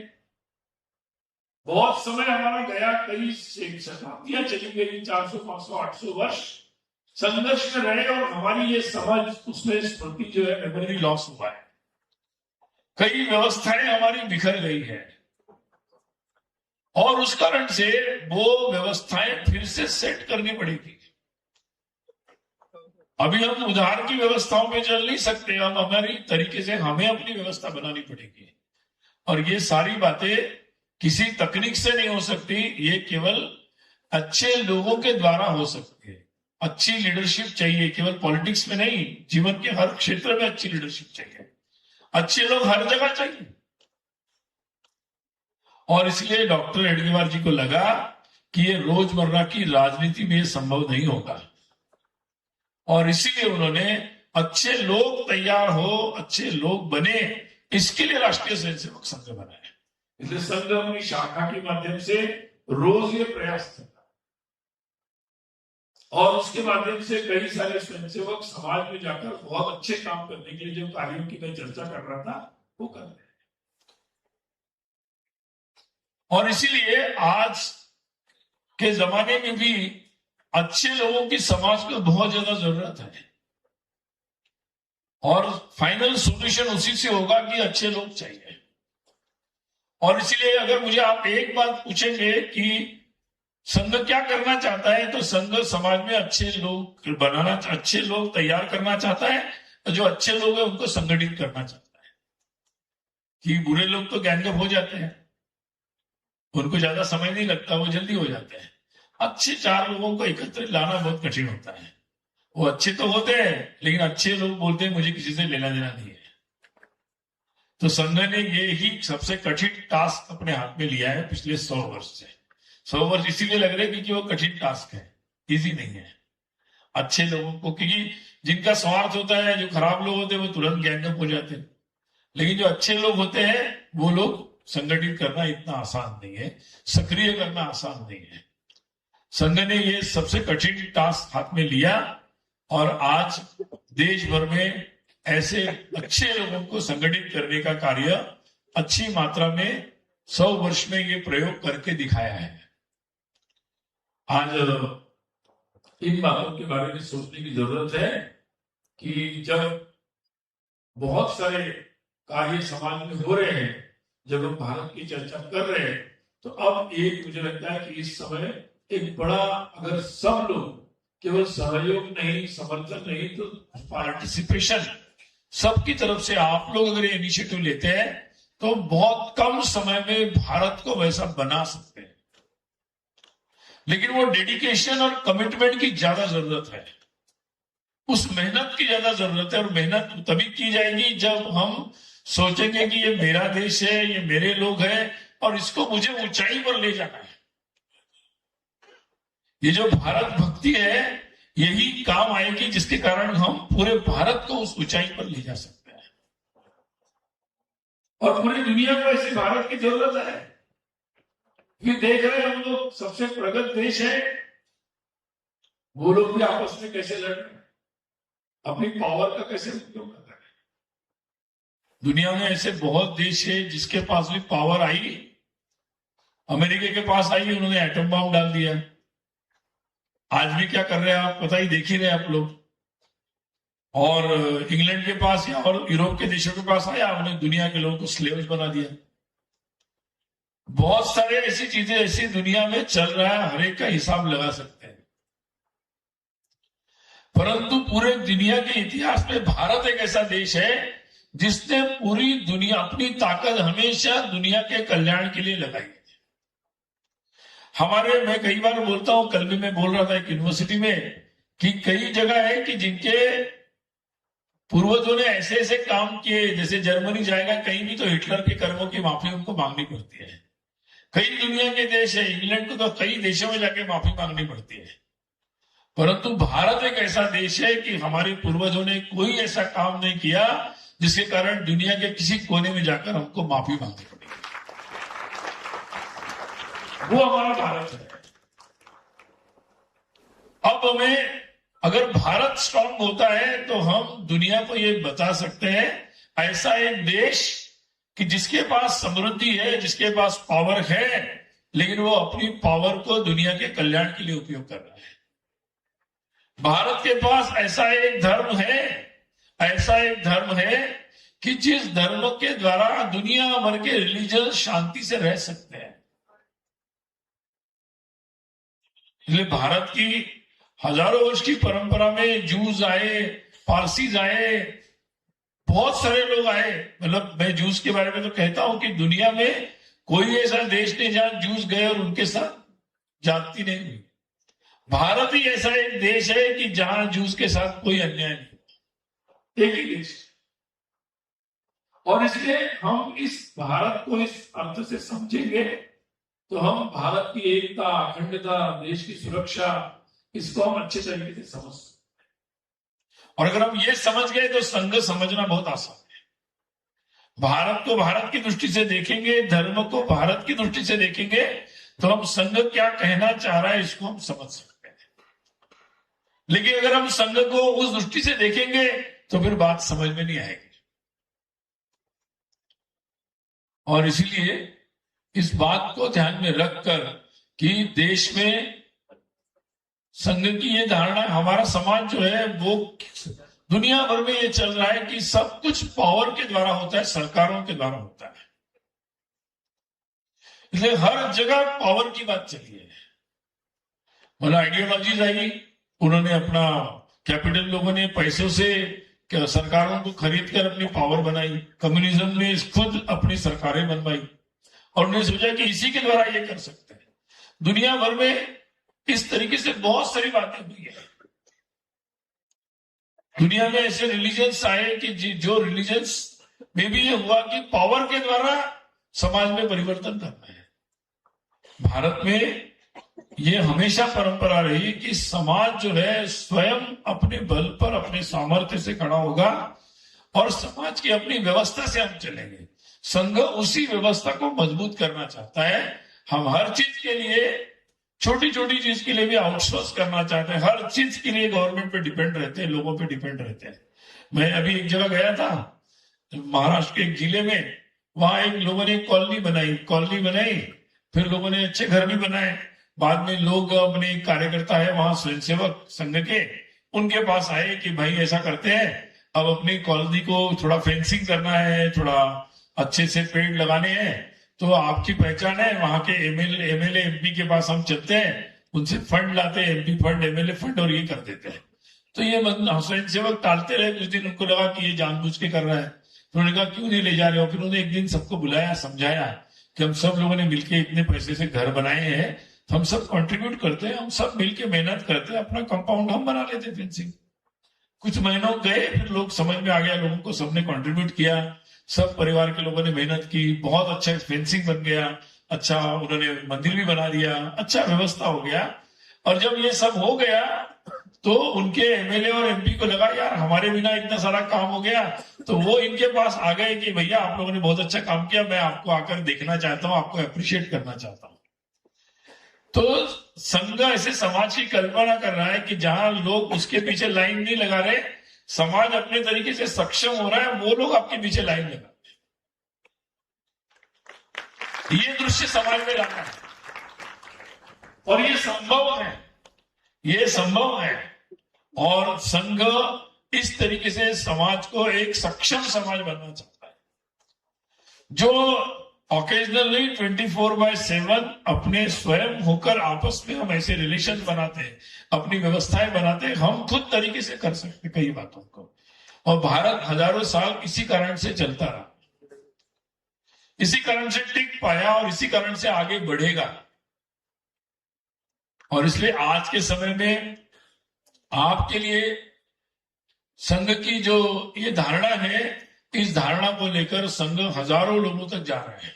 बहुत समय हमारा गया, कई शताब्दियां चली गई, 400, 500, 800 वर्ष संघर्ष में रहे और हमारी ये समझ, उसमें स्मृति जो है, मेमोरी लॉस हुआ है। कई व्यवस्थाएं हमारी बिखर गई है और उस कारण से वो व्यवस्थाएं फिर से सेट करनी पड़ेगी। अभी हम उधार की व्यवस्थाओं में चल नहीं सकते, हम हमारी तरीके से हमें अपनी व्यवस्था बनानी पड़ेगी। और ये सारी बातें किसी तकनीक से नहीं हो सकती, ये केवल अच्छे लोगों के द्वारा हो सकती है। अच्छी लीडरशिप चाहिए, केवल पॉलिटिक्स में नहीं, जीवन के हर क्षेत्र में अच्छी लीडरशिप चाहिए। अच्छे लोग हर जगह चाहिए। और इसलिए डॉक्टर हेडगेवार जी को लगा कि ये रोजमर्रा की राजनीति में संभव नहीं होगा और इसीलिए उन्होंने अच्छे लोग तैयार हो, अच्छे लोग बने, इसके लिए राष्ट्रीय स्वयंसेवक संघ बनाया। इसलिए संघ अपनी शाखा के माध्यम से रोज ये प्रयास करता और उसके माध्यम से कई सारे स्वयंसेवक समाज में जाकर बहुत अच्छे काम करने के लिए जो कार्यों की मैं चर्चा कर रहा था वो कर रहे हैं। और इसीलिए आज के जमाने में भी अच्छे लोगों की समाज को बहुत ज्यादा जरूरत है और फाइनल सॉल्यूशन उसी से होगा कि अच्छे लोग चाहिए। और इसीलिए अगर मुझे आप एक बात पूछेंगे कि संघ क्या करना चाहता है, तो संघ समाज में अच्छे लोग बनाना, अच्छे लोग तैयार करना चाहता है। जो अच्छे लोग हैं उनको संगठित करना चाहता है कि बुरे लोग तो गैंगअप हो जाते हैं, उनको ज्यादा समय नहीं लगता, वो जल्दी हो जाते हैं। अच्छे 4 लोगों को एकत्रित लाना बहुत कठिन होता है। वो अच्छे तो होते हैं लेकिन अच्छे लोग बोलते हैं मुझे किसी से लेना देना नहीं है। तो संघ ने ये ही सबसे कठिन टास्क अपने हाथ में लिया है पिछले 100 वर्ष से। 100 वर्ष इसीलिए लग रहे क्योंकि वो कठिन टास्क है, इजी नहीं है। अच्छे लोगों को, क्योंकि जिनका स्वार्थ होता है, जो खराब लोग होते हैं वो तुरंत गैंगअप हो जाते हैं, लेकिन जो अच्छे लोग होते हैं वो लोग संगठित करना इतना आसान नहीं है, सक्रिय करना आसान नहीं है। संघ ने ये सबसे कठिन टास्क हाथ में लिया और आज देश भर में ऐसे अच्छे लोगों को संगठित करने का कार्य अच्छी मात्रा में 100 वर्ष में ये प्रयोग करके दिखाया है। आज इन बातों के बारे में सोचने की जरूरत है कि जब बहुत सारे कार्य समाज में हो रहे हैं, जब हम भारत की चर्चा कर रहे हैं, तो अब एक मुझे लगता है कि इस समय एक बड़ा, अगर सब लोग केवल सहयोग नहीं, समर्थन नहीं, तो पार्टिसिपेशन सबकी तरफ से आप लोग अगर ये इनिशिएटिव लेते हैं तो बहुत कम समय में भारत को वैसा बना सकते हैं। लेकिन वो डेडिकेशन और कमिटमेंट की ज्यादा जरूरत है, उस मेहनत की ज्यादा जरूरत है। और मेहनत तभी की जाएगी जब हम सोचेंगे कि ये मेरा देश है, ये मेरे लोग हैं और इसको मुझे ऊंचाई पर ले जाना है। ये जो भारत भक्ति है, यही काम आएगी जिसके कारण हम पूरे भारत को उस ऊंचाई पर ले जा सकते हैं। और पूरी दुनिया को ऐसे भारत की जरूरत है। फिर देख रहे हैं हम लोग सबसे प्रगत देश है, वो लोग भी आपस में कैसे लड़ रहे हैं, अपनी पावर का कैसे उपयोग कर रहे हैं। दुनिया में ऐसे बहुत देश है जिसके पास भी पावर आई, अमेरिका के पास आई, उन्होंने एटम बम डाल दिया। आज भी क्या कर रहे हैं आप पता ही, देख ही रहे आप लोग। और इंग्लैंड के पास या और यूरोप के देशों के पास आया, उन्हें दुनिया के लोगों को स्लेव्स बना दिया। बहुत सारे ऐसी चीजें ऐसी दुनिया में चल रहा है, हर एक का हिसाब लगा सकते हैं। परंतु पूरे दुनिया के इतिहास में भारत एक ऐसा देश है जिसने पूरी दुनिया, अपनी ताकत हमेशा दुनिया के कल्याण के लिए लगाई। मैं कई बार बोलता हूं, कल भी मैं बोल रहा था एक यूनिवर्सिटी में, कि कई जगह है कि जिनके पूर्वजों ने ऐसे ऐसे काम किए, जैसे जर्मनी जाएगा कहीं भी तो हिटलर के कर्मों की माफी उनको मांगनी पड़ती है। कई दुनिया के देश है, इंग्लैंड को तो कई देशों में जाके माफी मांगनी पड़ती है। परंतु भारत एक ऐसा देश है कि हमारे पूर्वजों ने कोई ऐसा काम नहीं किया जिसके कारण दुनिया के किसी कोने में जाकर हमको माफी मांगनी पड़ी। वो हमारा भारत है। अब हमें, अगर भारत स्ट्रांग होता है तो हम दुनिया को ये बता सकते हैं, ऐसा एक देश कि जिसके पास समृद्धि है, जिसके पास पावर है, लेकिन वो अपनी पावर को दुनिया के कल्याण के लिए उपयोग कर रहा है। भारत के पास ऐसा एक धर्म है कि जिस धर्म के द्वारा दुनिया भर के रिलीजन शांति से रह सकते हैं। इसलिए भारत की हजारों वर्ष की परंपरा में जूस आए, पारसीज आए, बहुत सारे लोग आए। मतलब मैं जूस के बारे में तो कहता हूं कि दुनिया में कोई ऐसा देश नहीं जहां जूस गए और उनके साथ जाति नहीं हुई। भारत ही ऐसा एक देश है कि जहां जूस के साथ कोई अन्याय नहीं, एक ही देश। और इसलिए हम इस भारत को इस अर्थ से समझेंगे तो हम भारत की एकता, अखंडता, देश की सुरक्षा, इसको हम अच्छे तरीके से समझ सकते हैं। और अगर हम ये समझ गए तो संघ समझना बहुत आसान है। भारत को भारत की दृष्टि से देखेंगे, धर्म को भारत की दृष्टि से देखेंगे, तो हम संघ क्या कहना चाह रहा है इसको हम समझ सकते हैं। लेकिन अगर हम संघ को उस दृष्टि से देखेंगे तो फिर बात समझ में नहीं आएगी। और इसलिए इस बात को ध्यान में रखकर कि देश में संघ की ये धारणा, हमारा समाज जो है वो दुनिया भर में ये चल रहा है कि सब कुछ पावर के द्वारा होता है, सरकारों के द्वारा होता है। इसलिए हर जगह पावर की बात चली है। मतलब आइडियोलॉजीज आई, उन्होंने अपना कैपिटल, लोगों ने पैसों से सरकारों को खरीद कर अपनी पावर बनाई। कम्युनिज्म ने खुद अपनी सरकारें बनवाई और उन्होंने सोचा कि इसी के द्वारा ये कर सकते हैं। दुनिया भर में इस तरीके से बहुत सारी बातें हुई है। दुनिया में ऐसे रिलीजन्स आए कि जो रिलीजन्स में भी ये हुआ कि पावर के द्वारा समाज में परिवर्तन करना है। भारत में ये हमेशा परंपरा रही कि समाज जो है स्वयं अपने बल पर, अपने सामर्थ्य से खड़ा होगा और समाज की अपनी व्यवस्था से हम चलेंगे। संघ उसी व्यवस्था को मजबूत करना चाहता है। हम हर चीज के लिए छोटी छोटी चीज के लिए भी आउटसोर्स करना चाहते हैं, हर चीज के लिए गवर्नमेंट पे डिपेंड रहते हैं, लोगों पे डिपेंड रहते हैं। मैं अभी एक जगह गया था महाराष्ट्र के एक जिले में, वहां एक लोगों ने कॉलोनी बनाई, फिर लोगों ने अच्छे घर भी बनाए। बाद में लोग अपने कार्यकर्ता है वहां स्वयंसेवक संघ के, उनके पास आए कि भाई ऐसा करते हैं, अब अपनी कॉलोनी को थोड़ा फेंसिंग करना है, थोड़ा अच्छे से पेड़ लगाने हैं, तो आपकी पहचान है, वहां के एमएलए एमपी के पास हम चलते हैं, उनसे फंड लाते हैं, एमपी फंड एमएलए फंड, और ये कर देते हैं। तो ये स्वयंसेवक टालते रहे कुछ दिन, उनको लगा कि ये जानबूझ के कर रहा है, तो उन्होंने कहा क्यों नहीं ले जा रहे हो। फिर उन्होंने एक दिन सबको बुलाया, समझाया कि हम सब लोगों ने मिलकर इतने पैसे से घर बनाए हैं, हम सब कंट्रीब्यूट करते हैं, हम सब मिलके मेहनत करते हैं, अपना कंपाउंड हम बना लेते हैं फेंसिंग। कुछ महीनों गए, फिर लोग समझ में आ गया, लोगों को सबने कंट्रीब्यूट किया, सब परिवार के लोगों ने मेहनत की, बहुत अच्छा फेंसिंग बन गया, अच्छा उन्होंने मंदिर भी बना दिया, अच्छा व्यवस्था हो गया। और जब ये सब हो गया तो उनके एमएलए और एमपी को लगा यार हमारे बिना इतना सारा काम हो गया, तो वो इनके पास आ गए कि भैया आप लोगों ने बहुत अच्छा काम किया, मैं आपको आकर देखना चाहता हूं, आपको अप्रिशिएट करना चाहता हूं। तो संघ ऐसे समाज की कल्पना कर रहा है कि जहां लोग उसके पीछे लाइन नहीं लगा रहे, समाज अपने तरीके से सक्षम हो रहा है, वो लोग आपके पीछे लाइन लगा रहे। ये दृश्य समाज में लाना है और ये संभव है। और संघ इस तरीके से समाज को एक सक्षम समाज बनना चाहता है, जो ऑकेजनली 24/7 अपने स्वयं होकर आपस में हम ऐसे रिलेशन बनाते हैं, अपनी व्यवस्थाएं बनाते हैं, हम खुद तरीके से कर सकते कई बातों को। और भारत हजारों साल इसी कारण से चलता रहा, इसी कारण से टिक पाया और इसी कारण से आगे बढ़ेगा। और इसलिए आज के समय में आपके लिए संघ की जो ये धारणा है, इस धारणा को लेकर संघ हजारों लोगों तक जा रहा है।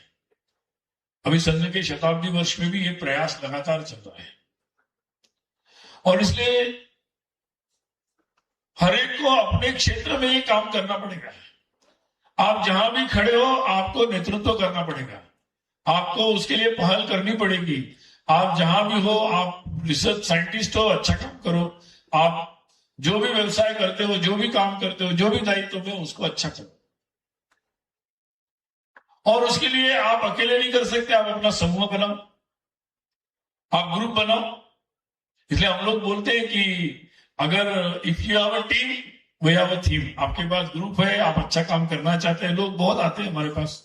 अभी संघ के शताब्दी वर्ष में भी ये प्रयास लगातार चल रहा है। और इसलिए हर एक को अपने क्षेत्र में ये काम करना पड़ेगा। आप जहां भी खड़े हो, आपको नेतृत्व करना पड़ेगा, आपको उसके लिए पहल करनी पड़ेगी। आप जहां भी हो, आप रिसर्च साइंटिस्ट हो, अच्छा काम करो, आप जो भी व्यवसाय करते हो, जो भी काम करते हो, जो भी दायित्व में, उसको अच्छा करो। और उसके लिए आप अकेले नहीं कर सकते, आप अपना समूह बनाओ, आप ग्रुप बनाओ। इसलिए हम लोग बोलते हैं कि अगर if you have a team we have a theme. आपके पास ग्रुप है, आप अच्छा काम करना चाहते हैं, लोग बहुत आते हैं हमारे पास,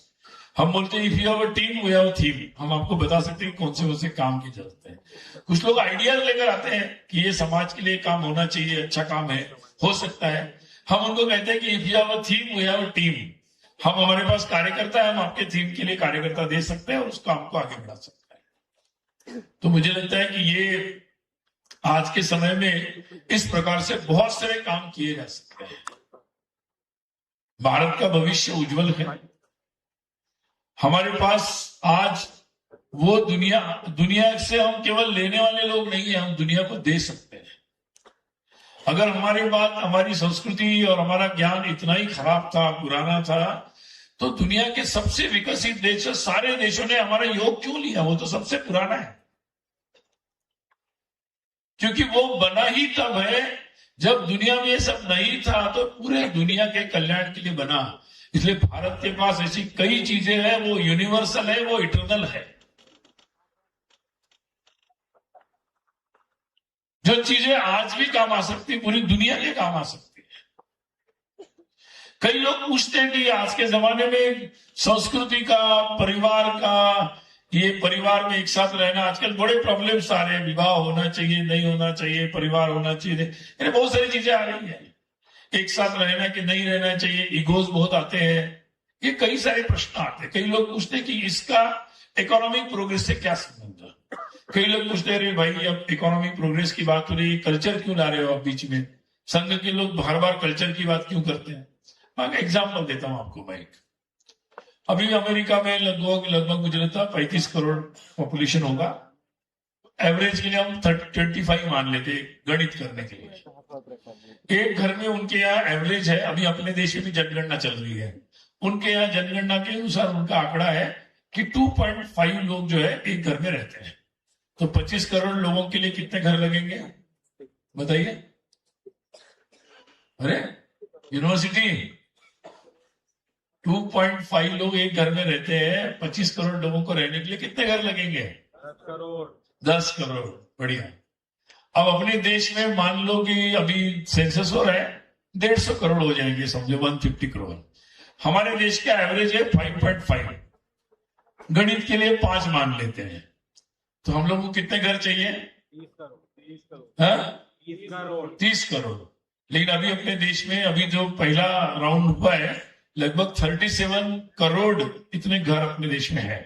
हम बोलते हैं if you have a team we have a theme. हम आपको बता सकते हैं कौन से काम की जरूरत है। कुछ लोग आइडियाज लेकर आते हैं कि ये समाज के लिए काम होना चाहिए, अच्छा काम है, हो सकता है। हम उनको कहते हैं कि if you have a theme we have a team. हम हमारे पास कार्यकर्ता है, हम आपके थीम के लिए कार्यकर्ता दे सकते हैं और उस काम को आगे बढ़ा सकते हैं। तो मुझे लगता है कि ये आज के समय में इस प्रकार से बहुत सारे काम किए जा सकते हैं। भारत का भविष्य उज्जवल है। हमारे पास आज वो दुनिया से हम केवल लेने वाले लोग नहीं है, हम दुनिया को दे सकते हैं। अगर हमारी संस्कृति और हमारा ज्ञान इतना ही खराब था, पुराना था, तो दुनिया के सबसे विकसित देश, सारे देशों ने हमारा योग क्यों लिया? वो तो सबसे पुराना है, क्योंकि वो बना ही तब है जब दुनिया में ये सब नहीं था, तो पूरे दुनिया के कल्याण के लिए बना। इसलिए भारत के पास ऐसी कई चीजें हैं, वो यूनिवर्सल है, वो इटर्नल है। जो चीजें आज भी काम आ सकती, पूरी दुनिया के काम आ सकती है। कई लोग पूछते हैं कि आज के जमाने में संस्कृति का, परिवार का, ये परिवार में एक साथ रहना, आजकल बड़े प्रॉब्लम्स आ रहे हैं, विवाह होना चाहिए, नहीं होना चाहिए, परिवार होना चाहिए, यानी बहुत सारी चीजें आ रही है। एक साथ रहना कि नहीं रहना चाहिए, इगोज बहुत आते हैं, ये कई सारे प्रश्न आते हैं। कई लोग पूछते हैं कि इसका इकोनॉमिक प्रोग्रेस से क्या संबंध है। कई लोग पूछते हैं भाई अब इकोनॉमिक प्रोग्रेस की बात हो रही है, कल्चर क्यों ला रहे हो आप बीच में? संघ के लोग बार बार कल्चर की बात क्यों करते हैं? मैं एग्जाम्पल देता हूं आपको भाई। अभी अमेरिका में लगभग मुझे लगता है 35 करोड़ पॉपुलेशन होगा। एवरेज के लिए हम 25 मान लेते गणित करने के लिए। एक घर में उनके यहाँ एवरेज है, अभी अपने देश में भी जनगणना चल रही है, उनके यहाँ जनगणना के अनुसार उनका आंकड़ा है कि 2.5 लोग जो है एक घर में रहते हैं। तो 25 करोड़ लोगों के लिए कितने घर लगेंगे बताइए? अरे यूनिवर्सिटी 2.5 लोग एक घर में रहते हैं, 25 करोड़ लोगों को रहने के लिए कितने घर लगेंगे? 10 करोड़। बढ़िया। अब अपने देश में मान लो कि अभी सेंसस हो रहा है, 150 करोड़ हो जाएंगे, समझो 150 करोड़। हमारे देश का एवरेज है 5.5, गणित के लिए 5 मान लेते हैं, तो हम लोग को कितने घर चाहिए? 30 करोड़। लेकिन अभी अपने देश में अभी जो पहला राउंड हुआ है, लगभग 37 करोड़ इतने घर अपने देश में है।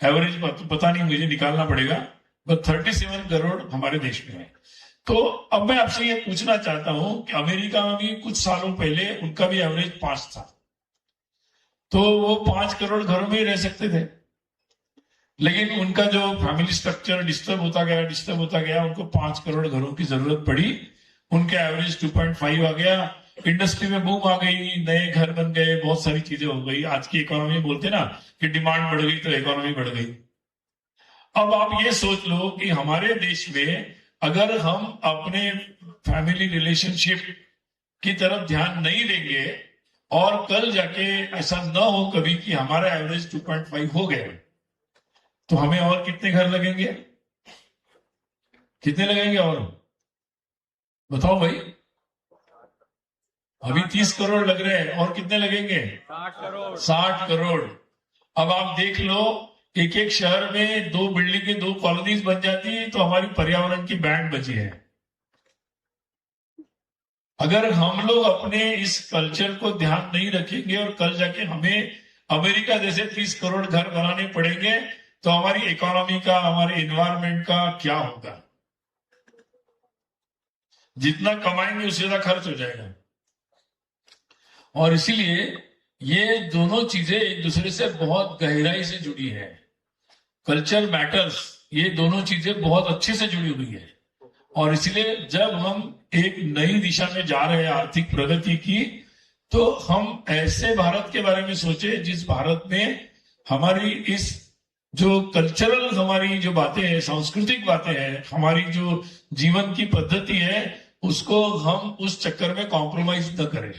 एवरेज पता नहीं, मुझे निकालना पड़ेगा, बस 37 करोड़ हमारे देश में है। तो अब मैं आपसे ये पूछना चाहता हूं कि अमेरिका में भी कुछ सालों पहले उनका भी एवरेज 5 था, तो वो 5 करोड़ घरों में ही रह सकते थे। लेकिन उनका जो फैमिली स्ट्रक्चर डिस्टर्ब होता गया, उनको 5 करोड़ घरों की जरूरत पड़ी, उनका एवरेज 2.5 आ गया। इंडस्ट्री में बूम आ गई, नए घर बन गए, बहुत सारी चीजें हो गई। आज की इकोनॉमी बोलते ना कि डिमांड बढ़ गई तो इकोनॉमी बढ़ गई। अब आप ये सोच लो कि हमारे देश में अगर हम अपने फैमिली रिलेशनशिप की तरफ ध्यान नहीं देंगे और कल जाके ऐसा न हो कभी कि हमारा एवरेज 2.5 हो गया, तो हमें और कितने घर लगेंगे? कितने लगेंगे और बताओ भाई? अभी 30 करोड़ लग रहे हैं, और कितने लगेंगे? 60 करोड़। अब आप देख लो, एक एक शहर में 2 बिल्डिंग के 2 कॉलोनीज बन जाती है, तो हमारी पर्यावरण की बैंड बची है। अगर हम लोग अपने इस कल्चर को ध्यान नहीं रखेंगे और कल जाके हमें अमेरिका जैसे 30 करोड़ घर बनाने पड़ेंगे, तो हमारी इकोनॉमी का, हमारे एनवायरमेंट का क्या होगा? जितना कमाएंगे उससे ज्यादा खर्च हो जाएगा। और इसीलिए ये दोनों चीजें एक दूसरे से बहुत गहराई से जुड़ी है। कल्चर मैटर्स, ये दोनों चीजें बहुत अच्छे से जुड़ी हुई है। और इसलिए जब हम एक नई दिशा में जा रहे हैं आर्थिक प्रगति की, तो हम ऐसे भारत के बारे में सोचे जिस भारत में हमारी इस जो कल्चरल, हमारी जो बातें हैं, सांस्कृतिक बातें हैं, हमारी जो जीवन की पद्धति है, उसको हम उस चक्कर में कॉम्प्रोमाइज न करें।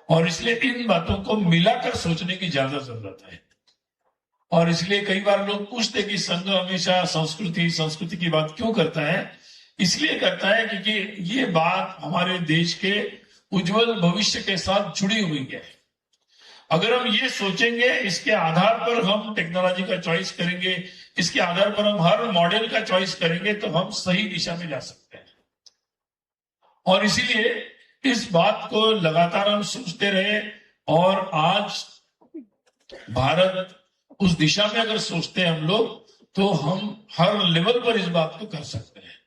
और इसलिए इन बातों को मिलाकर सोचने की ज्यादा जरूरत है। और इसलिए कई बार लोग पूछते कि संघ हमेशा संस्कृति की बात क्यों करता है? इसलिए करता है क्योंकि ये बात हमारे देश के उज्जवल भविष्य के साथ जुड़ी हुई है। अगर हम ये सोचेंगे, इसके आधार पर हम टेक्नोलॉजी का चॉइस करेंगे, इसके आधार पर हम हर मॉडल का चॉइस करेंगे, तो हम सही दिशा में जा सकते हैं। और इसीलिए इस बात को लगातार हम सोचते रहे, और आज भारत उस दिशा में अगर सोचते हैं हम लोग, तो हम हर लेवल पर इस बात को कर सकते हैं।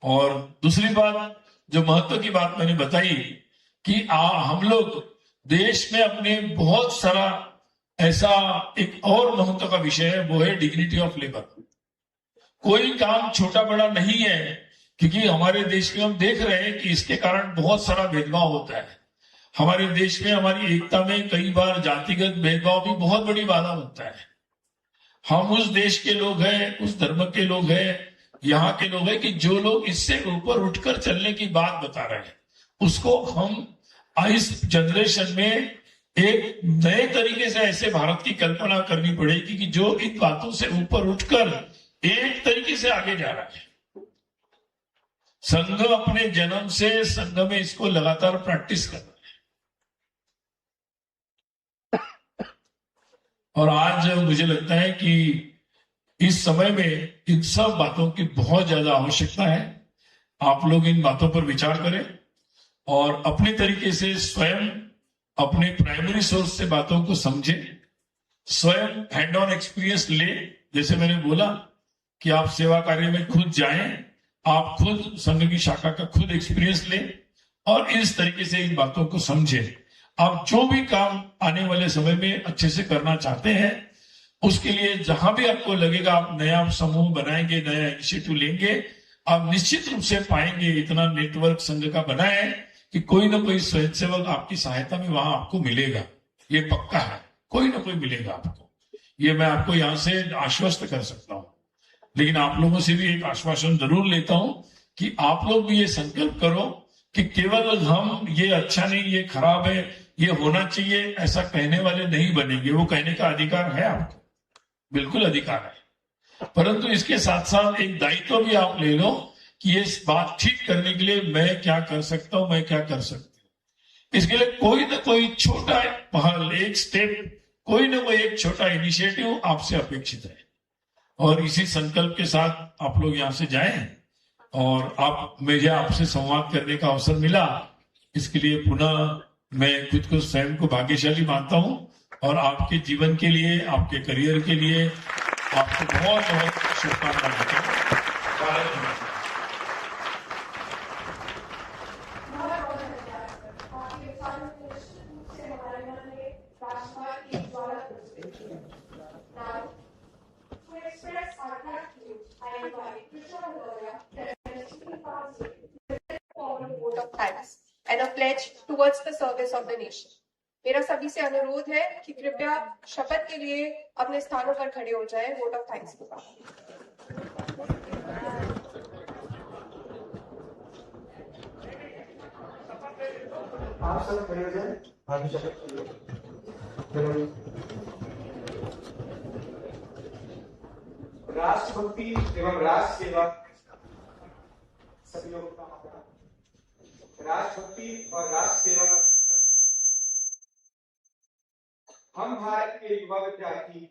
और दूसरी बात, जो महत्व की बात मैंने बताई कि हम लोग देश में अपने बहुत सारा ऐसा एक और महत्व का विषय है, वो है डिग्निटी ऑफ लेबर। कोई काम छोटा बड़ा नहीं है, क्योंकि हमारे देश में हम देख रहे हैं कि इसके कारण बहुत सारा भेदभाव होता है। हमारे देश में हमारी एकता में कई बार जातिगत भेदभाव भी बहुत बड़ी बाधा होता है। हम उस देश के लोग हैं, उस धर्म के लोग हैं, यहाँ के लोग हैं कि जो लोग इससे ऊपर उठकर चलने की बात बता रहे हैं, उसको हम इस जनरेशन में एक नए तरीके से ऐसे भारत की कल्पना करनी पड़ेगी कि जो इन बातों से ऊपर उठकर एक तरीके से आगे जा रहा है। संघ अपने जन्म से संघ में इसको लगातार प्रैक्टिस कर रहा है। और आज मुझे लगता है कि इस समय में इन सब बातों की बहुत ज्यादा आवश्यकता है। आप लोग इन बातों पर विचार करें और अपने तरीके से स्वयं अपने प्राइमरी सोर्स से बातों को समझें, स्वयं हैंड ऑन एक्सपीरियंस ले। जैसे मैंने बोला कि आप सेवा कार्य में खुद जाएं, आप खुद संघ की शाखा का खुद एक्सपीरियंस लें और इस तरीके से इन बातों को समझें। आप जो भी काम आने वाले समय में अच्छे से करना चाहते हैं, उसके लिए जहां भी आपको लगेगा आप नया समूह बनाएंगे, नया इनिशिएटिव लेंगे, आप निश्चित रूप से पाएंगे इतना नेटवर्क संघ का बना है कि कोई ना कोई स्वयंसेवक आपकी सहायता में वहां आपको मिलेगा। ये पक्का है, कोई ना कोई मिलेगा आपको। ये मैं आपको यहाँ से आश्वस्त कर सकता हूँ। लेकिन आप लोगों से भी एक आश्वासन जरूर लेता हूँ कि आप लोग भी ये संकल्प करो कि केवल हम ये अच्छा नहीं, ये खराब है, ये होना चाहिए, ऐसा कहने वाले नहीं बनेंगे। वो कहने का अधिकार है आपको, बिल्कुल अधिकार है, परंतु इसके साथ साथ एक दायित्व भी आप ले लो कि ये बात ठीक करने के लिए मैं क्या कर सकता हूं, मैं क्या कर सकती हूँ। इसके लिए कोई ना कोई छोटा पहल, एक स्टेप, कोई ना कोई एक छोटा इनिशिएटिव आपसे अपेक्षित है। और इसी संकल्प के साथ आप लोग यहाँ से जाएं और मुझे आपसे संवाद करने का अवसर मिला, इसके लिए पुनः मैं खुद को स्वयं को भाग्यशाली मानता हूं और आपके जीवन के लिए, आपके करियर के लिए आपको बहुत बहुत शुभकामनाएं देता हूं। vote of thanks and a pledge towards the service of the nation. मेरा सभी से अनुरोध है कि कृपया शपथ के लिए अपने स्थानों पर खड़े हो जाएं वोट ऑफ थैंक्स के बाद। आप सब खड़े हो जाएं, आगे शपथ राष्ट्रभक्ति एवं राष्ट्र सेवा सभी लोगों का राष्ट्रभक्ति और राष्ट्र सेवा का हम भारत के युवा विद्यार्थी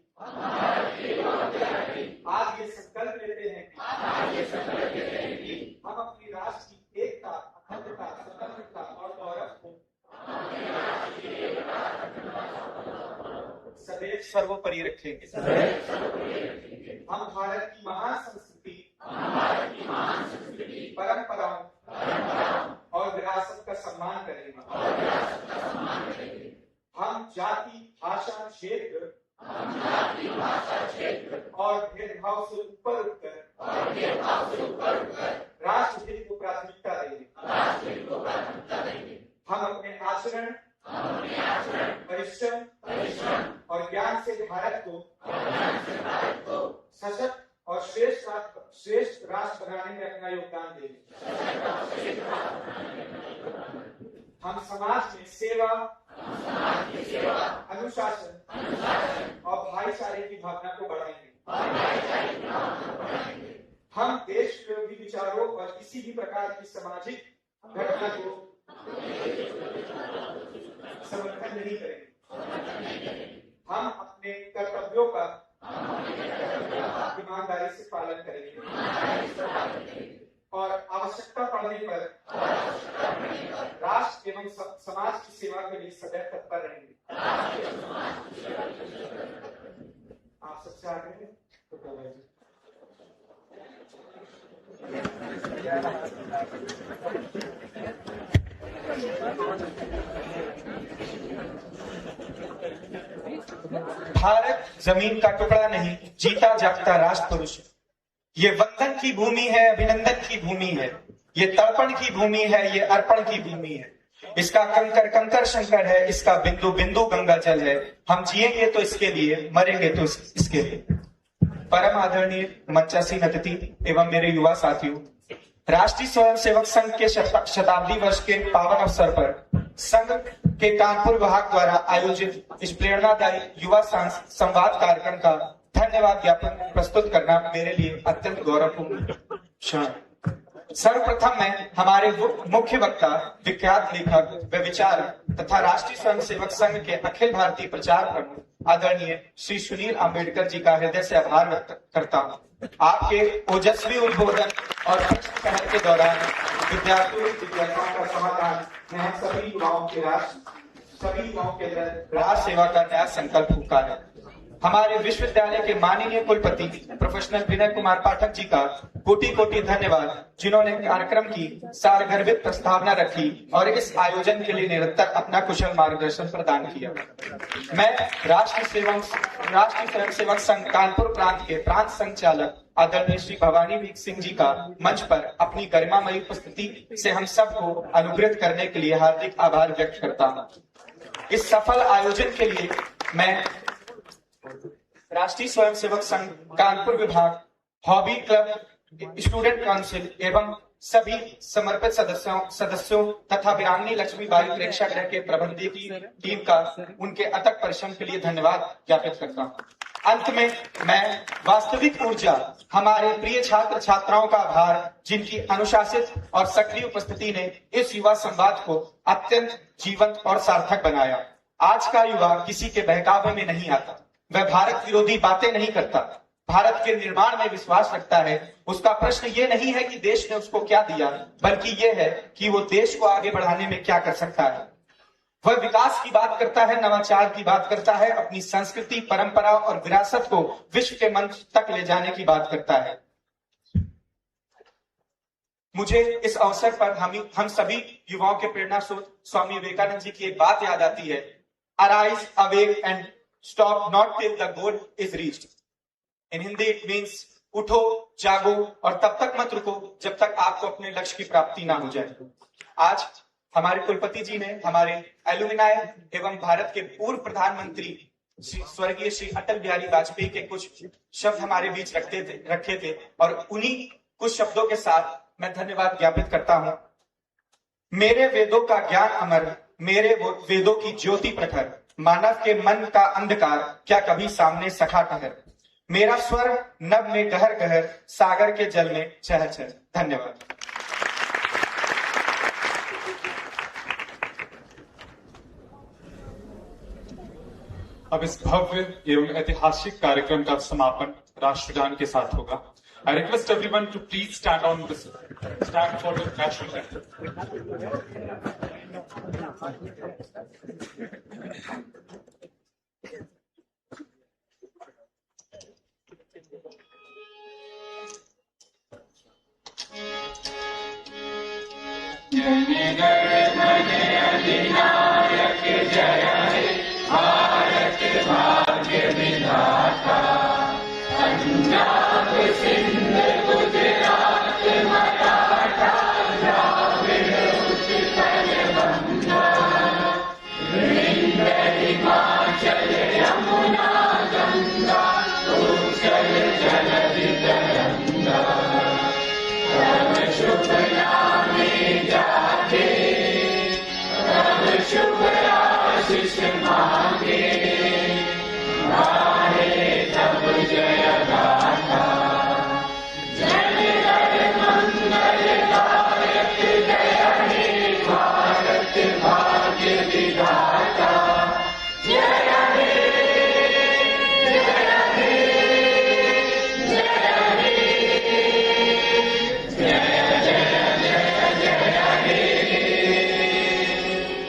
आज ये संकल्प लेते हैं कि हम अपनी राष्ट्र की एकता, अखंडता, स्वतंत्रता और गौरव को सदैव सर्वोपरि रखेंगे। हम भारत की महान संस्कृति, परंपराओं और विरासत का सम्मान करेंगे। हम जाति, भाषा, क्षेत्र और भेदभाव से ऊपर उठकर राष्ट्रहित को प्राथमिकता देंगे। हम अपने आचरण, परिश्रम और ज्ञान से भारत को सशक्त और श्रेष्ठ राष्ट्र बनाने में अपना योगदान देंगे। हम समाज में सेवा, अनुशासन और भाईचारे की भावना को बढ़ाएंगे। हम देश विरोधी विचारों और किसी भी प्रकार की सामाजिक घटना को समर्थन नहीं करेंगे। हम अपने कर्तव्यों का ईमानदारी से पालन करेंगे और आवश्यकता पड़ने पर राष्ट्र एवं समाज की सेवा के लिए सदैव तत्पर रहेंगे। आप सबसे आगे भारत जमीन का टुकड़ा नहीं, जीता जागता राष्ट्र पुरुष है। ये वंदन की भूमि है, अभिनंदन की भूमि है, ये तर्पण की भूमि है, ये अर्पण की भूमि है। इसका कंकर कंकर शंकर है, इसका बिंदु बिंदु गंगा जल है। हम जिएंगे तो इसके लिए, मरेंगे तो इसके लिए। परम आदरणीय मंचासीन अतिथि एवं मेरे युवा साथियों, राष्ट्रीय स्वयंसेवक संघ के शताब्दी वर्ष के पावन अवसर पर संघ के कानपुर विभाग द्वारा आयोजित इस प्रेरणादायी युवा संवाद कार्यक्रम का धन्यवाद ज्ञापन प्रस्तुत करना मेरे लिए अत्यंत गौरवपूर्ण क्षण। सर्वप्रथम मैं हमारे मुख्य वक्ता, विख्यात लेखक व विचारक तथा राष्ट्रीय स्वयंसेवक संघ के अखिल भारतीय प्रचार प्रमुख आदरणीय श्री सुनील अम्बेडकर जी का हृदय से आभार व्यक्त करता हूँ। आपके ओजस्वी उद्बोधन और प्रश्न पहल के दौरान विद्यार्थियों की जिज्ञासाओं का समाधान में हम सभी युवाओं के अंदर राष्ट्र सेवा का नया संकल्प हुआ है। हमारे विश्वविद्यालय के माननीय कुलपति प्रोफेसर विनय कुमार पाठक जी का कोटि कोटि धन्यवाद, जिन्होंने कार्यक्रम की सारगर्भित प्रस्तावना रखी और इस आयोजन के लिए निरंतर अपना कुशल मार्गदर्शन प्रदान किया। मैं राष्ट्रीय स्वयंसेवक संघ कानपुर प्रांत के प्रांत संचालक आदरणीय श्री भवानी वीर सिंह जी का मंच पर अपनी गरिमामयी उपस्थिति से हम सबको अनुग्रहित करने के लिए हार्दिक आभार व्यक्त करता हूँ। इस सफल आयोजन के लिए मैं राष्ट्रीय स्वयंसेवक संघ कानपुर विभाग, हॉबी क्लब, स्टूडेंट काउंसिल एवं सभी समर्पित सदस्यों तथा वीरांगनी लक्ष्मीबाई प्रेक्षागृह के प्रबंधकीय टीम का उनके अथक परिश्रम के लिए धन्यवाद ज्ञापित करता हूं। अंत में मैं वास्तविक ऊर्जा हमारे प्रिय छात्र छात्राओं का आभार, जिनकी अनुशासित और सक्रिय उपस्थिति ने इस युवा संवाद को अत्यंत जीवंत और सार्थक बनाया। आज का युवा किसी के बहकावे में नहीं आता, वह भारत विरोधी बातें नहीं करता, भारत के निर्माण में विश्वास रखता है। उसका प्रश्न ये नहीं है कि देश ने उसको क्या दिया, बल्कि ये है कि वो देश को आगे बढ़ाने में क्या कर सकता है। वह विकास की बात करता है, नवाचार की बात करता है, अपनी संस्कृति, परंपरा और विरासत को विश्व के मंच तक ले जाने की बात करता है। मुझे इस अवसर पर हम सभी युवाओं के प्रेरणा स्रोत स्वामी विवेकानंद जी की एक बात याद आती है, arise, awake and stop not till the goal is reached. In Hindi it means उठो, जागो और तब तक मत रुको जब तक आपको अपने लक्ष्य की प्राप्ति ना हो जाए। आज हमारे कुलपति जी ने हमारे एलुमिनाय एवं भारत के पूर्व प्रधानमंत्री स्वर्गीय श्री अटल बिहारी वाजपेयी के कुछ शब्द हमारे बीच रखे थे और उन्हीं कुछ शब्दों के साथ मैं धन्यवाद ज्ञापित करता हूं। मेरे वेदों का ज्ञान अमर, मेरे वेदों की ज्योति प्रखर, मानव के मन का अंधकार क्या कभी सामने सखा ठहर। मेरा स्वर नभ में गहर गहर, सागर के जल में चहल चहल। धन्यवाद। अब इस भव्य एवं ऐतिहासिक कार्यक्रम का समापन राष्ट्रगान के साथ होगा। I request everyone to please stand for the national anthem.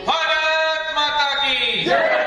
Bharat माता की जय।